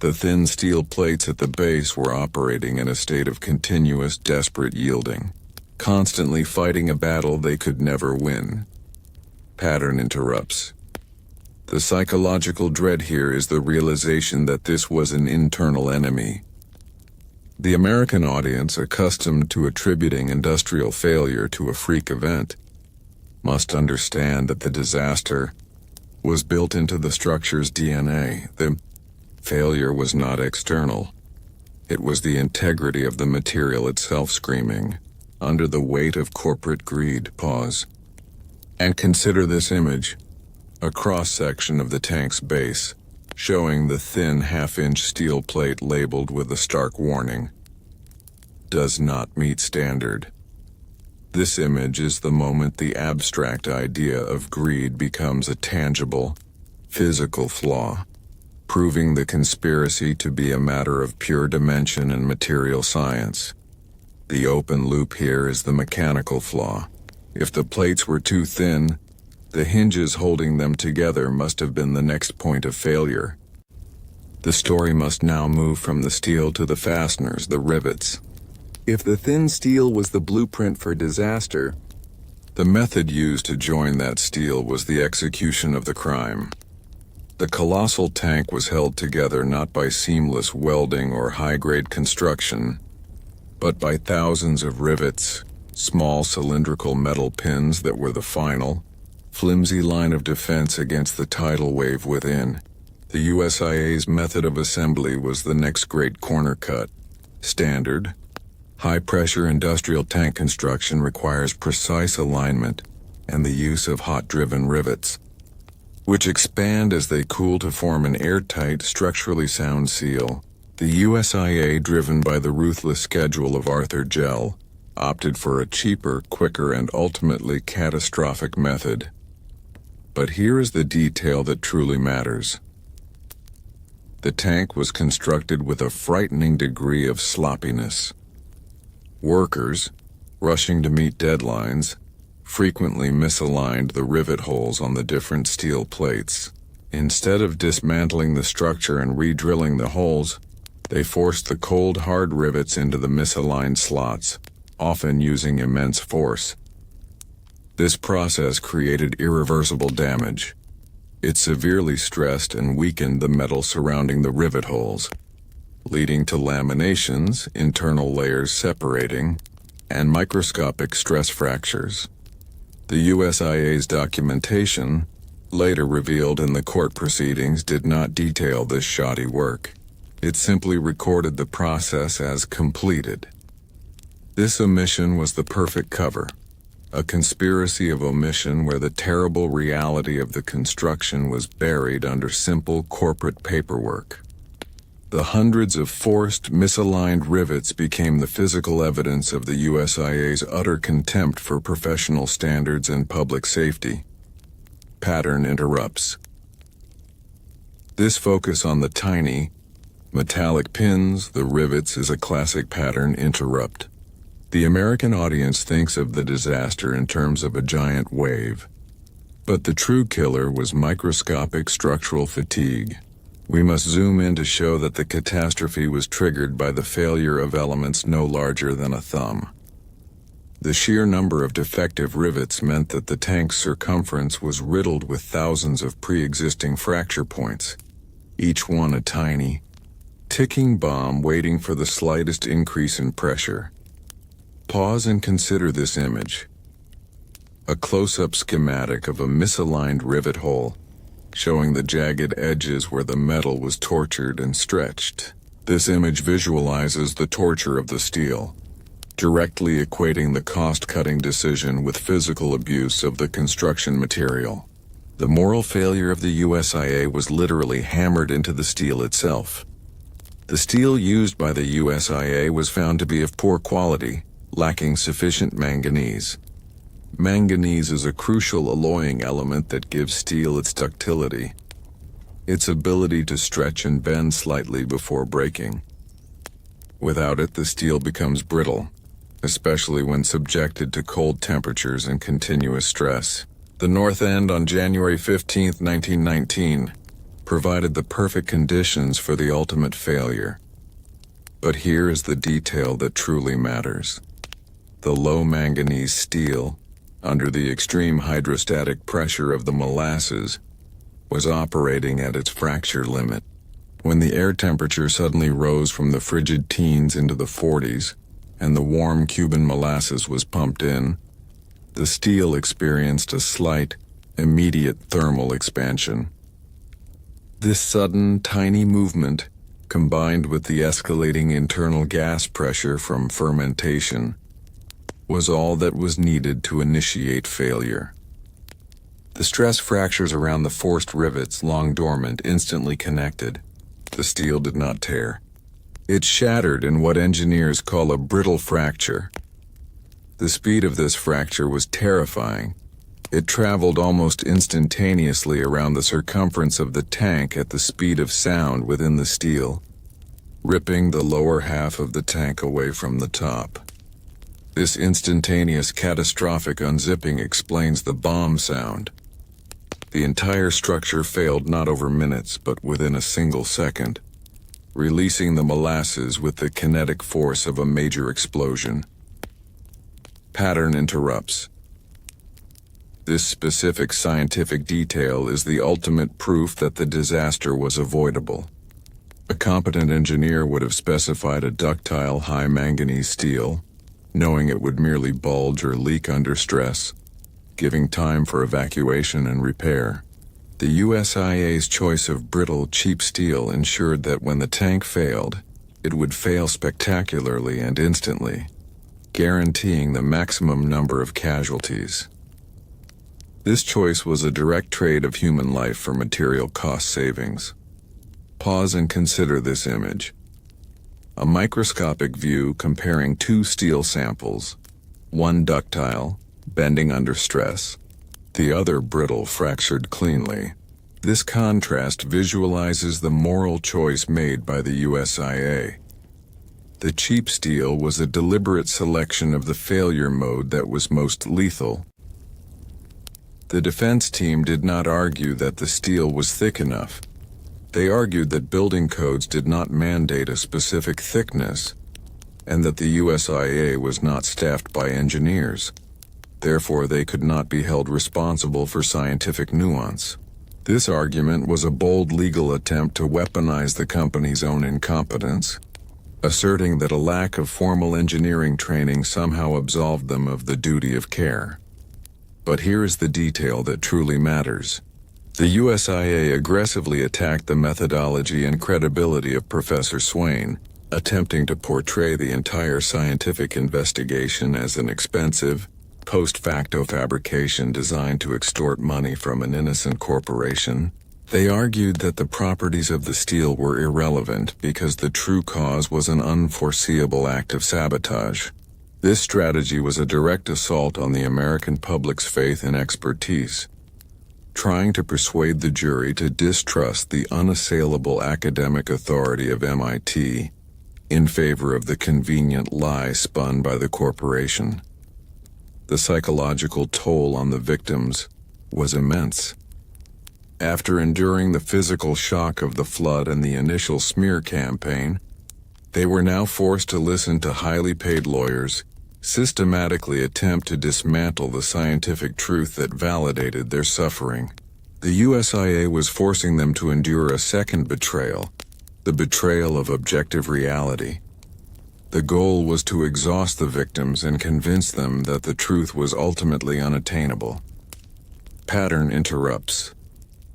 The thin steel plates at the base were operating in a state of continuous, desperate yielding, constantly fighting a battle they could never win. Pattern interrupts. The psychological dread here is the realization that this was an internal enemy. The American audience, accustomed to attributing industrial failure to a freak event, must understand that the disaster was built into the structure's DNA. The failure was not external. It was the integrity of the material itself screaming, under the weight of corporate greed. Pause. And consider this image, a cross-section of the tank's base, showing the thin half-inch steel plate labeled with a stark warning: does not meet standard. This image is the moment the abstract idea of greed becomes a tangible, physical flaw, proving the conspiracy to be a matter of pure dimension and material science. The open loop here is the mechanical flaw. If the plates were too thin, the hinges holding them together must have been the next point of failure. The story must now move from the steel to the fasteners, the rivets. If the thin steel was the blueprint for disaster, the method used to join that steel was the execution of the crime. The colossal tank was held together not by seamless welding or high-grade construction, but by thousands of rivets, small cylindrical metal pins that were the final, flimsy line of defense against the tidal wave within. The USIA's method of assembly was the next great corner cut. Standard, high-pressure industrial tank construction requires precise alignment and the use of hot-driven rivets, which expand as they cool to form an airtight, structurally sound seal. The USIA, driven by the ruthless schedule of Arthur Jell, opted for a cheaper, quicker, and ultimately catastrophic method. But here is the detail that truly matters. The tank was constructed with a frightening degree of sloppiness. Workers, rushing to meet deadlines, frequently misaligned the rivet holes on the different steel plates. Instead of dismantling the structure and re-drilling the holes, they forced the cold, hard rivets into the misaligned slots, often using immense force. This process created irreversible damage. It severely stressed and weakened the metal surrounding the rivet holes, leading to laminations, internal layers separating, and microscopic stress fractures. The USIA's documentation, later revealed in the court proceedings, did not detail this shoddy work. It simply recorded the process as completed. This omission was the perfect cover, a conspiracy of omission where the terrible reality of the construction was buried under simple corporate paperwork. The hundreds of forced, misaligned rivets became the physical evidence of the USIA's utter contempt for professional standards and public safety. Pattern interrupts. This focus on the tiny, metallic pins, the rivets, is a classic pattern interrupt. The American audience thinks of the disaster in terms of a giant wave. But the true killer was microscopic structural fatigue. We must zoom in to show that the catastrophe was triggered by the failure of elements no larger than a thumb. The sheer number of defective rivets meant that the tank's circumference was riddled with thousands of pre-existing fracture points, each one a tiny, ticking bomb waiting for the slightest increase in pressure. Pause and consider this image. A close-up schematic of a misaligned rivet hole, showing the jagged edges where the metal was tortured and stretched. This image visualizes the torture of the steel, directly equating the cost-cutting decision with physical abuse of the construction material. The moral failure of the USIA was literally hammered into the steel itself. The steel used by the USIA was found to be of poor quality, lacking sufficient manganese. Manganese is a crucial alloying element that gives steel its ductility, its ability to stretch and bend slightly before breaking. Without it, the steel becomes brittle, especially when subjected to cold temperatures and continuous stress. The North End on January 15, 1919, provided the perfect conditions for the ultimate failure. But here is the detail that truly matters. The low manganese steel, under the extreme hydrostatic pressure of the molasses, was operating at its fracture limit. When the air temperature suddenly rose from the frigid teens into the 40s, and the warm Cuban molasses was pumped in, the steel experienced a slight, immediate thermal expansion. This sudden, tiny movement, combined with the escalating internal gas pressure from fermentation, was all that was needed to initiate failure. The stress fractures around the forced rivets, long dormant, instantly connected. The steel did not tear. It shattered in what engineers call a brittle fracture. The speed of this fracture was terrifying. It traveled almost instantaneously around the circumference of the tank at the speed of sound within the steel, ripping the lower half of the tank away from the top. This instantaneous catastrophic unzipping explains the bomb sound. The entire structure failed not over minutes, but within a single second, releasing the molasses with the kinetic force of a major explosion. Pattern interrupts. This specific scientific detail is the ultimate proof that the disaster was avoidable. A competent engineer would have specified a ductile high manganese steel, knowing it would merely bulge or leak under stress, giving time for evacuation and repair. The USIA's choice of brittle, cheap steel ensured that when the tank failed, it would fail spectacularly and instantly, guaranteeing the maximum number of casualties. This choice was a direct trade of human life for material cost savings. Pause and consider this image. A microscopic view comparing two steel samples, one ductile, bending under stress, the other brittle, fractured cleanly. This contrast visualizes the moral choice made by the USIA. The cheap steel was a deliberate selection of the failure mode that was most lethal. The defense team did not argue that the steel was thick enough. They argued that building codes did not mandate a specific thickness, and that the USIA was not staffed by engineers. Therefore, they could not be held responsible for scientific nuance. This argument was a bold legal attempt to weaponize the company's own incompetence, asserting that a lack of formal engineering training somehow absolved them of the duty of care. But here is the detail that truly matters. The USIA aggressively attacked the methodology and credibility of Professor Swain, attempting to portray the entire scientific investigation as an expensive, post-facto fabrication designed to extort money from an innocent corporation. They argued that the properties of the steel were irrelevant because the true cause was an unforeseeable act of sabotage. This strategy was a direct assault on the American public's faith and expertise, trying to persuade the jury to distrust the unassailable academic authority of MIT in favor of the convenient lie spun by the corporation. The psychological toll on the victims was immense. After enduring the physical shock of the flood and the initial smear campaign, they were now forced to listen to highly paid lawyers systematically attempt to dismantle the scientific truth that validated their suffering. The USIA was forcing them to endure a second betrayal, the betrayal of objective reality. The goal was to exhaust the victims and convince them that the truth was ultimately unattainable. Pattern interrupts.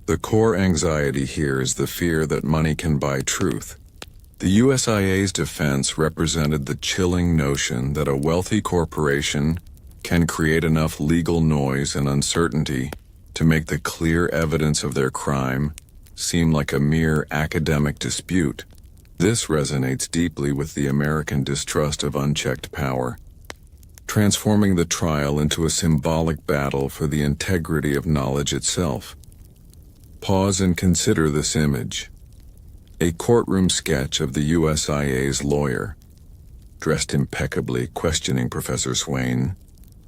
The core anxiety here is the fear that money can buy truth. The USIA's defense represented the chilling notion that a wealthy corporation can create enough legal noise and uncertainty to make the clear evidence of their crime seem like a mere academic dispute. This resonates deeply with the American distrust of unchecked power, transforming the trial into a symbolic battle for the integrity of knowledge itself. Pause and consider this image. A courtroom sketch of the USIA's lawyer, dressed impeccably, questioning Professor Swain,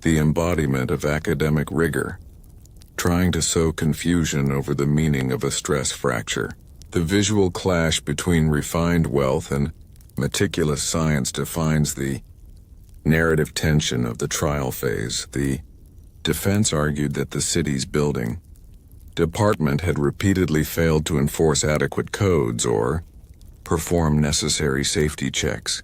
the embodiment of academic rigor, trying to sow confusion over the meaning of a stress fracture. The visual clash between refined wealth and meticulous science defines the narrative tension of the trial phase. The defense argued that the city's building department had repeatedly failed to enforce adequate codes or perform necessary safety checks.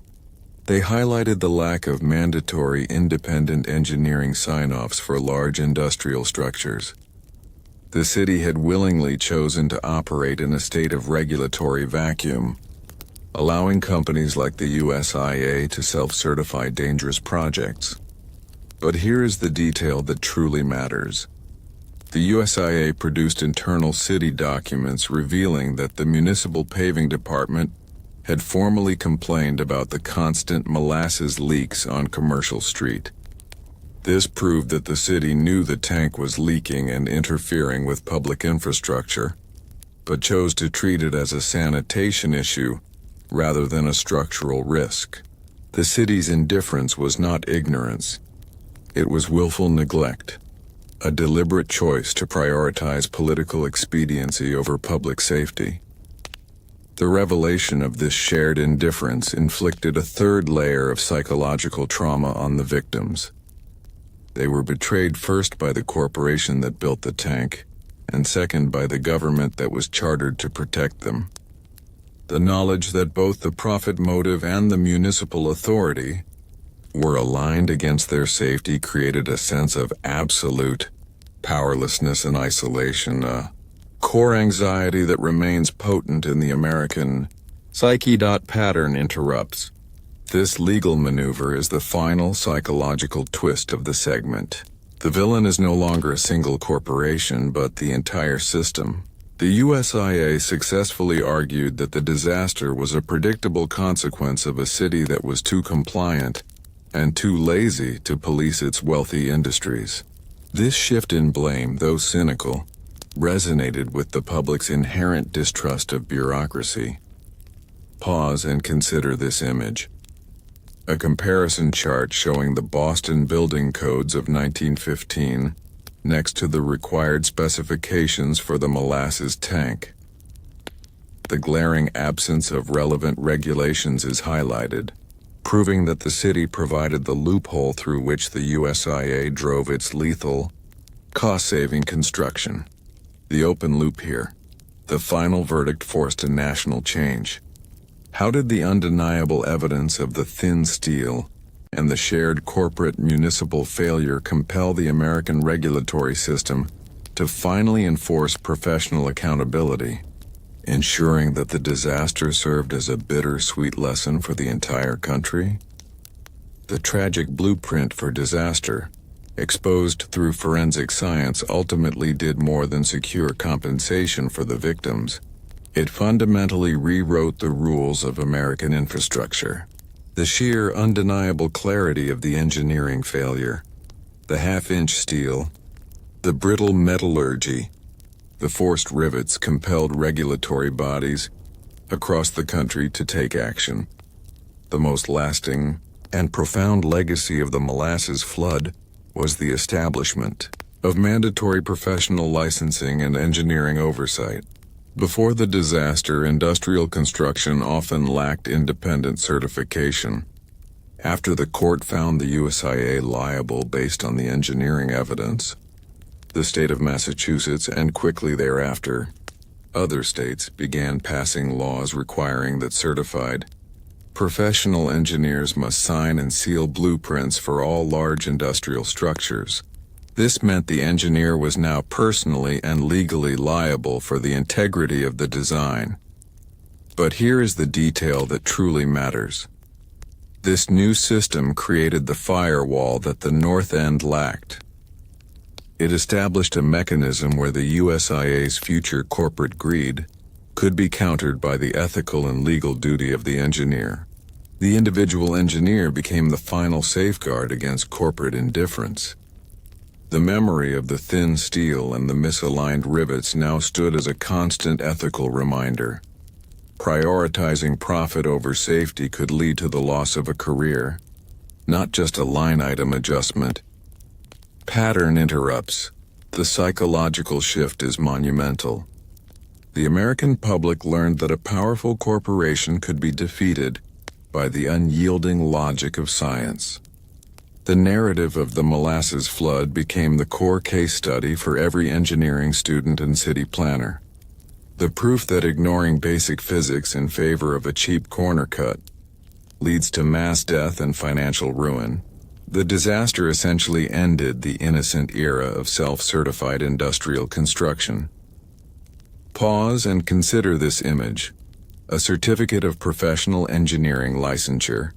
They highlighted the lack of mandatory independent engineering sign-offs for large industrial structures. The city had willingly chosen to operate in a state of regulatory vacuum, allowing companies like the USIA to self-certify dangerous projects. But here is the detail that truly matters. The USIA produced internal city documents revealing that the municipal paving department had formally complained about the constant molasses leaks on Commercial Street. This proved that the city knew the tank was leaking and interfering with public infrastructure, but chose to treat it as a sanitation issue rather than a structural risk. The city's indifference was not ignorance. It was willful neglect, a deliberate choice to prioritize political expediency over public safety. The revelation of this shared indifference inflicted a third layer of psychological trauma on the victims. They were betrayed first by the corporation that built the tank, and second by the government that was chartered to protect them. The knowledge that both the profit motive and the municipal authority were aligned against their safety created a sense of absolute powerlessness and isolation, a core anxiety that remains potent in the American psyche. Pattern interrupts. This legal maneuver is the final psychological twist of the segment. The villain is no longer a single corporation, but the entire system. The USIA successfully argued that the disaster was a predictable consequence of a city that was too compliant and too lazy to police its wealthy industries. This shift in blame, though cynical, resonated with the public's inherent distrust of bureaucracy. Pause and consider this image. A comparison chart showing the Boston building codes of 1915 next to the required specifications for the molasses tank. The glaring absence of relevant regulations is highlighted, proving that the city provided the loophole through which the USIA drove its lethal, cost-saving construction. The open loop here. The final verdict forced a national change. How did the undeniable evidence of the thin steel and the shared corporate municipal failure compel the American regulatory system to finally enforce professional accountability, ensuring that the disaster served as a bittersweet lesson for the entire country? The tragic blueprint for disaster, exposed through forensic science, ultimately did more than secure compensation for the victims. It fundamentally rewrote the rules of American infrastructure. The sheer, undeniable clarity of the engineering failure, the half-inch steel, the brittle metallurgy, the forced rivets compelled regulatory bodies across the country to take action. The most lasting and profound legacy of the Molasses Flood was the establishment of mandatory professional licensing and engineering oversight. Before the disaster, industrial construction often lacked independent certification. After the court found the USIA liable based on the engineering evidence, the state of Massachusetts, and quickly thereafter, other states began passing laws requiring that certified professional engineers must sign and seal blueprints for all large industrial structures. This meant the engineer was now personally and legally liable for the integrity of the design. But here is the detail that truly matters. This new system created the firewall that the North End lacked. It established a mechanism where the USIA's future corporate greed could be countered by the ethical and legal duty of the engineer. The individual engineer became the final safeguard against corporate indifference. The memory of the thin steel and the misaligned rivets now stood as a constant ethical reminder. Prioritizing profit over safety could lead to the loss of a career, not just a line-item adjustment. Pattern interrupts. The psychological shift is monumental. The American public learned that a powerful corporation could be defeated by the unyielding logic of science. The narrative of the Molasses Flood became the core case study for every engineering student and city planner. The proof that ignoring basic physics in favor of a cheap corner cut leads to mass death and financial ruin. The disaster essentially ended the innocent era of self-certified industrial construction. Pause and consider this image. A certificate of professional engineering licensure,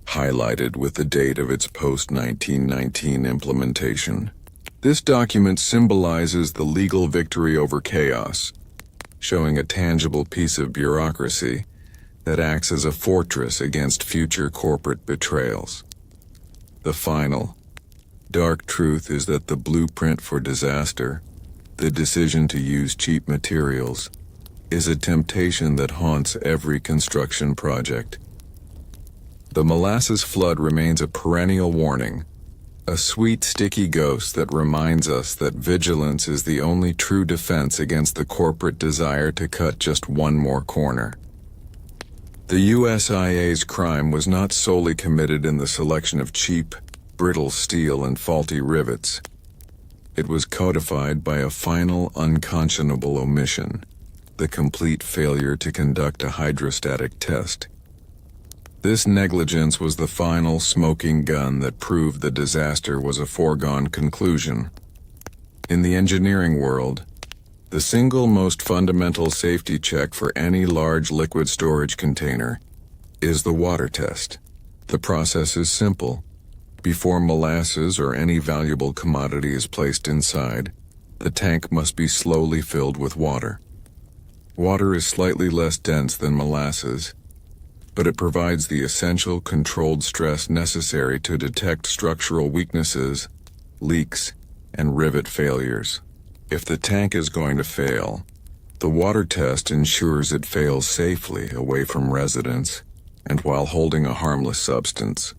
highlighted with the date of its post-1919 implementation. This document symbolizes the legal victory over chaos, showing a tangible piece of bureaucracy that acts as a fortress against future corporate betrayals. The final, dark truth is that the blueprint for disaster, the decision to use cheap materials, is a temptation that haunts every construction project. The Molasses Flood remains a perennial warning, a sweet, sticky ghost that reminds us that vigilance is the only true defense against the corporate desire to cut just one more corner. The USIA's crime was not solely committed in the selection of cheap, brittle steel and faulty rivets. It was codified by a final, unconscionable omission, the complete failure to conduct a hydrostatic test. This negligence was the final smoking gun that proved the disaster was a foregone conclusion. In the engineering world, the single most fundamental safety check for any large liquid storage container is the water test. The process is simple. Before molasses or any valuable commodity is placed inside, the tank must be slowly filled with water. Water is slightly less dense than molasses, but it provides the essential controlled stress necessary to detect structural weaknesses, leaks, and rivet failures. If the tank is going to fail, the water test ensures it fails safely away from residents and while holding a harmless substance.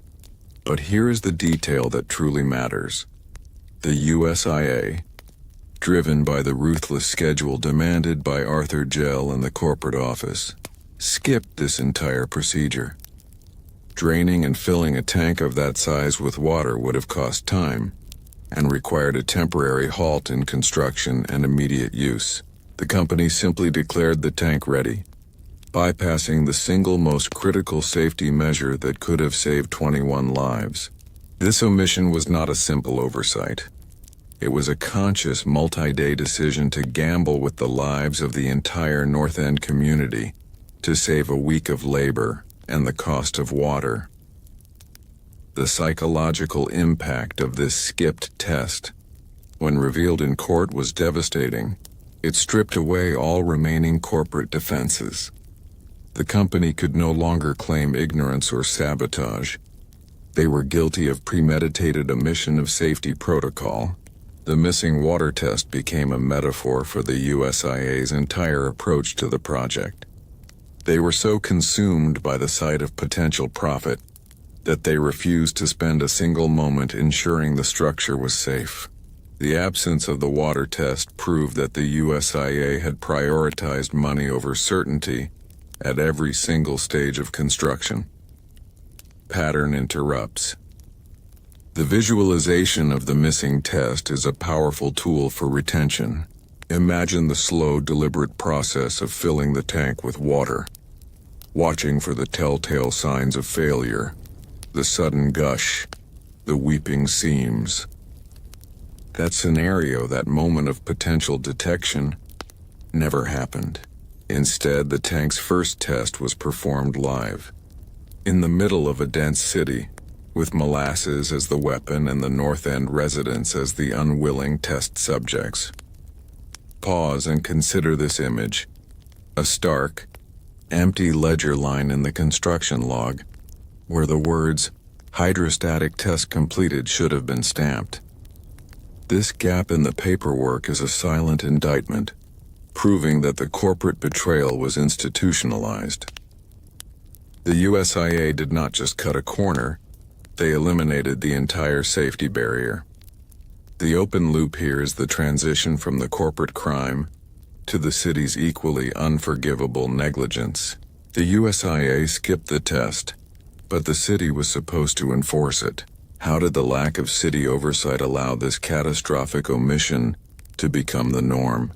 But here is the detail that truly matters. The USIA, driven by the ruthless schedule demanded by Arthur Jell and the corporate office, skipped this entire procedure. Draining and filling a tank of that size with water would have cost time and required a temporary halt in construction and immediate use. The company simply declared the tank ready, bypassing the single most critical safety measure that could have saved 21 lives. This omission was not a simple oversight. It was a conscious multi-day decision to gamble with the lives of the entire North End community to save a week of labor and the cost of water. The psychological impact of this skipped test, when revealed in court, was devastating. It stripped away all remaining corporate defenses. The company could no longer claim ignorance or sabotage. They were guilty of premeditated omission of safety protocol. The missing water test became a metaphor for the USIA's entire approach to the project. They were so consumed by the sight of potential profit that they refused to spend a single moment ensuring the structure was safe. The absence of the water test proved that the USIA had prioritized money over certainty at every single stage of construction. Pattern interrupts. The visualization of the missing test is a powerful tool for retention. Imagine the slow, deliberate process of filling the tank with water, watching for the telltale signs of failure, the sudden gush, the weeping seams. That scenario, that moment of potential detection, never happened. Instead, the tank's first test was performed live, in the middle of a dense city, with molasses as the weapon and the North End residents as the unwilling test subjects. Pause and consider this image. A stark, empty ledger line in the construction log, where the words, "Hydrostatic test completed," should have been stamped. This gap in the paperwork is a silent indictment, proving that the corporate betrayal was institutionalized. The USIA did not just cut a corner, they eliminated the entire safety barrier. The open loop here is the transition from the corporate crime to the city's equally unforgivable negligence. The USIA skipped the test, but the city was supposed to enforce it. How did the lack of city oversight allow this catastrophic omission to become the norm,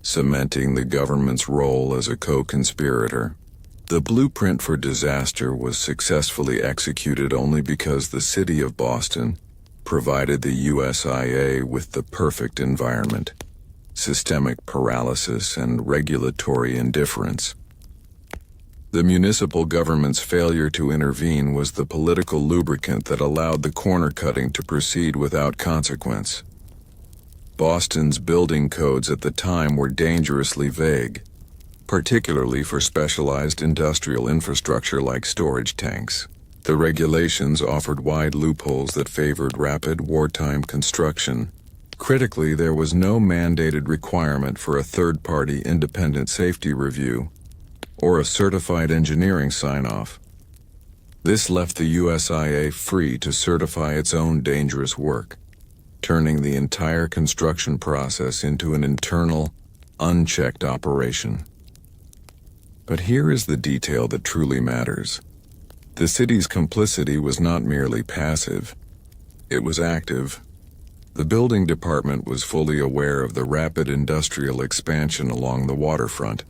cementing the government's role as a co-conspirator? The blueprint for disaster was successfully executed only because the city of Boston provided the USIA with the perfect environment: systemic paralysis and regulatory indifference. The municipal government's failure to intervene was the political lubricant that allowed the corner cutting to proceed without consequence. Boston's building codes at the time were dangerously vague, particularly for specialized industrial infrastructure like storage tanks. The regulations offered wide loopholes that favored rapid wartime construction. Critically, there was no mandated requirement for a third-party independent safety review or a certified engineering sign-off. This left the USIA free to certify its own dangerous work, turning the entire construction process into an internal, unchecked operation. But here is the detail that truly matters. The city's complicity was not merely passive, it was active. The building department was fully aware of the rapid industrial expansion along the waterfront,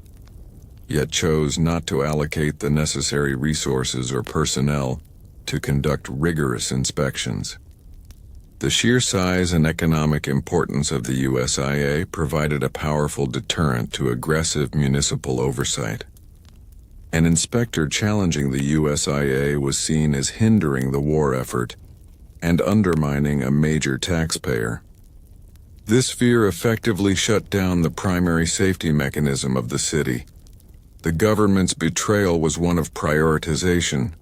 yet chose not to allocate the necessary resources or personnel to conduct rigorous inspections. The sheer size and economic importance of the USIA provided a powerful deterrent to aggressive municipal oversight. An inspector challenging the USIA was seen as hindering the war effort and undermining a major taxpayer. This fear effectively shut down the primary safety mechanism of the city. The government's betrayal was one of prioritization.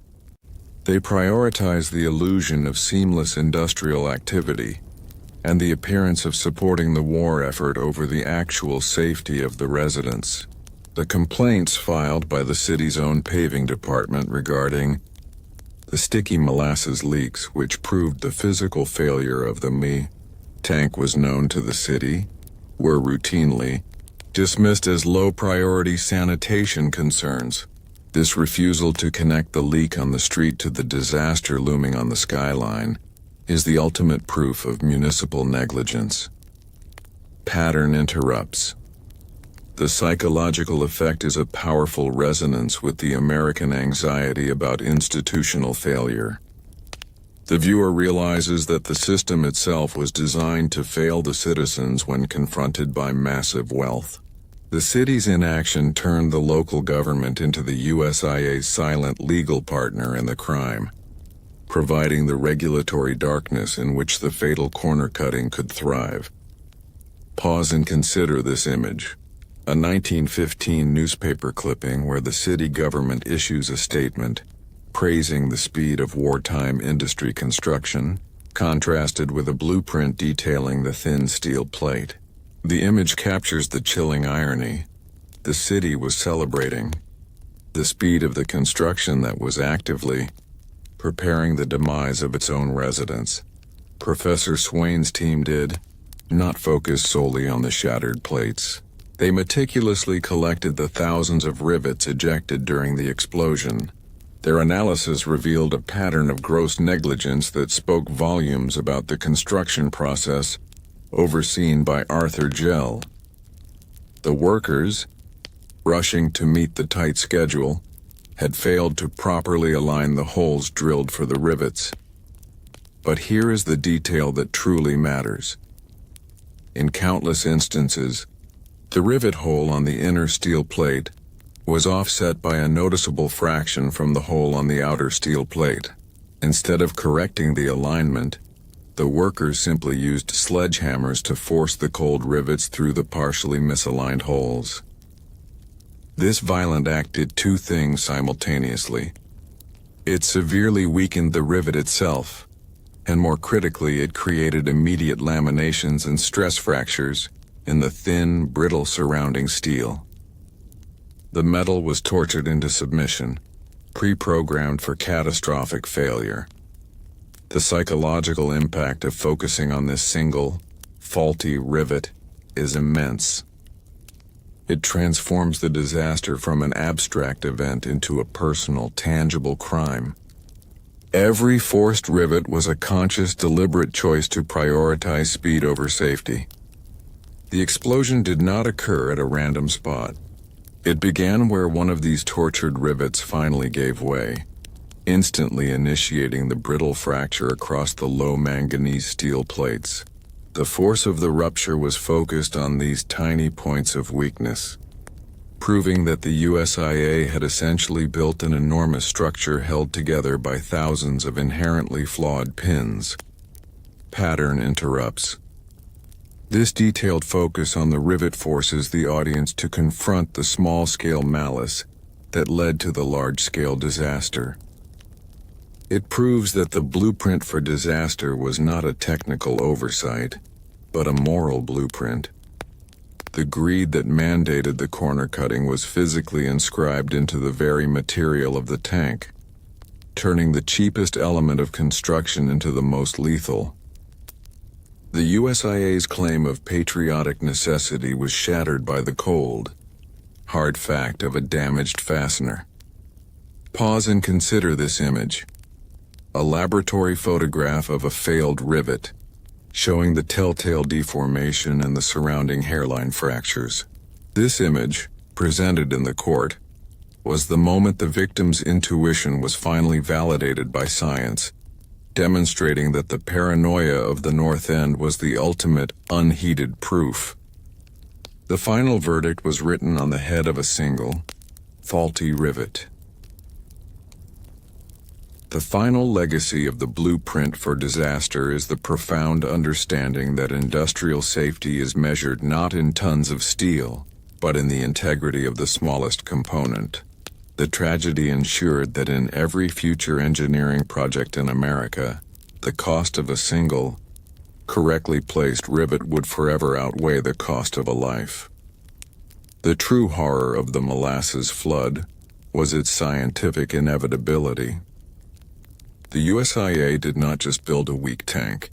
They prioritized the illusion of seamless industrial activity and the appearance of supporting the war effort over the actual safety of the residents. The complaints filed by the city's own paving department regarding the sticky molasses leaks, which proved the physical failure of the ME tank was known to the city, were routinely dismissed as low-priority sanitation concerns. This refusal to connect the leak on the street to the disaster looming on the skyline is the ultimate proof of municipal negligence. Pattern interrupts. The psychological effect is a powerful resonance with the American anxiety about institutional failure. The viewer realizes that the system itself was designed to fail the citizens when confronted by massive wealth. The city's inaction turned the local government into the USIA's silent legal partner in the crime, providing the regulatory darkness in which the fatal corner cutting could thrive. Pause and consider this image. A 1915 newspaper clipping where the city government issues a statement praising the speed of wartime industry construction, contrasted with a blueprint detailing the thin steel plate. The image captures the chilling irony. The city was celebrating the speed of the construction that was actively preparing the demise of its own residents. Professor Swain's team did not focus solely on the shattered plates. They meticulously collected the thousands of rivets ejected during the explosion. Their analysis revealed a pattern of gross negligence that spoke volumes about the construction process overseen by Arthur Jell. The workers, rushing to meet the tight schedule, had failed to properly align the holes drilled for the rivets. But here is the detail that truly matters. In countless instances, the rivet hole on the inner steel plate was offset by a noticeable fraction from the hole on the outer steel plate. Instead of correcting the alignment, the workers simply used sledgehammers to force the cold rivets through the partially misaligned holes. This violent act did two things simultaneously. It severely weakened the rivet itself, and more critically, it created immediate laminations and stress fractures in the thin, brittle surrounding steel. The metal was tortured into submission, pre-programmed for catastrophic failure. The psychological impact of focusing on this single, faulty rivet is immense. It transforms the disaster from an abstract event into a personal, tangible crime. Every forced rivet was a conscious, deliberate choice to prioritize speed over safety. The explosion did not occur at a random spot. It began where one of these tortured rivets finally gave way, instantly initiating the brittle fracture across the low manganese steel plates. The force of the rupture was focused on these tiny points of weakness, proving that the USIA had essentially built an enormous structure held together by thousands of inherently flawed pins. Pattern interrupts. This detailed focus on the rivet forces the audience to confront the small-scale malice that led to the large-scale disaster. It proves that the blueprint for disaster was not a technical oversight, but a moral blueprint. The greed that mandated the corner cutting was physically inscribed into the very material of the tank, turning the cheapest element of construction into the most lethal. The USIA's claim of patriotic necessity was shattered by the cold, hard fact of a damaged fastener. Pause and consider this image. A laboratory photograph of a failed rivet, showing the telltale deformation and the surrounding hairline fractures. This image, presented in the court, was the moment the victim's intuition was finally validated by science. demonstrating that the paranoia of the North End was the ultimate unheeded proof. The final verdict was written on the head of a single, faulty rivet. The final legacy of the blueprint for disaster is the profound understanding that industrial safety is measured not in tons of steel, but in the integrity of the smallest component. The tragedy ensured that in every future engineering project in America, the cost of a single, correctly placed rivet would forever outweigh the cost of a life. The true horror of the Molasses Flood was its scientific inevitability. The USIA did not just build a weak tank.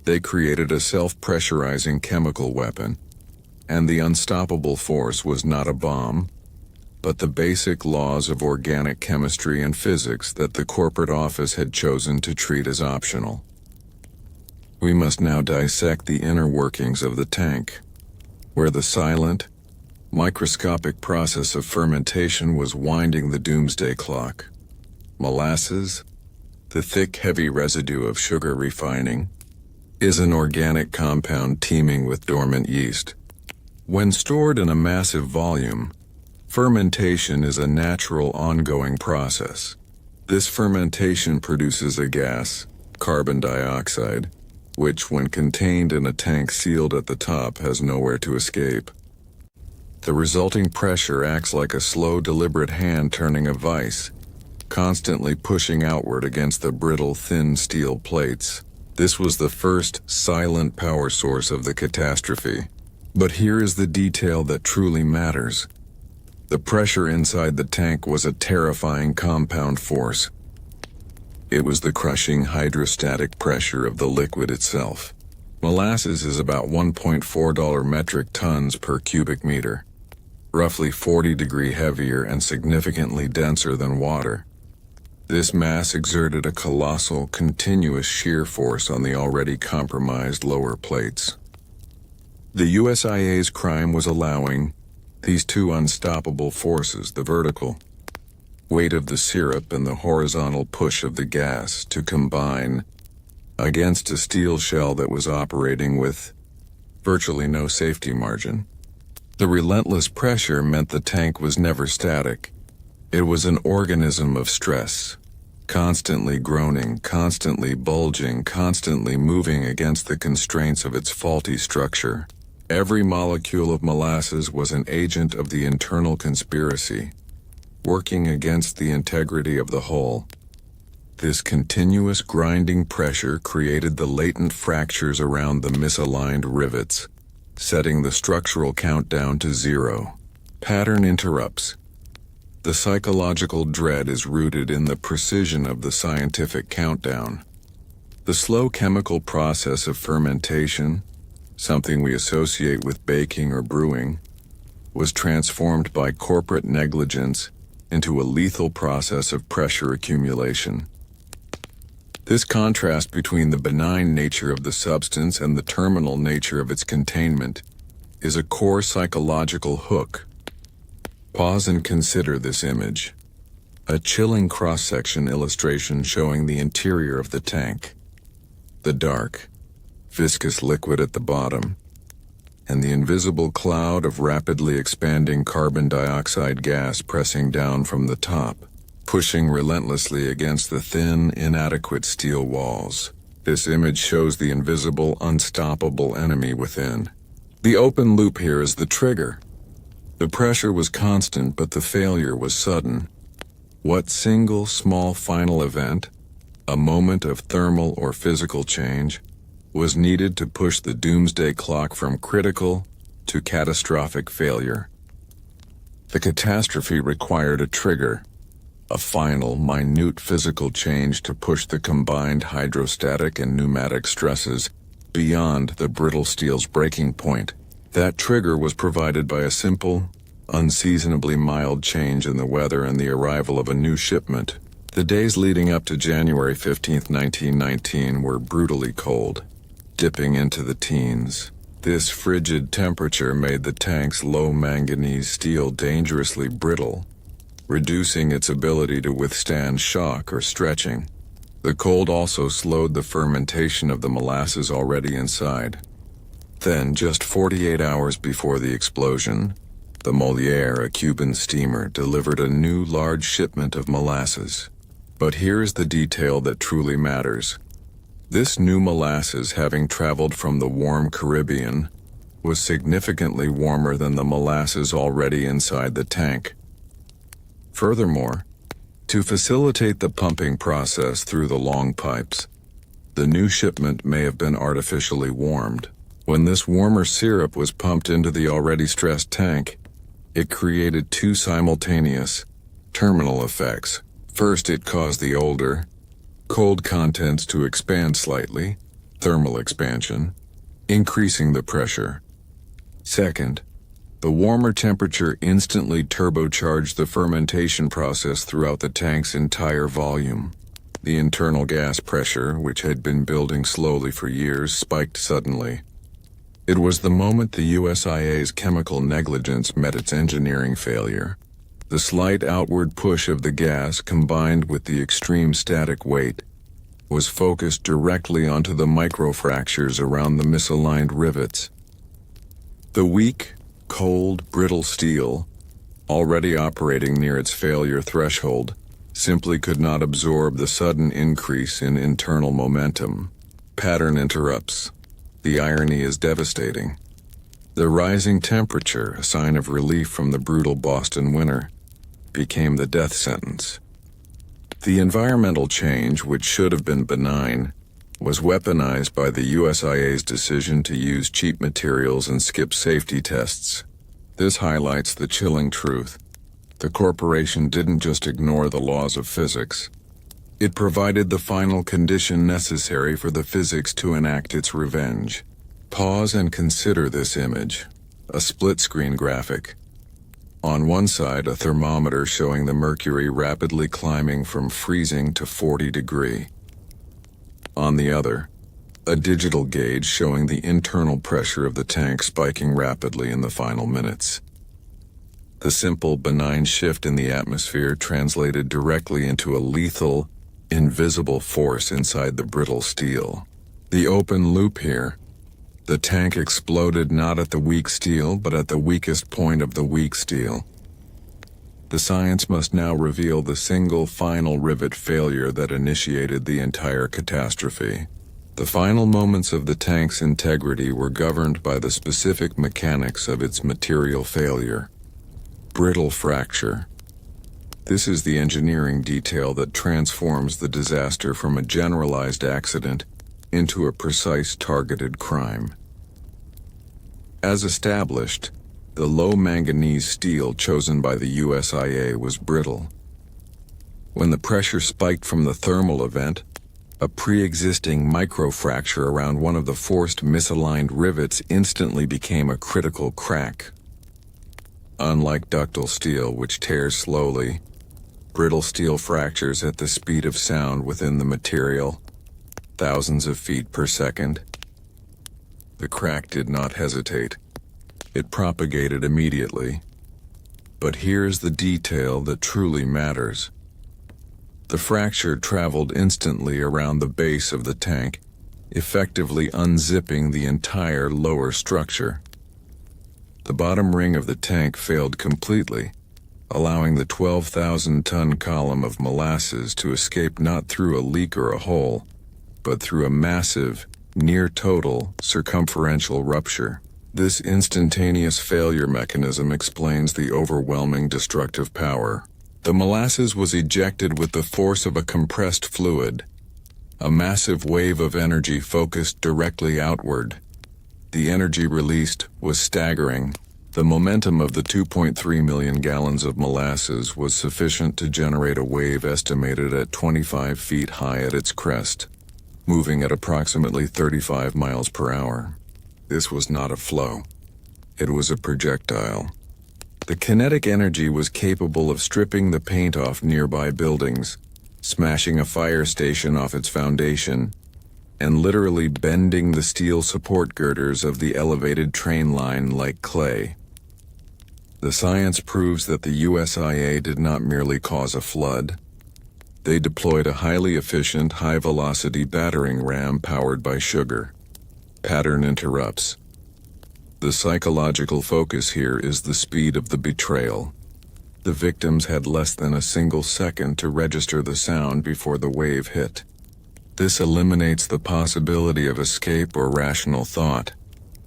They created a self-pressurizing chemical weapon, and the unstoppable force was not a bomb, but the basic laws of organic chemistry and physics that the corporate office had chosen to treat as optional. We must now dissect the inner workings of the tank, where the silent, microscopic process of fermentation was winding the doomsday clock. Molasses, the thick, heavy residue of sugar refining, is an organic compound teeming with dormant yeast. When stored in a massive volume, fermentation is a natural ongoing process. This fermentation produces a gas, carbon dioxide, which when contained in a tank sealed at the top has nowhere to escape. The resulting pressure acts like a slow, deliberate hand turning a vise, constantly pushing outward against the brittle, thin steel plates. This was the first silent power source of the catastrophe. But here is the detail that truly matters. The pressure inside the tank was a terrifying compound force. It was the crushing hydrostatic pressure of the liquid itself. Molasses is about 1.4 metric tons per cubic meter, roughly 40 heavier and significantly denser than water. This mass exerted a colossal, continuous shear force on the already compromised lower plates. The USIA's crime was allowing these two unstoppable forces, the vertical weight of the syrup and the horizontal push of the gas, to combine against a steel shell that was operating with virtually no safety margin. The relentless pressure meant the tank was never static. It was an organism of stress, constantly groaning, constantly bulging, constantly moving against the constraints of its faulty structure. Every molecule of molasses was an agent of the internal conspiracy, working against the integrity of the whole. This continuous grinding pressure created the latent fractures around the misaligned rivets, setting the structural countdown to 0. Pattern interrupts. The psychological dread is rooted in the precision of the scientific countdown. The slow chemical process of fermentation, something we associate with baking or brewing, was transformed by corporate negligence into a lethal process of pressure accumulation. This contrast between the benign nature of the substance and the terminal nature of its containment is a core psychological hook. Pause and consider this image. A chilling cross-section illustration showing the interior of the tank. The dark, viscous liquid at the bottom, and the invisible cloud of rapidly expanding carbon dioxide gas pressing down from the top, pushing relentlessly against the thin, inadequate steel walls. This image shows the invisible, unstoppable enemy within. The open loop here is the trigger. The pressure was constant, but the failure was sudden. What single small final event, a moment of thermal or physical change, was needed to push the doomsday clock from critical to catastrophic failure? The catastrophe required a trigger, a final, minute physical change to push the combined hydrostatic and pneumatic stresses beyond the brittle steel's breaking point. That trigger was provided by a simple, unseasonably mild change in the weather and the arrival of a new shipment. The days leading up to January 15, 1919 were brutally cold, dipping into the teens. This frigid temperature made the tank's low manganese steel dangerously brittle, reducing its ability to withstand shock or stretching. The cold also slowed the fermentation of the molasses already inside. Then, just 48 hours before the explosion, the Molière, a Cuban steamer, delivered a new large shipment of molasses. But here's the detail that truly matters. This new molasses, having traveled from the warm Caribbean, was significantly warmer than the molasses already inside the tank. Furthermore, to facilitate the pumping process through the long pipes, the new shipment may have been artificially warmed. When this warmer syrup was pumped into the already stressed tank, it created two simultaneous terminal effects. First, it caused the older, cold contents to expand slightly, thermal expansion, increasing the pressure. Second, the warmer temperature instantly turbocharged the fermentation process throughout the tank's entire volume. The internal gas pressure, which had been building slowly for years, spiked suddenly. It was the moment the USIA's chemical negligence met its engineering failure. The slight outward push of the gas, combined with the extreme static weight, was focused directly onto the microfractures around the misaligned rivets. The weak, cold, brittle steel, already operating near its failure threshold, simply could not absorb the sudden increase in internal momentum. Pattern interrupts. The irony is devastating. The rising temperature, a sign of relief from the brutal Boston winter, became the death sentence. The environmental change, which should have been benign, was weaponized by the USIA's decision to use cheap materials and skip safety tests. This highlights the chilling truth. The corporation didn't just ignore the laws of physics. It provided the final condition necessary for the physics to enact its revenge. Pause and consider this image. A split-screen graphic. On one side, a thermometer showing the mercury rapidly climbing from freezing to 40 degrees. On the other, a digital gauge showing the internal pressure of the tank spiking rapidly in the final minutes. The simple, benign shift in the atmosphere translated directly into a lethal, invisible force inside the brittle steel. The open loop here. The tank exploded not at the weak steel, but at the weakest point of the weak steel. The science must now reveal the single final rivet failure that initiated the entire catastrophe. The final moments of the tank's integrity were governed by the specific mechanics of its material failure. Brittle fracture. This is the engineering detail that transforms the disaster from a generalized accident into a precise targeted crime. As established, the low manganese steel chosen by the USIA was brittle. When the pressure spiked from the thermal event, a pre-existing microfracture around one of the forced misaligned rivets instantly became a critical crack. Unlike ductile steel, which tears slowly, brittle steel fractures at the speed of sound within the material, thousands of feet per second. The crack did not hesitate. It propagated immediately. But here's the detail that truly matters. The fracture traveled instantly around the base of the tank, effectively unzipping the entire lower structure. The bottom ring of the tank failed completely, allowing the 12,000-ton column of molasses to escape not through a leak or a hole, but through a massive, near-total, circumferential rupture. This instantaneous failure mechanism explains the overwhelming destructive power. The molasses was ejected with the force of a compressed fluid. A massive wave of energy focused directly outward. The energy released was staggering. The momentum of the 2.3 million gallons of molasses was sufficient to generate a wave estimated at 25 feet high at its crest, moving at approximately 35 miles per hour. This was not a flow. It was a projectile. The kinetic energy was capable of stripping the paint off nearby buildings, smashing a fire station off its foundation, and literally bending the steel support girders of the elevated train line like clay. The science proves that the USIA did not merely cause a flood. They deployed a highly efficient, high-velocity battering ram powered by sugar. Pattern interrupts. The psychological focus here is the speed of the betrayal. The victims had less than a single second to register the sound before the wave hit. This eliminates the possibility of escape or rational thought,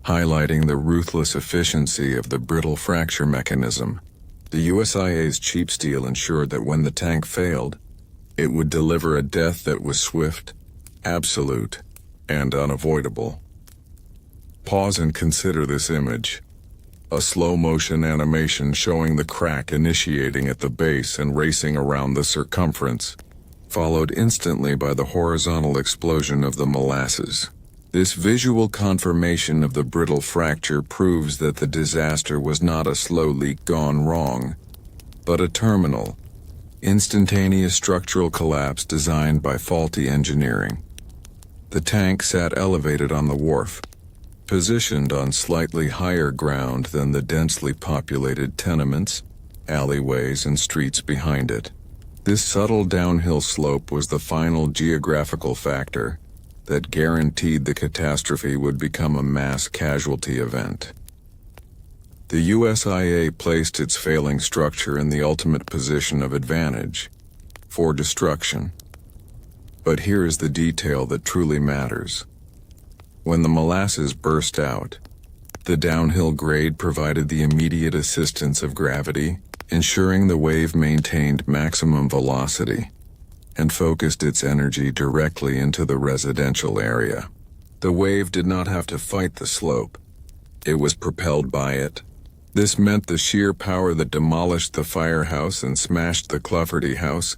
highlighting the ruthless efficiency of the brittle fracture mechanism. The USIA's cheap steel ensured that when the tank failed, it would deliver a death that was swift, absolute, and unavoidable. Pause and consider this image. A slow-motion animation showing the crack initiating at the base and racing around the circumference, followed instantly by the horizontal explosion of the molasses. This visual confirmation of the brittle fracture proves that the disaster was not a slow leak gone wrong, but a terminal, instantaneous structural collapse designed by faulty engineering. The tank sat elevated on the wharf, positioned on slightly higher ground than the densely populated tenements, alleyways, and streets behind it. This subtle downhill slope was the final geographical factor that guaranteed the catastrophe would become a mass casualty event. The USIA placed its failing structure in the ultimate position of advantage for destruction. But here is the detail that truly matters. When the molasses burst out, the downhill grade provided the immediate assistance of gravity, ensuring the wave maintained maximum velocity and focused its energy directly into the residential area. The wave did not have to fight the slope. It was propelled by it. This meant the sheer power that demolished the firehouse and smashed the Clufferty house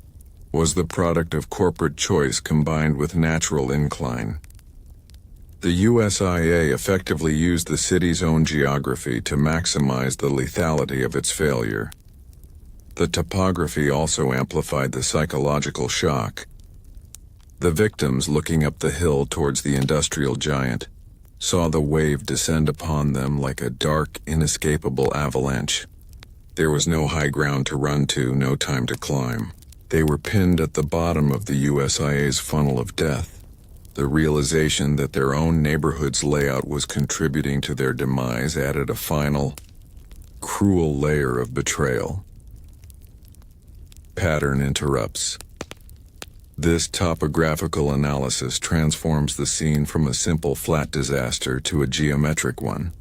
was the product of corporate choice combined with natural incline. The USIA effectively used the city's own geography to maximize the lethality of its failure. The topography also amplified the psychological shock. The victims, looking up the hill towards the industrial giant, saw the wave descend upon them like a dark, inescapable avalanche. There was no high ground to run to, no time to climb. They were pinned at the bottom of the USIA's funnel of death. The realization that their own neighborhood's layout was contributing to their demise added a final, cruel layer of betrayal. Pattern interrupts. This topographical analysis transforms the scene from a simple flat disaster to a geometric one.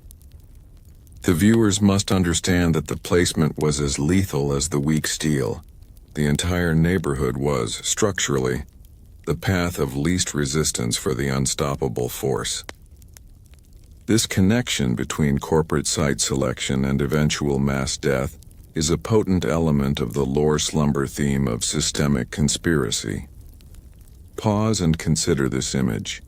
The viewers must understand that the placement was as lethal as the weak steel. The entire neighborhood was, structurally, the path of least resistance for the unstoppable force. This connection between corporate site selection and eventual mass death is a potent element of the Lore Slumber theme of systemic conspiracy. Pause and consider this image.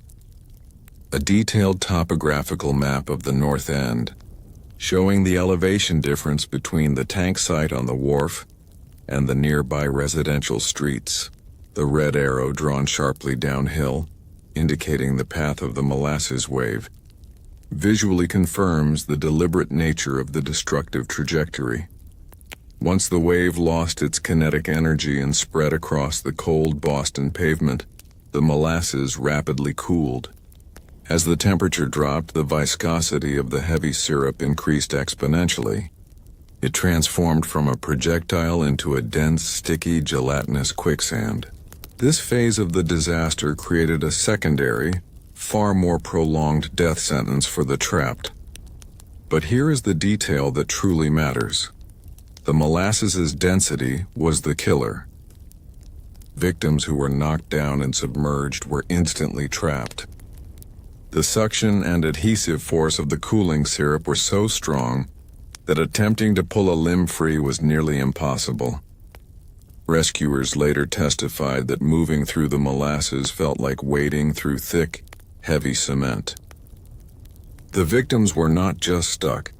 A detailed topographical map of the North End, showing the elevation difference between the tank site on the wharf and the nearby residential streets. The red arrow drawn sharply downhill, indicating the path of the molasses wave, visually confirms the deliberate nature of the destructive trajectory. Once the wave lost its kinetic energy and spread across the cold Boston pavement, the molasses rapidly cooled. As the temperature dropped, the viscosity of the heavy syrup increased exponentially. It transformed from a projectile into a dense, sticky, gelatinous quicksand. This phase of the disaster created a secondary, far more prolonged death sentence for the trapped. But here is the detail that truly matters. The molasses' density was the killer. Victims who were knocked down and submerged were instantly trapped. The suction and adhesive force of the cooling syrup were so strong that attempting to pull a limb free was nearly impossible. Rescuers later testified that moving through the molasses felt like wading through thick, heavy cement. The victims were not just stuck.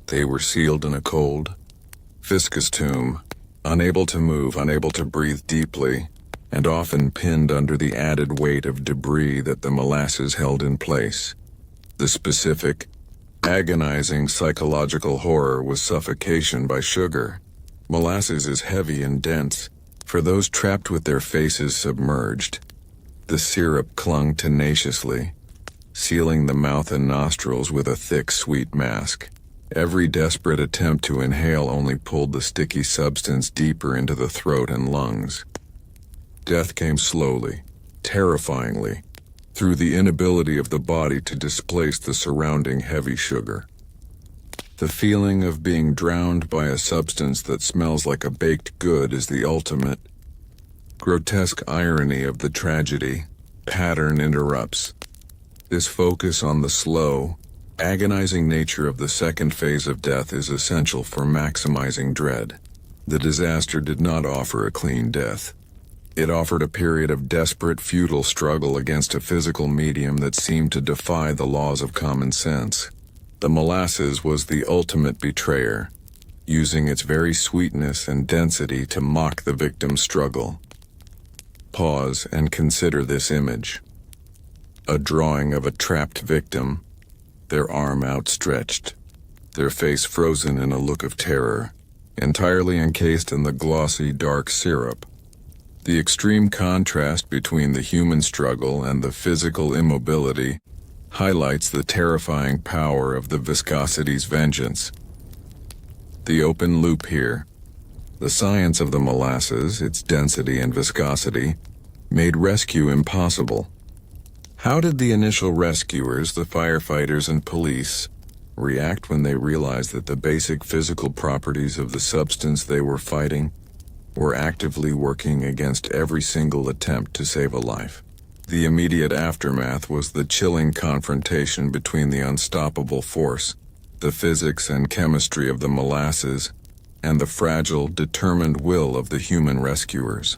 They were sealed in a cold, viscous tomb, unable to move, unable to breathe deeply, and often pinned under the added weight of debris that the molasses held in place. The specific, agonizing psychological horror was suffocation by sugar. Molasses is heavy and dense, For those trapped with their faces submerged, the syrup clung tenaciously, sealing the mouth and nostrils with a thick, sweet mask. Every desperate attempt to inhale only pulled the sticky substance deeper into the throat and lungs. Death came slowly, terrifyingly, through the inability of the body to displace the surrounding heavy sugar. The feeling of being drowned by a substance that smells like a baked good is the ultimate. Grotesque irony of the tragedy. Pattern interrupts. This focus on the slow, agonizing nature of the second phase of death is essential for maximizing dread. The disaster did not offer a clean death. It offered a period of desperate, futile struggle against a physical medium that seemed to defy the laws of common sense. The molasses was the ultimate betrayer, using its very sweetness and density to mock the victim's struggle. Pause and consider this image. A drawing of a trapped victim, their arm outstretched, their face frozen in a look of terror, entirely encased in the glossy, dark syrup. The extreme contrast between the human struggle and the physical immobility highlights the terrifying power of the viscosity's vengeance. The open loop here. The science of the molasses, its density and viscosity, made rescue impossible. How did the initial rescuers, the firefighters and police, react when they realized that the basic physical properties of the substance they were fighting were actively working against every single attempt to save a life? The immediate aftermath was the chilling confrontation between the unstoppable force, the physics and chemistry of the molasses, and the fragile, determined will of the human rescuers.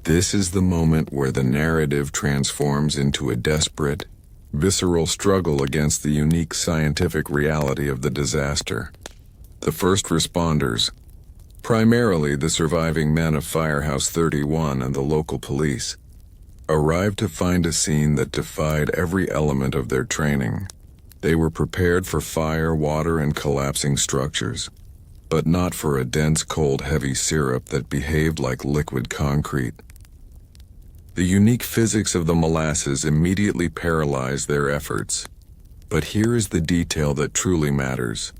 This is the moment where the narrative transforms into a desperate, visceral struggle against the unique scientific reality of the disaster. The first responders, primarily the surviving men of Firehouse 31 and the local police, arrived to find a scene that defied every element of their training. They were prepared for fire, water, and collapsing structures, but not for a dense, cold, heavy syrup that behaved like liquid concrete. The unique physics of the molasses immediately paralyzed their efforts. But here is the detail that truly matters.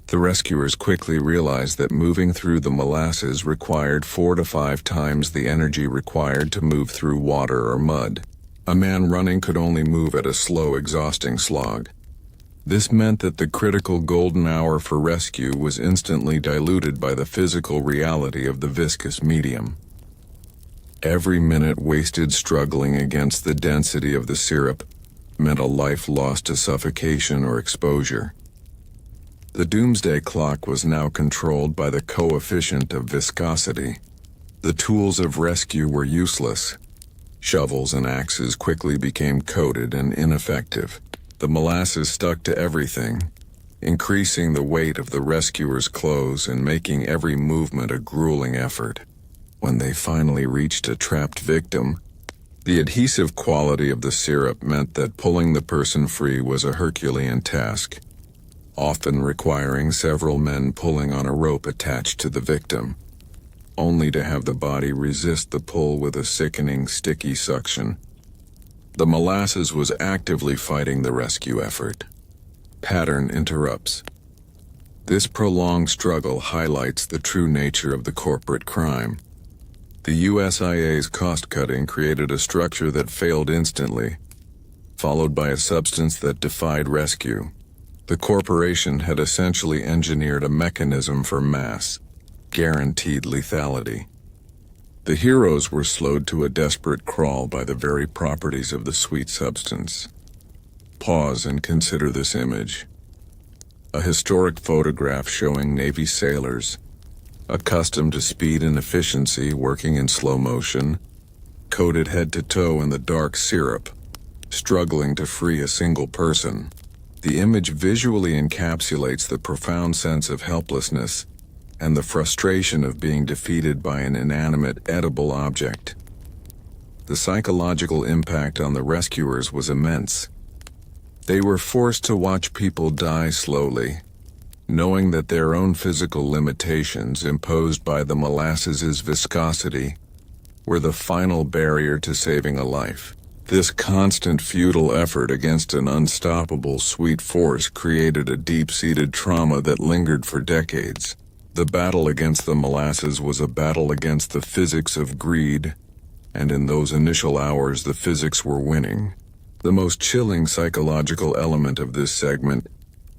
The rescuers quickly realized that moving through the molasses required 4 to 5 times the energy required to move through water or mud. A man running could only move at a slow, exhausting slog. This meant that the critical golden hour for rescue was instantly diluted by the physical reality of the viscous medium. Every minute wasted struggling against the density of the syrup meant a life lost to suffocation or exposure. The doomsday clock was now controlled by the coefficient of viscosity. The tools of rescue were useless. Shovels and axes quickly became coated and ineffective. The molasses stuck to everything, increasing the weight of the rescuers' clothes and making every movement a grueling effort. When they finally reached a trapped victim, the adhesive quality of the syrup meant that pulling the person free was a Herculean task, often requiring several men pulling on a rope attached to the victim, only to have the body resist the pull with a sickening, sticky suction. The molasses was actively fighting the rescue effort. Pattern interrupts. This prolonged struggle highlights the true nature of the corporate crime. The USIA's cost-cutting created a structure that failed instantly, followed by a substance that defied rescue. The corporation had essentially engineered a mechanism for mass, guaranteed lethality. The heroes were slowed to a desperate crawl by the very properties of the sweet substance. Pause and consider this image. A historic photograph showing Navy sailors, accustomed to speed and efficiency, working in slow motion, coated head to toe in the dark syrup, struggling to free a single person. The image visually encapsulates the profound sense of helplessness and the frustration of being defeated by an inanimate, edible object. The psychological impact on the rescuers was immense. They were forced to watch people die slowly, knowing that their own physical limitations imposed by the molasses' viscosity were the final barrier to saving a life. This constant futile effort against an unstoppable sweet force created a deep-seated trauma that lingered for decades. The battle against the molasses was a battle against the physics of greed, and in those initial hours the physics were winning. The most chilling psychological element of this segment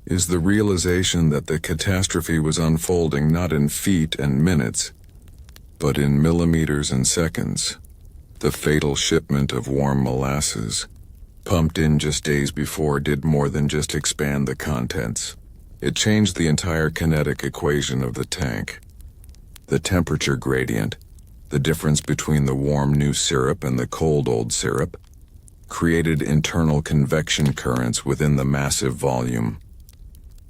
is the realization that the catastrophe was unfolding not in feet and minutes, but in millimeters and seconds. The fatal shipment of warm molasses, pumped in just days before, did more than just expand the contents. It changed the entire kinetic equation of the tank. The temperature gradient, the difference between the warm new syrup and the cold old syrup, created internal convection currents within the massive volume.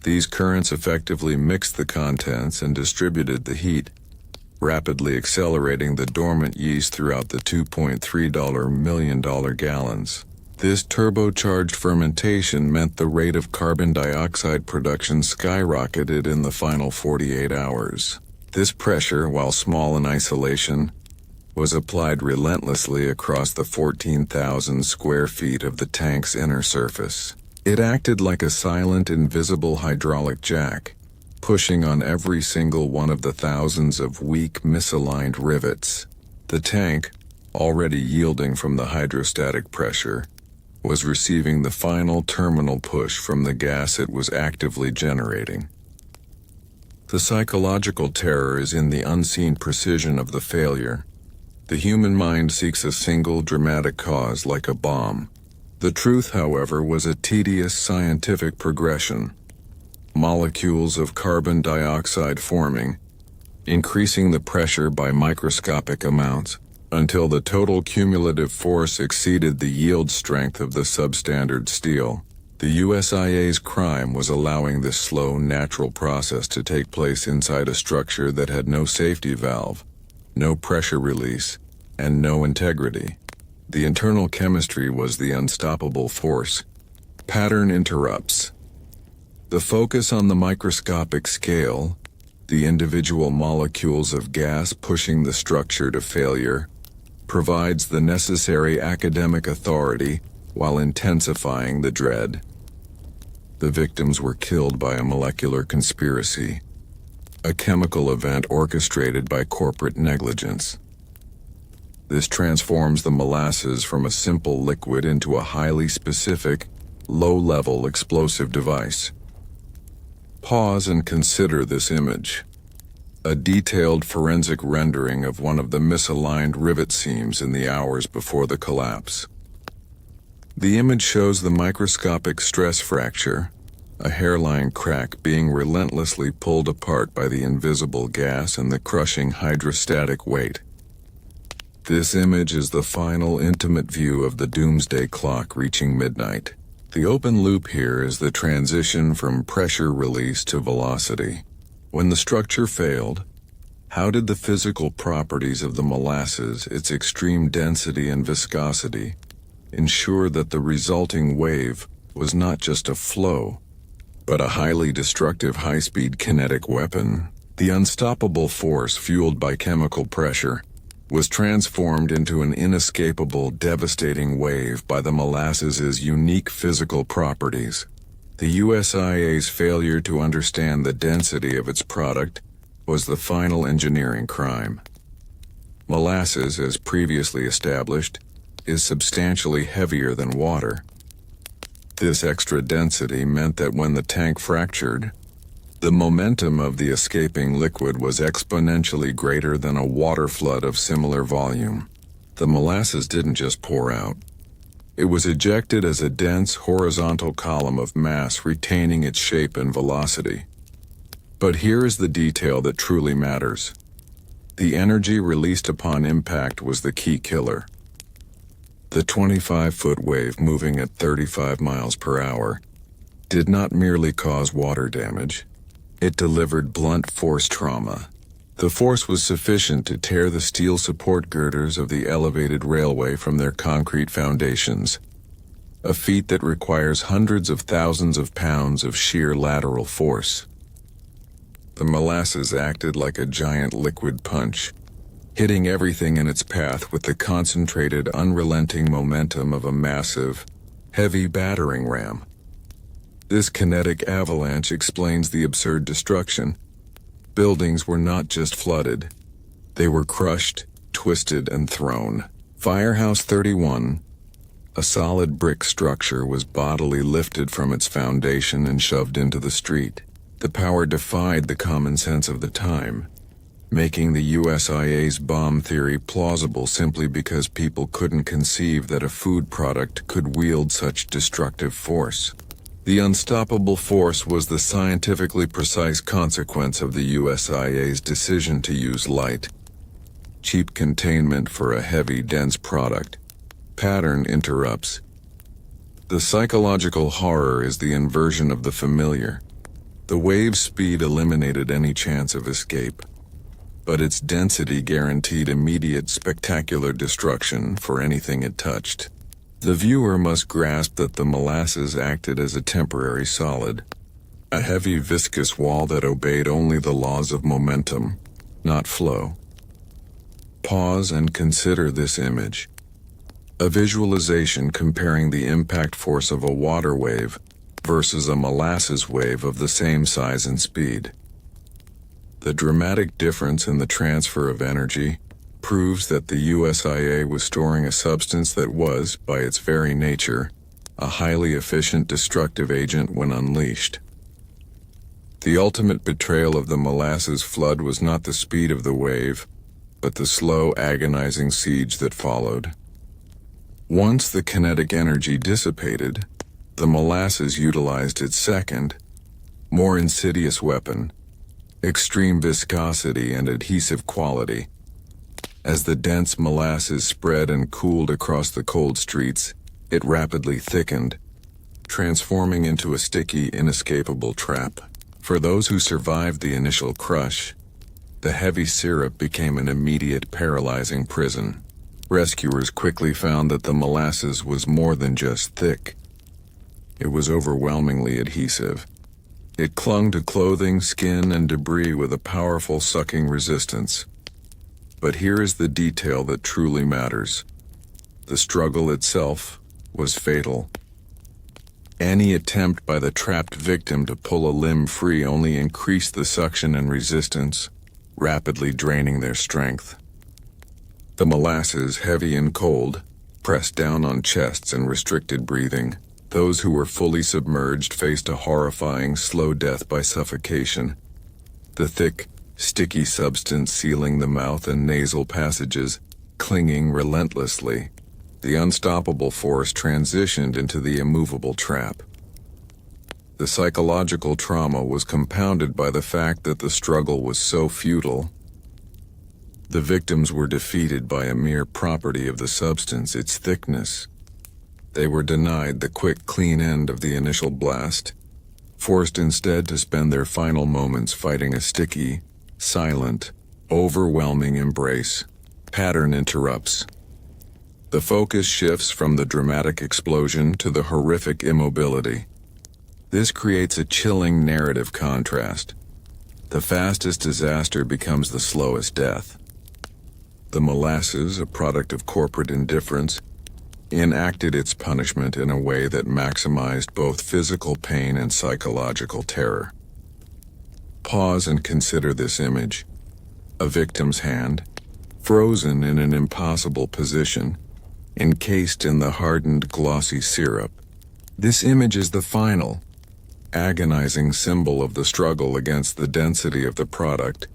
These currents effectively mixed the contents and distributed the heat, rapidly accelerating the dormant yeast throughout the $2.3 million gallons. This turbocharged fermentation meant the rate of carbon dioxide production skyrocketed in the final 48 hours. This pressure, while small in isolation, was applied relentlessly across the 14,000 square feet of the tank's inner surface. It acted like a silent, invisible hydraulic jack, pushing on every single one of the thousands of weak, misaligned rivets. The tank, already yielding from the hydrostatic pressure, was receiving the final terminal push from the gas it was actively generating. The psychological terror is in the unseen precision of the failure. The human mind seeks a single dramatic cause like a bomb. The truth, however, was a tedious scientific progression. Molecules of carbon dioxide forming, increasing the pressure by microscopic amounts, until the total cumulative force exceeded the yield strength of the substandard steel. The USIA's crime was allowing this slow, natural process to take place inside a structure that had no safety valve, no pressure release, and no integrity. The internal chemistry was the unstoppable force. Pattern interrupts. The focus on the microscopic scale, the individual molecules of gas pushing the structure to failure, provides the necessary academic authority while intensifying the dread. The victims were killed by a molecular conspiracy, a chemical event orchestrated by corporate negligence. This transforms the molasses from a simple liquid into a highly specific, low-level explosive device. Pause and consider this image. A detailed forensic rendering of one of the misaligned rivet seams in the hours before the collapse. The image shows the microscopic stress fracture, a hairline crack being relentlessly pulled apart by the invisible gas and the crushing hydrostatic weight. This image is the final intimate view of the doomsday clock reaching midnight. The open loop here is the transition from pressure release to velocity. When the structure failed, how did the physical properties of the molasses, its extreme density and viscosity, ensure that the resulting wave was not just a flow, but a highly destructive high-speed kinetic weapon? The unstoppable force fueled by chemical pressure was transformed into an inescapable, devastating wave by the molasses' unique physical properties. The USIA's failure to understand the density of its product was the final engineering crime. Molasses, as previously established, is substantially heavier than water. This extra density meant that when the tank fractured, the momentum of the escaping liquid was exponentially greater than a water flood of similar volume. The molasses didn't just pour out. It was ejected as a dense horizontal column of mass retaining its shape and velocity. But here is the detail that truly matters. The energy released upon impact was the key killer. The 25-foot wave moving at 35 miles per hour did not merely cause water damage. It delivered blunt force trauma. The force was sufficient to tear the steel support girders of the elevated railway from their concrete foundations, a feat that requires hundreds of thousands of pounds of sheer lateral force. The molasses acted like a giant liquid punch, hitting everything in its path with the concentrated, unrelenting momentum of a massive, heavy battering ram. This kinetic avalanche explains the absurd destruction. Buildings were not just flooded. They were crushed, twisted, and thrown. Firehouse 31, a solid brick structure, was bodily lifted from its foundation and shoved into the street. The power defied the common sense of the time, making the USIA's bomb theory plausible simply because people couldn't conceive that a food product could wield such destructive force. The unstoppable force was the scientifically precise consequence of the USIA's decision to use light, cheap containment for a heavy, dense product. Pattern interrupts. The psychological horror is the inversion of the familiar. The wave's speed eliminated any chance of escape, but its density guaranteed immediate, spectacular destruction for anything it touched. The viewer must grasp that the molasses acted as a temporary solid, a heavy, viscous wall that obeyed only the laws of momentum, not flow. Pause and consider this image. A visualization comparing the impact force of a water wave versus a molasses wave of the same size and speed. The dramatic difference in the transfer of energy proves that the USIA was storing a substance that was, by its very nature, a highly efficient destructive agent when unleashed. The ultimate betrayal of the molasses flood was not the speed of the wave, but the slow, agonizing siege that followed. Once the kinetic energy dissipated, the molasses utilized its second, more insidious weapon, extreme viscosity and adhesive quality. As the dense molasses spread and cooled across the cold streets, it rapidly thickened, transforming into a sticky, inescapable trap. For those who survived the initial crush, the heavy syrup became an immediate, paralyzing prison. Rescuers quickly found that the molasses was more than just thick. It was overwhelmingly adhesive. It clung to clothing, skin, and debris with a powerful sucking resistance. But here is the detail that truly matters. The struggle itself was fatal. Any attempt by the trapped victim to pull a limb free only increased the suction and resistance, rapidly draining their strength. The molasses, heavy and cold, pressed down on chests and restricted breathing. Those who were fully submerged faced a horrifying, slow death by suffocation. The thick, sticky substance sealing the mouth and nasal passages, clinging relentlessly. The unstoppable force transitioned into the immovable trap. The psychological trauma was compounded by the fact that the struggle was so futile. The victims were defeated by a mere property of the substance, its thickness. They were denied the quick, clean end of the initial blast, forced instead to spend their final moments fighting a sticky, silent, overwhelming embrace. Pattern interrupts. The focus shifts from the dramatic explosion to the horrific immobility. This creates a chilling narrative contrast. The fastest disaster becomes the slowest death. The molasses, a product of corporate indifference, enacted its punishment in a way that maximized both physical pain and psychological terror. Pause and consider this image. A victim's hand, frozen in an impossible position, encased in the hardened, glossy syrup. This image is the final, agonizing symbol of the struggle against the density of the product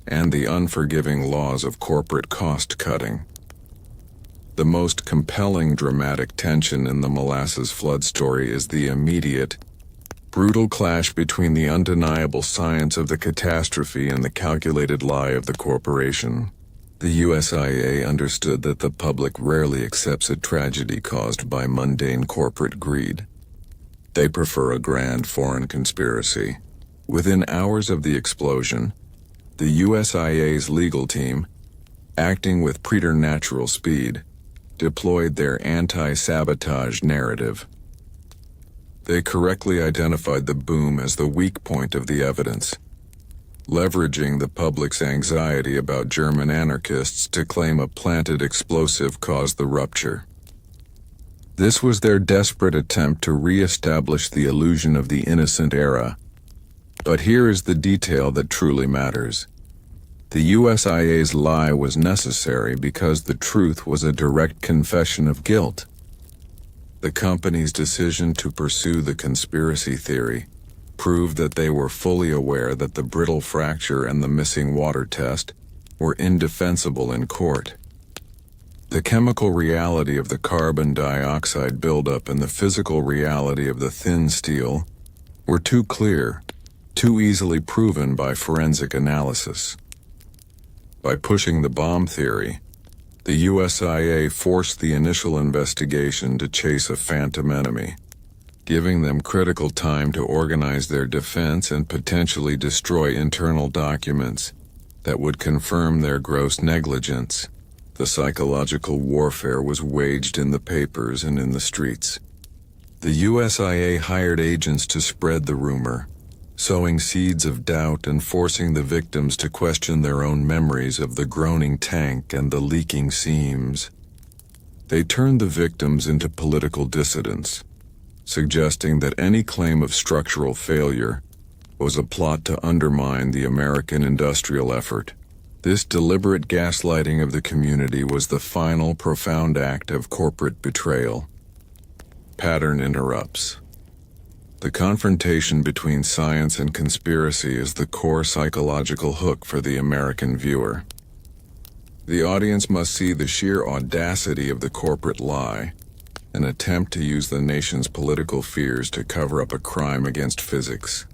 and the unforgiving laws of corporate cost-cutting. The most compelling dramatic tension in the Molasses Flood story is the immediate, brutal clash between the undeniable science of the catastrophe and the calculated lie of the corporation. The USIA understood that the public rarely accepts a tragedy caused by mundane corporate greed. They prefer a grand foreign conspiracy. Within hours of the explosion, the USIA's legal team, acting with preternatural speed, deployed their anti-sabotage narrative. They correctly identified the boom as the weak point of the evidence. leveraging the public's anxiety about German anarchists to claim a planted explosive caused the rupture. This was their desperate attempt to re-establish the illusion of the innocent era. But here is the detail that truly matters. The USIA's lie was necessary because the truth was a direct confession of guilt. The company's decision to pursue the conspiracy theory proved that they were fully aware that the brittle fracture and the missing water test were indefensible in court. The chemical reality of the carbon dioxide buildup and the physical reality of the thin steel were too clear, too easily proven by forensic analysis. By pushing the bomb theory, the USIA forced the initial investigation to chase a phantom enemy, giving them critical time to organize their defense and potentially destroy internal documents that would confirm their gross negligence. The psychological warfare was waged in the papers and in the streets. The USIA hired agents to spread the rumor, sowing seeds of doubt and forcing the victims to question their own memories of the groaning tank and the leaking seams. They turned the victims into political dissidents, suggesting that any claim of structural failure was a plot to undermine the American industrial effort. This deliberate gaslighting of the community was the final profound act of corporate betrayal. Pattern interrupts. The confrontation between science and conspiracy is the core psychological hook for the American viewer. The audience must see the sheer audacity of the corporate lie, an attempt to use the nation's political fears to cover up a crime against physics.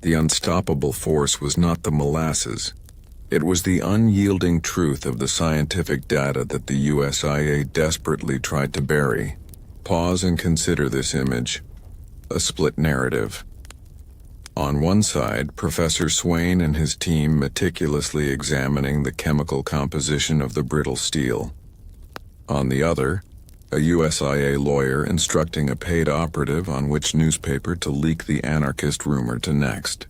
The unstoppable force was not the molasses. It was the unyielding truth of the scientific data that the USIA desperately tried to bury. Pause and consider this image. A split narrative. On one side, Professor Swain and his team meticulously examining the chemical composition of the brittle steel. On the other, a USIA lawyer instructing a paid operative on which newspaper to leak the anarchist rumor to next.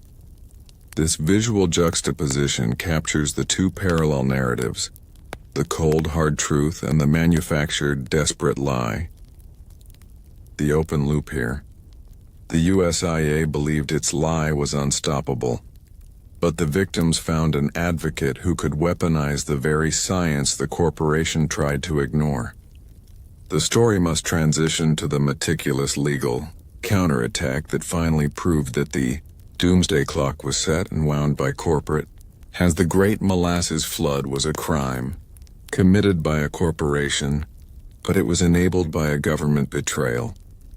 This visual juxtaposition captures the two parallel narratives, the cold hard truth and the manufactured desperate lie. The open loop here. The USIA believed its lie was unstoppable, but the victims found an advocate who could weaponize the very science the corporation tried to ignore. The story must transition to the meticulous legal counterattack that finally proved that the doomsday clock was set and wound by corporate, as the Great Molasses Flood was a crime, committed by a corporation, but it was enabled by a government betrayal.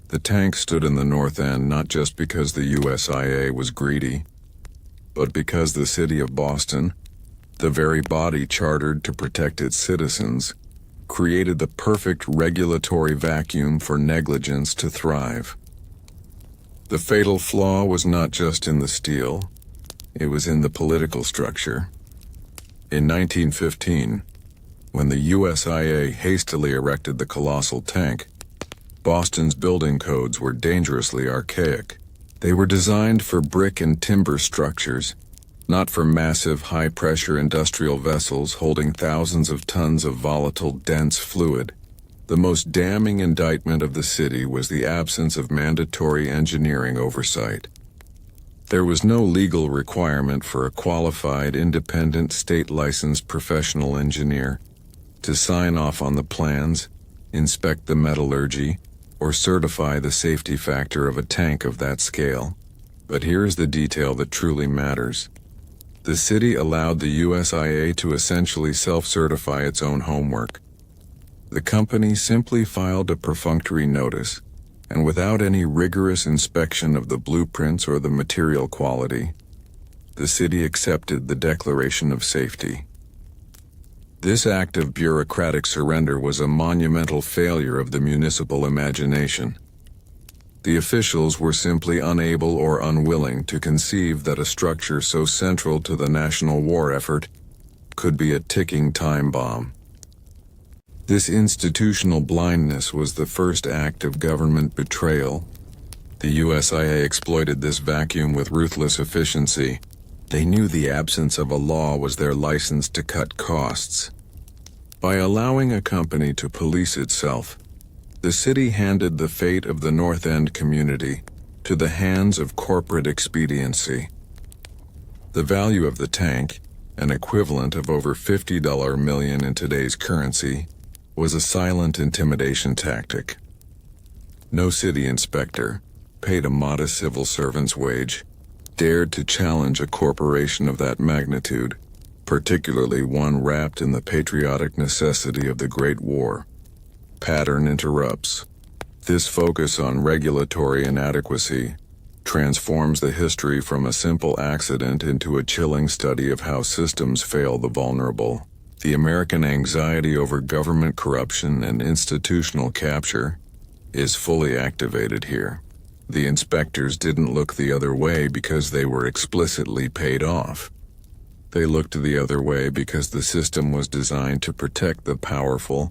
The tank stood in the North End not just because the USIA was greedy, but because the city of Boston, the very body chartered to protect its citizens, created the perfect regulatory vacuum for negligence to thrive. The fatal flaw was not just in the steel, it was in the political structure. In 1915, when the USIA hastily erected the colossal tank, Boston's building codes were dangerously archaic. They were designed for brick and timber structures, not for massive high-pressure industrial vessels holding thousands of tons of volatile, dense fluid. The most damning indictment of the city was the absence of mandatory engineering oversight. There was no legal requirement for a qualified, independent, state-licensed professional engineer to sign off on the plans, inspect the metallurgy, or certify the safety factor of a tank of that scale. But here's the detail that truly matters. The city allowed the USIA to essentially self-certify its own homework. The company simply filed a perfunctory notice, and without any rigorous inspection of the blueprints or the material quality, the city accepted the declaration of safety. This act of bureaucratic surrender was a monumental failure of the municipal imagination. The officials were simply unable or unwilling to conceive that a structure so central to the national war effort could be a ticking time bomb. This institutional blindness was the first act of government betrayal. The USIA exploited this vacuum with ruthless efficiency, They knew the absence of a law was their license to cut costs. By allowing a company to police itself, the city handed the fate of the North End community to the hands of corporate expediency. The value of the tank, an equivalent of over $50 million in today's currency, was a silent intimidation tactic. No city inspector, paid a modest civil servant's wage, dared to challenge a corporation of that magnitude, particularly one wrapped in the patriotic necessity of the Great War. Pattern interrupts. This focus on regulatory inadequacy transforms the history from a simple accident into a chilling study of how systems fail the vulnerable. The American anxiety over government corruption and institutional capture is fully activated here. The inspectors didn't look the other way because they were explicitly paid off. They looked the other way because the system was designed to protect the powerful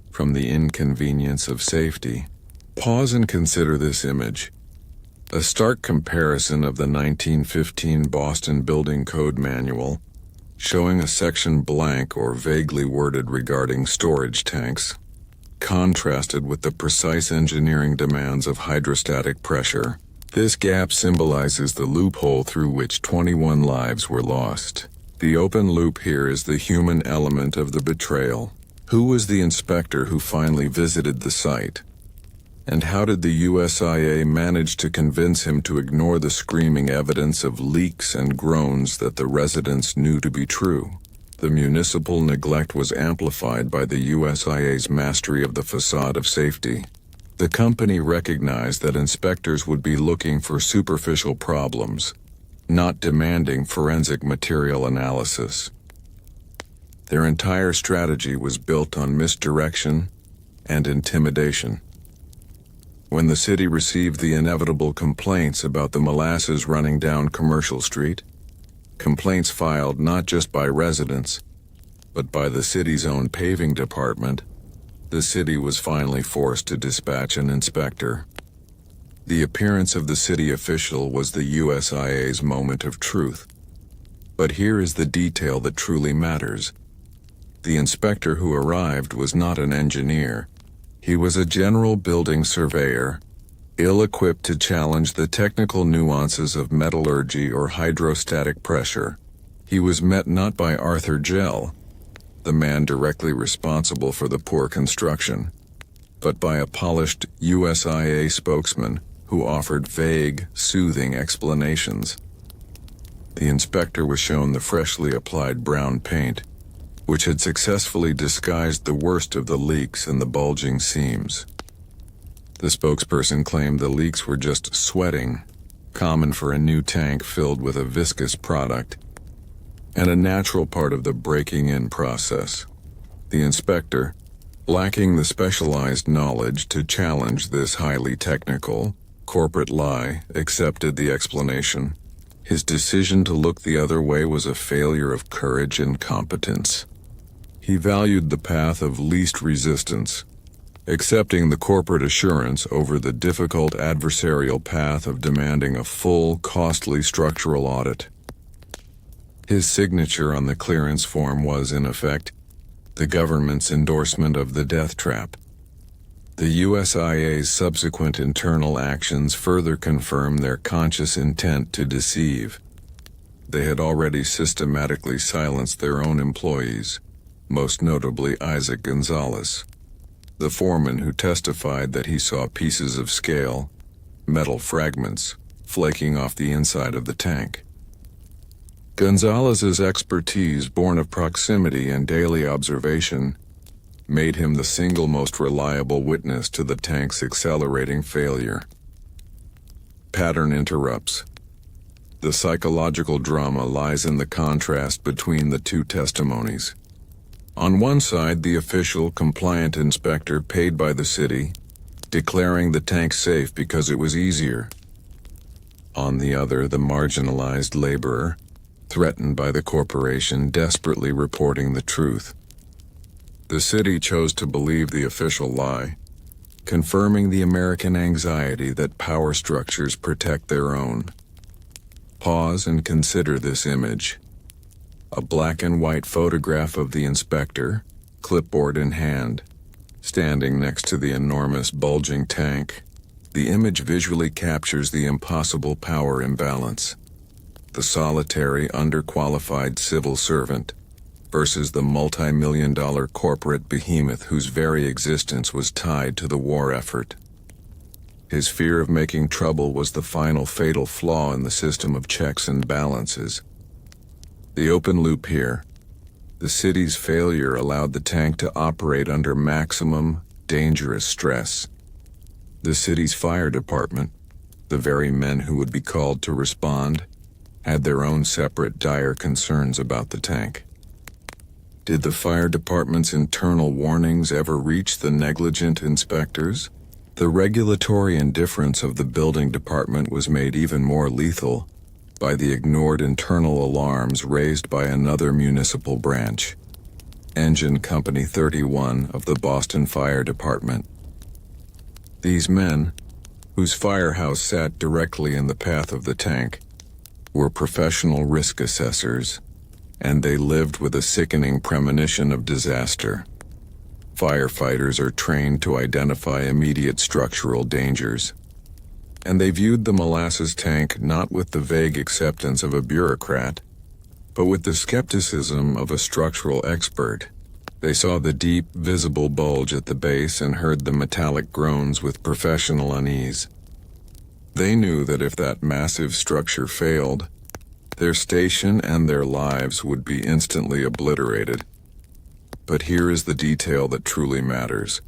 from the inconvenience of safety. Pause and consider this image. A stark comparison of the 1915 Boston Building Code Manual, showing a section blank or vaguely worded regarding storage tanks, contrasted with the precise engineering demands of hydrostatic pressure. This gap symbolizes the loophole through which 21 lives were lost. The open loop here is the human element of the betrayal. Who was the inspector who finally visited the site? And how did the USIA manage to convince him to ignore the screaming evidence of leaks and groans that the residents knew to be true? The municipal neglect was amplified by the USIA's mastery of the facade of safety. The company recognized that inspectors would be looking for superficial problems, not demanding forensic material analysis. Their entire strategy was built on misdirection and intimidation. When the city received the inevitable complaints about the molasses running down Commercial Street, complaints filed not just by residents, but by the city's own paving department, the city was finally forced to dispatch an inspector. The appearance of the city official was the USIA's moment of truth. But here is the detail that truly matters. The inspector who arrived was not an engineer. He was a general building surveyor, ill-equipped to challenge the technical nuances of metallurgy or hydrostatic pressure. He was met not by Arthur Jell, the man directly responsible for the poor construction, but by a polished USIA spokesman who offered vague, soothing explanations. The inspector was shown the freshly applied brown paint, which had successfully disguised the worst of the leaks and the bulging seams. The spokesperson claimed the leaks were just sweating, common for a new tank filled with a viscous product, and a natural part of the breaking-in process. The inspector, lacking the specialized knowledge to challenge this highly technical, corporate lie, accepted the explanation. His decision to look the other way was a failure of courage and competence. He valued the path of least resistance, accepting the corporate assurance over the difficult adversarial path of demanding a full, costly structural audit. His signature on the clearance form was, in effect, the government's endorsement of the death trap. The USIA's subsequent internal actions further confirm their conscious intent to deceive. They had already systematically silenced their own employees, most notably Isaac Gonzalez, the foreman who testified that he saw pieces of scale, metal fragments, flaking off the inside of the tank. Gonzalez's expertise, born of proximity and daily observation, made him the single most reliable witness to the tank's accelerating failure. Pattern interrupts. The psychological drama lies in the contrast between the two testimonies. On one side, the official, compliant inspector paid by the city, declaring the tank safe because it was easier. On the other, the marginalized laborer, threatened by the corporation, desperately reporting the truth. The city chose to believe the official lie, confirming the American anxiety that power structures protect their own. Pause and consider this image. A black and white photograph of the inspector, clipboard in hand, standing next to the enormous bulging tank. The image visually captures the impossible power imbalance. The solitary, underqualified civil servant versus the multi-million-dollar corporate behemoth whose very existence was tied to the war effort. His fear of making trouble was the final fatal flaw in the system of checks and balances. The open loop here. The city's failure allowed the tank to operate under maximum, dangerous stress. The city's fire department, the very men who would be called to respond, had their own separate dire concerns about the tank. Did the fire department's internal warnings ever reach the negligent inspectors? The regulatory indifference of the building department was made even more lethal by the ignored internal alarms raised by another municipal branch, Engine Company 31 of the Boston Fire Department. These men, whose firehouse sat directly in the path of the tank, were professional risk assessors, and they lived with a sickening premonition of disaster. Firefighters are trained to identify immediate structural dangers, and they viewed the molasses tank not with the vague acceptance of a bureaucrat, but with the skepticism of a structural expert. They saw the deep, visible bulge at the base and heard the metallic groans with professional unease. They knew that if that massive structure failed, their station and their lives would be instantly obliterated. But here is the detail that truly matters.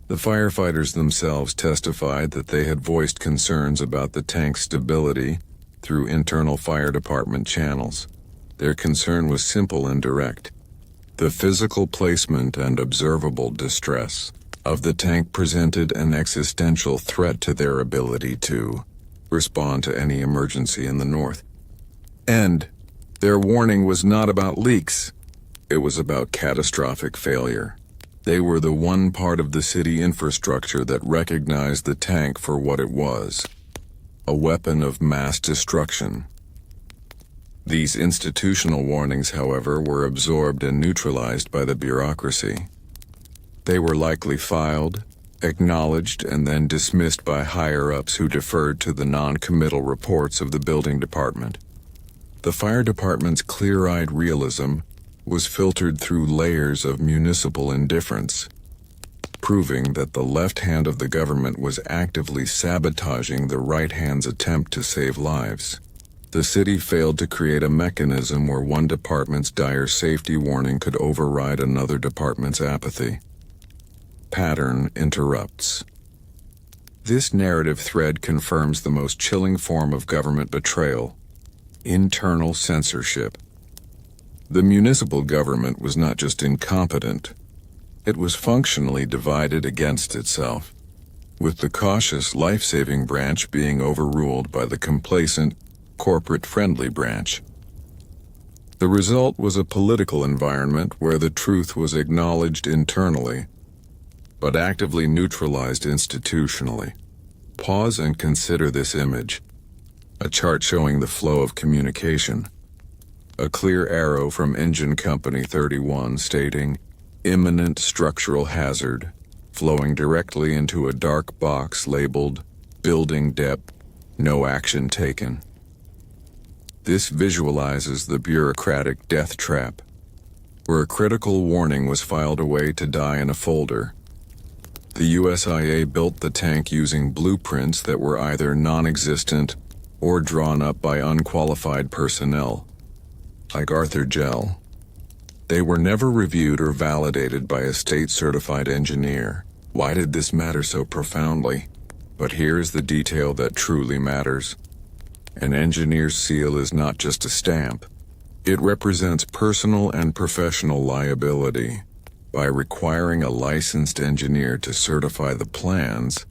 The firefighters themselves testified that they had voiced concerns about the tank's stability through internal fire department channels. Their concern was simple and direct. The physical placement and observable distress of the tank presented an existential threat to their ability to respond to any emergency in the north. And their warning was not about leaks. It was about catastrophic failure. They were the one part of the city infrastructure that recognized the tank for what it was, a weapon of mass destruction. These institutional warnings, however, were absorbed and neutralized by the bureaucracy. They were likely filed, acknowledged, and then dismissed by higher-ups who deferred to the non-committal reports of the building department. The fire department's clear-eyed realism was filtered through layers of municipal indifference, proving that the left hand of the government was actively sabotaging the right hand's attempt to save lives. The city failed to create a mechanism where one department's dire safety warning could override another department's apathy. Pattern interrupts. This narrative thread confirms the most chilling form of government betrayal: internal censorship. The municipal government was not just incompetent, it was functionally divided against itself, with the cautious, life-saving branch being overruled by the complacent, corporate-friendly branch. The result was a political environment where the truth was acknowledged internally, but actively neutralized institutionally. Pause and consider this image. A chart showing the flow of communication. A clear arrow from Engine Company 31 stating, "Imminent structural hazard," flowing directly into a dark box labeled, "Building depth, no action taken." This visualizes the bureaucratic death trap, where a critical warning was filed away to die in a folder. The USIA built the tank using blueprints that were either non-existent or drawn up by unqualified personnel, like Arthur Jell. They were never reviewed or validated by a state-certified engineer. Why did this matter so profoundly? But here's the detail that truly matters. An engineer's seal is not just a stamp. It represents personal and professional liability. By requiring a licensed engineer to certify the plans,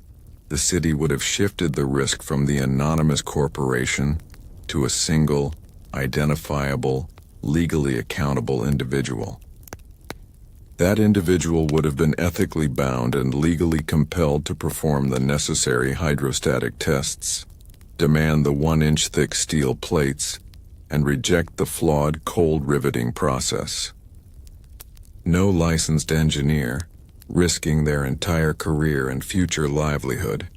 the city would have shifted the risk from the anonymous corporation to a single, identifiable, legally accountable individual. That individual would have been ethically bound and legally compelled to perform the necessary hydrostatic tests, demand the 1-inch thick steel plates, and reject the flawed cold riveting process. No licensed engineer, risking their entire career and future livelihood,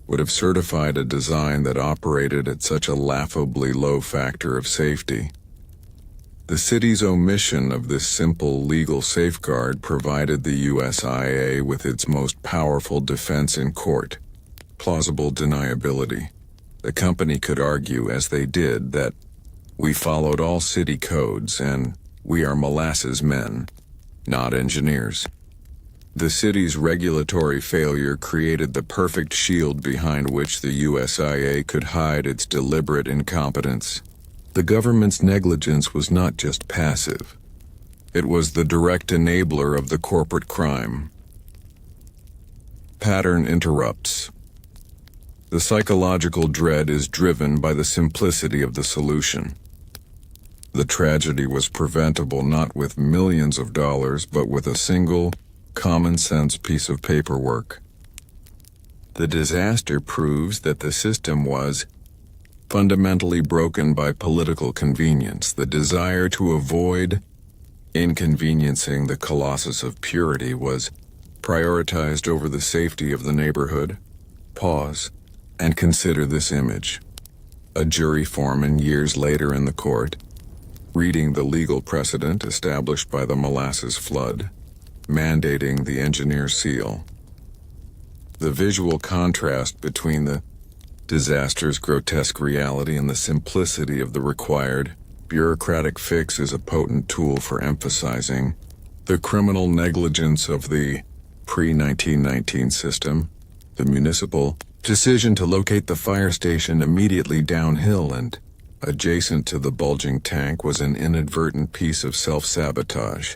would have certified a design that operated at such a laughably low factor of safety. The city's omission of this simple legal safeguard provided the USIA with its most powerful defense in court: plausible deniability. The company could argue, as they did, that we followed all city codes and we are molasses men, not engineers. The city's regulatory failure created the perfect shield behind which the USIA could hide its deliberate incompetence. The government's negligence was not just passive. It was the direct enabler of the corporate crime. Pattern interrupts. The psychological dread is driven by the simplicity of the solution. The tragedy was preventable not with millions of dollars, but with a single, common-sense piece of paperwork. The disaster proves that the system was fundamentally broken by political convenience, the desire to avoid inconveniencing the colossus of purity was prioritized over the safety of the neighborhood. Pause and consider this image. A jury foreman years later in the court, reading the legal precedent established by the Molasses Flood, mandating the engineer seal. The visual contrast between the disaster's grotesque reality and the simplicity of the required bureaucratic fix is a potent tool for emphasizing the criminal negligence of the pre-1919 system. The municipal decision to locate the fire station immediately downhill and adjacent to the bulging tank was an inadvertent piece of self-sabotage.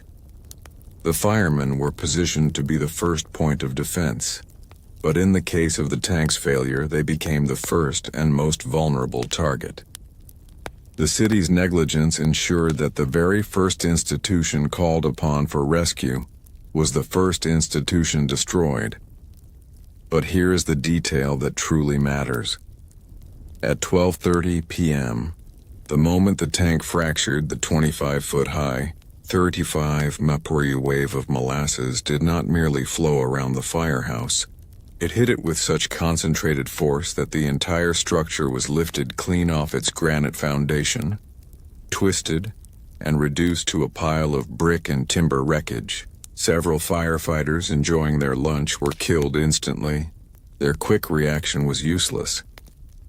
The firemen were positioned to be the first point of defense, but in the case of the tank's failure, they became the first and most vulnerable target. The city's negligence ensured that the very first institution called upon for rescue was the first institution destroyed. But here is the detail that truly matters. At 12:30 p.m., the moment the tank fractured, the 25-foot-high, 35-mph wave of molasses did not merely flow around the firehouse. It hit it with such concentrated force that the entire structure was lifted clean off its granite foundation, twisted, and reduced to a pile of brick and timber wreckage. Several firefighters enjoying their lunch were killed instantly. Their quick reaction was useless.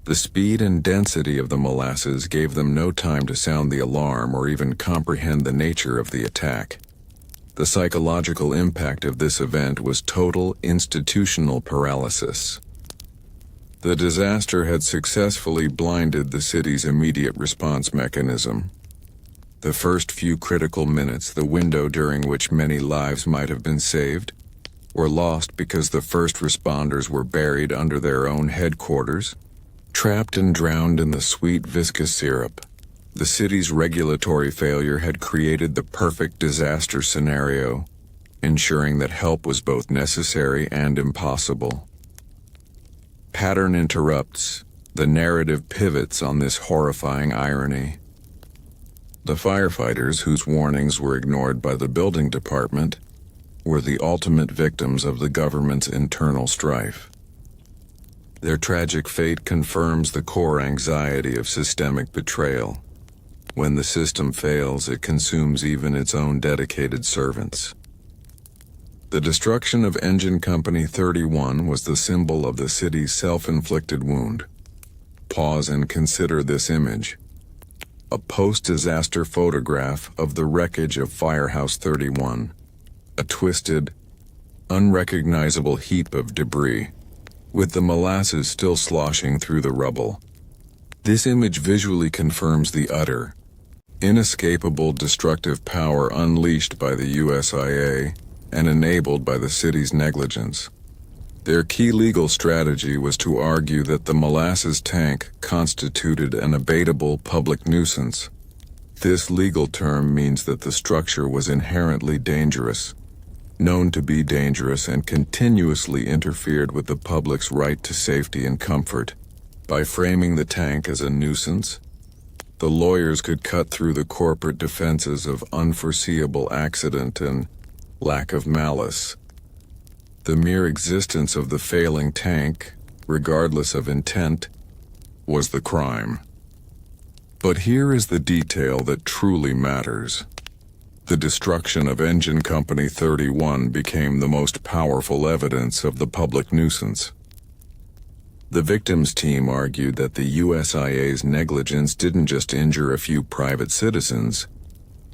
The speed and density of the molasses gave them no time to sound the alarm or even comprehend the nature of the attack. The psychological impact of this event was total institutional paralysis. The disaster had successfully blinded the city's immediate response mechanism. The first few critical minutes, the window during which many lives might have been saved, were lost because the first responders were buried under their own headquarters, trapped and drowned in the sweet viscous syrup. The city's regulatory failure had created the perfect disaster scenario, ensuring that help was both necessary and impossible. Pattern interrupts. The narrative pivots on this horrifying irony. The firefighters, whose warnings were ignored by the building department, were the ultimate victims of the government's internal strife. Their tragic fate confirms the core anxiety of systemic betrayal. When the system fails, it consumes even its own dedicated servants. The destruction of Engine Company 31 was the symbol of the city's self-inflicted wound. Pause and consider this image. A post-disaster photograph of the wreckage of Firehouse 31. A twisted, unrecognizable heap of debris, with the molasses still sloshing through the rubble. This image visually confirms the utter, inescapable destructive power unleashed by the USIA and enabled by the city's negligence. Their key legal strategy was to argue that the molasses tank constituted an abatable public nuisance. This legal term means that the structure was inherently dangerous, known to be dangerous, and continuously interfered with the public's right to safety and comfort. By framing the tank as a nuisance, the lawyers could cut through the corporate defenses of unforeseeable accident and lack of malice. The mere existence of the failing tank, regardless of intent, was the crime. But here is the detail that truly matters. The destruction of Engine Company 31 became the most powerful evidence of the public nuisance. The victims' team argued that the USIA's negligence didn't just injure a few private citizens,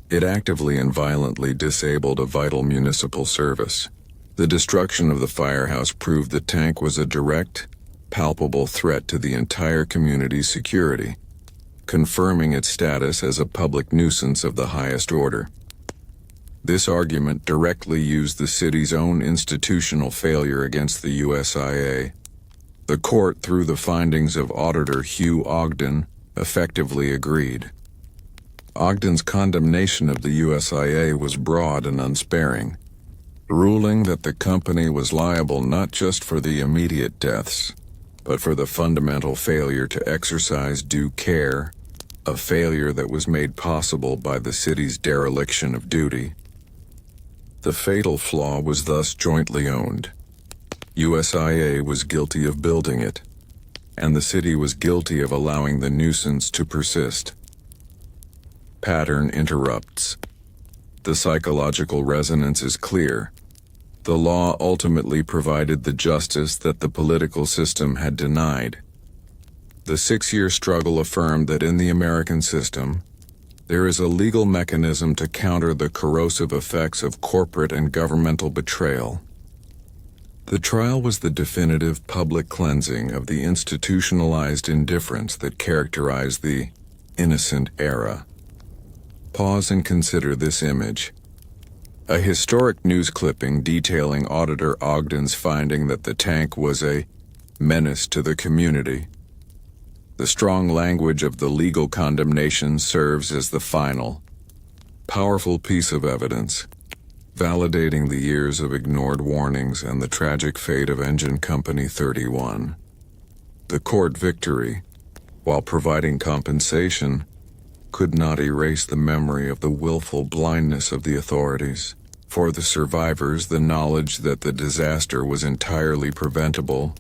it actively and violently disabled a vital municipal service. The destruction of the firehouse proved the tank was a direct, palpable threat to the entire community's security, confirming its status as a public nuisance of the highest order. This argument directly used the city's own institutional failure against the USIA. The court, through the findings of Auditor Hugh Ogden, effectively agreed. Ogden's condemnation of the USIA was broad and unsparing, ruling that the company was liable not just for the immediate deaths, but for the fundamental failure to exercise due care, a failure that was made possible by the city's dereliction of duty. The fatal flaw was thus jointly owned. USIA was guilty of building it, and the city was guilty of allowing the nuisance to persist. Pattern interrupts. The psychological resonance is clear. The law ultimately provided the justice that the political system had denied. The 6-year struggle affirmed that in the American system, there is a legal mechanism to counter the corrosive effects of corporate and governmental betrayal. The trial was the definitive public cleansing of the institutionalized indifference that characterized the innocent era. Pause and consider this image. A historic news clipping detailing Auditor Ogden's finding that the tank was a menace to the community. The strong language of the legal condemnation serves as the final, powerful piece of evidence, validating the years of ignored warnings and the tragic fate of Engine Company 31. The court victory, while providing compensation, could not erase the memory of the willful blindness of the authorities. For the survivors, the knowledge that the disaster was entirely preventable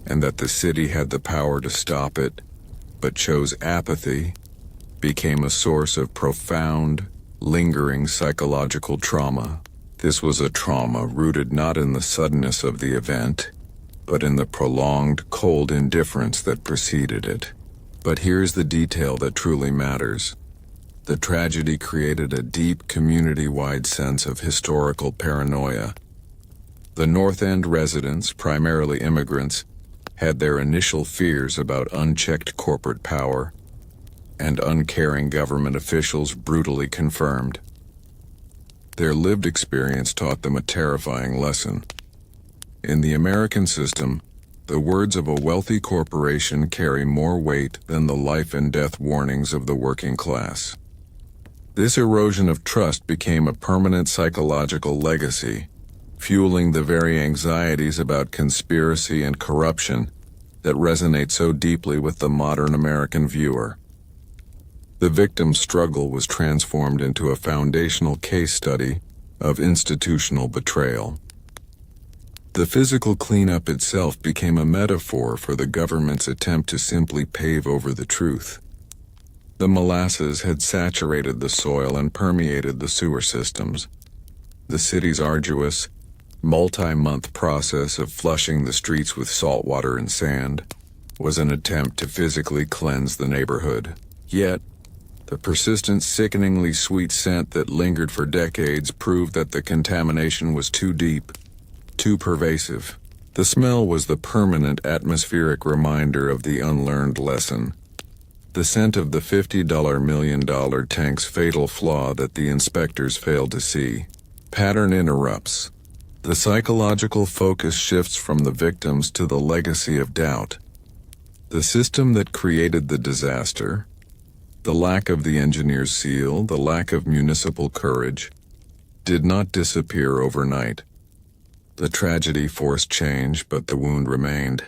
and that the city had the power to stop it, but chose apathy, became a source of profound, lingering psychological trauma. This was a trauma rooted not in the suddenness of the event, but in the prolonged, cold indifference that preceded it. But here's the detail that truly matters. The tragedy created a deep community-wide sense of historical paranoia. The North End residents, primarily immigrants, had their initial fears about unchecked corporate power, and uncaring government officials brutally confirmed. Their lived experience taught them a terrifying lesson. In the American system, the words of a wealthy corporation carry more weight than the life and death warnings of the working class. This erosion of trust became a permanent psychological legacy, fueling the very anxieties about conspiracy and corruption that resonate so deeply with the modern American viewer. The victim's struggle was transformed into a foundational case study of institutional betrayal. The physical cleanup itself became a metaphor for the government's attempt to simply pave over the truth. The molasses had saturated the soil and permeated the sewer systems. The city's arduous, multi-month process of flushing the streets with saltwater and sand was an attempt to physically cleanse the neighborhood. Yet, the persistent, sickeningly sweet scent that lingered for decades proved that the contamination was too deep, too pervasive. The smell was the permanent atmospheric reminder of the Unlearned Lesson. The scent of the $50 million tank's fatal flaw that the inspectors failed to see. Pattern interrupts. The psychological focus shifts from the victims to the legacy of doubt. The system that created the disaster, the lack of the engineer's seal, the lack of municipal courage, did not disappear overnight. The tragedy forced change, but the wound remained.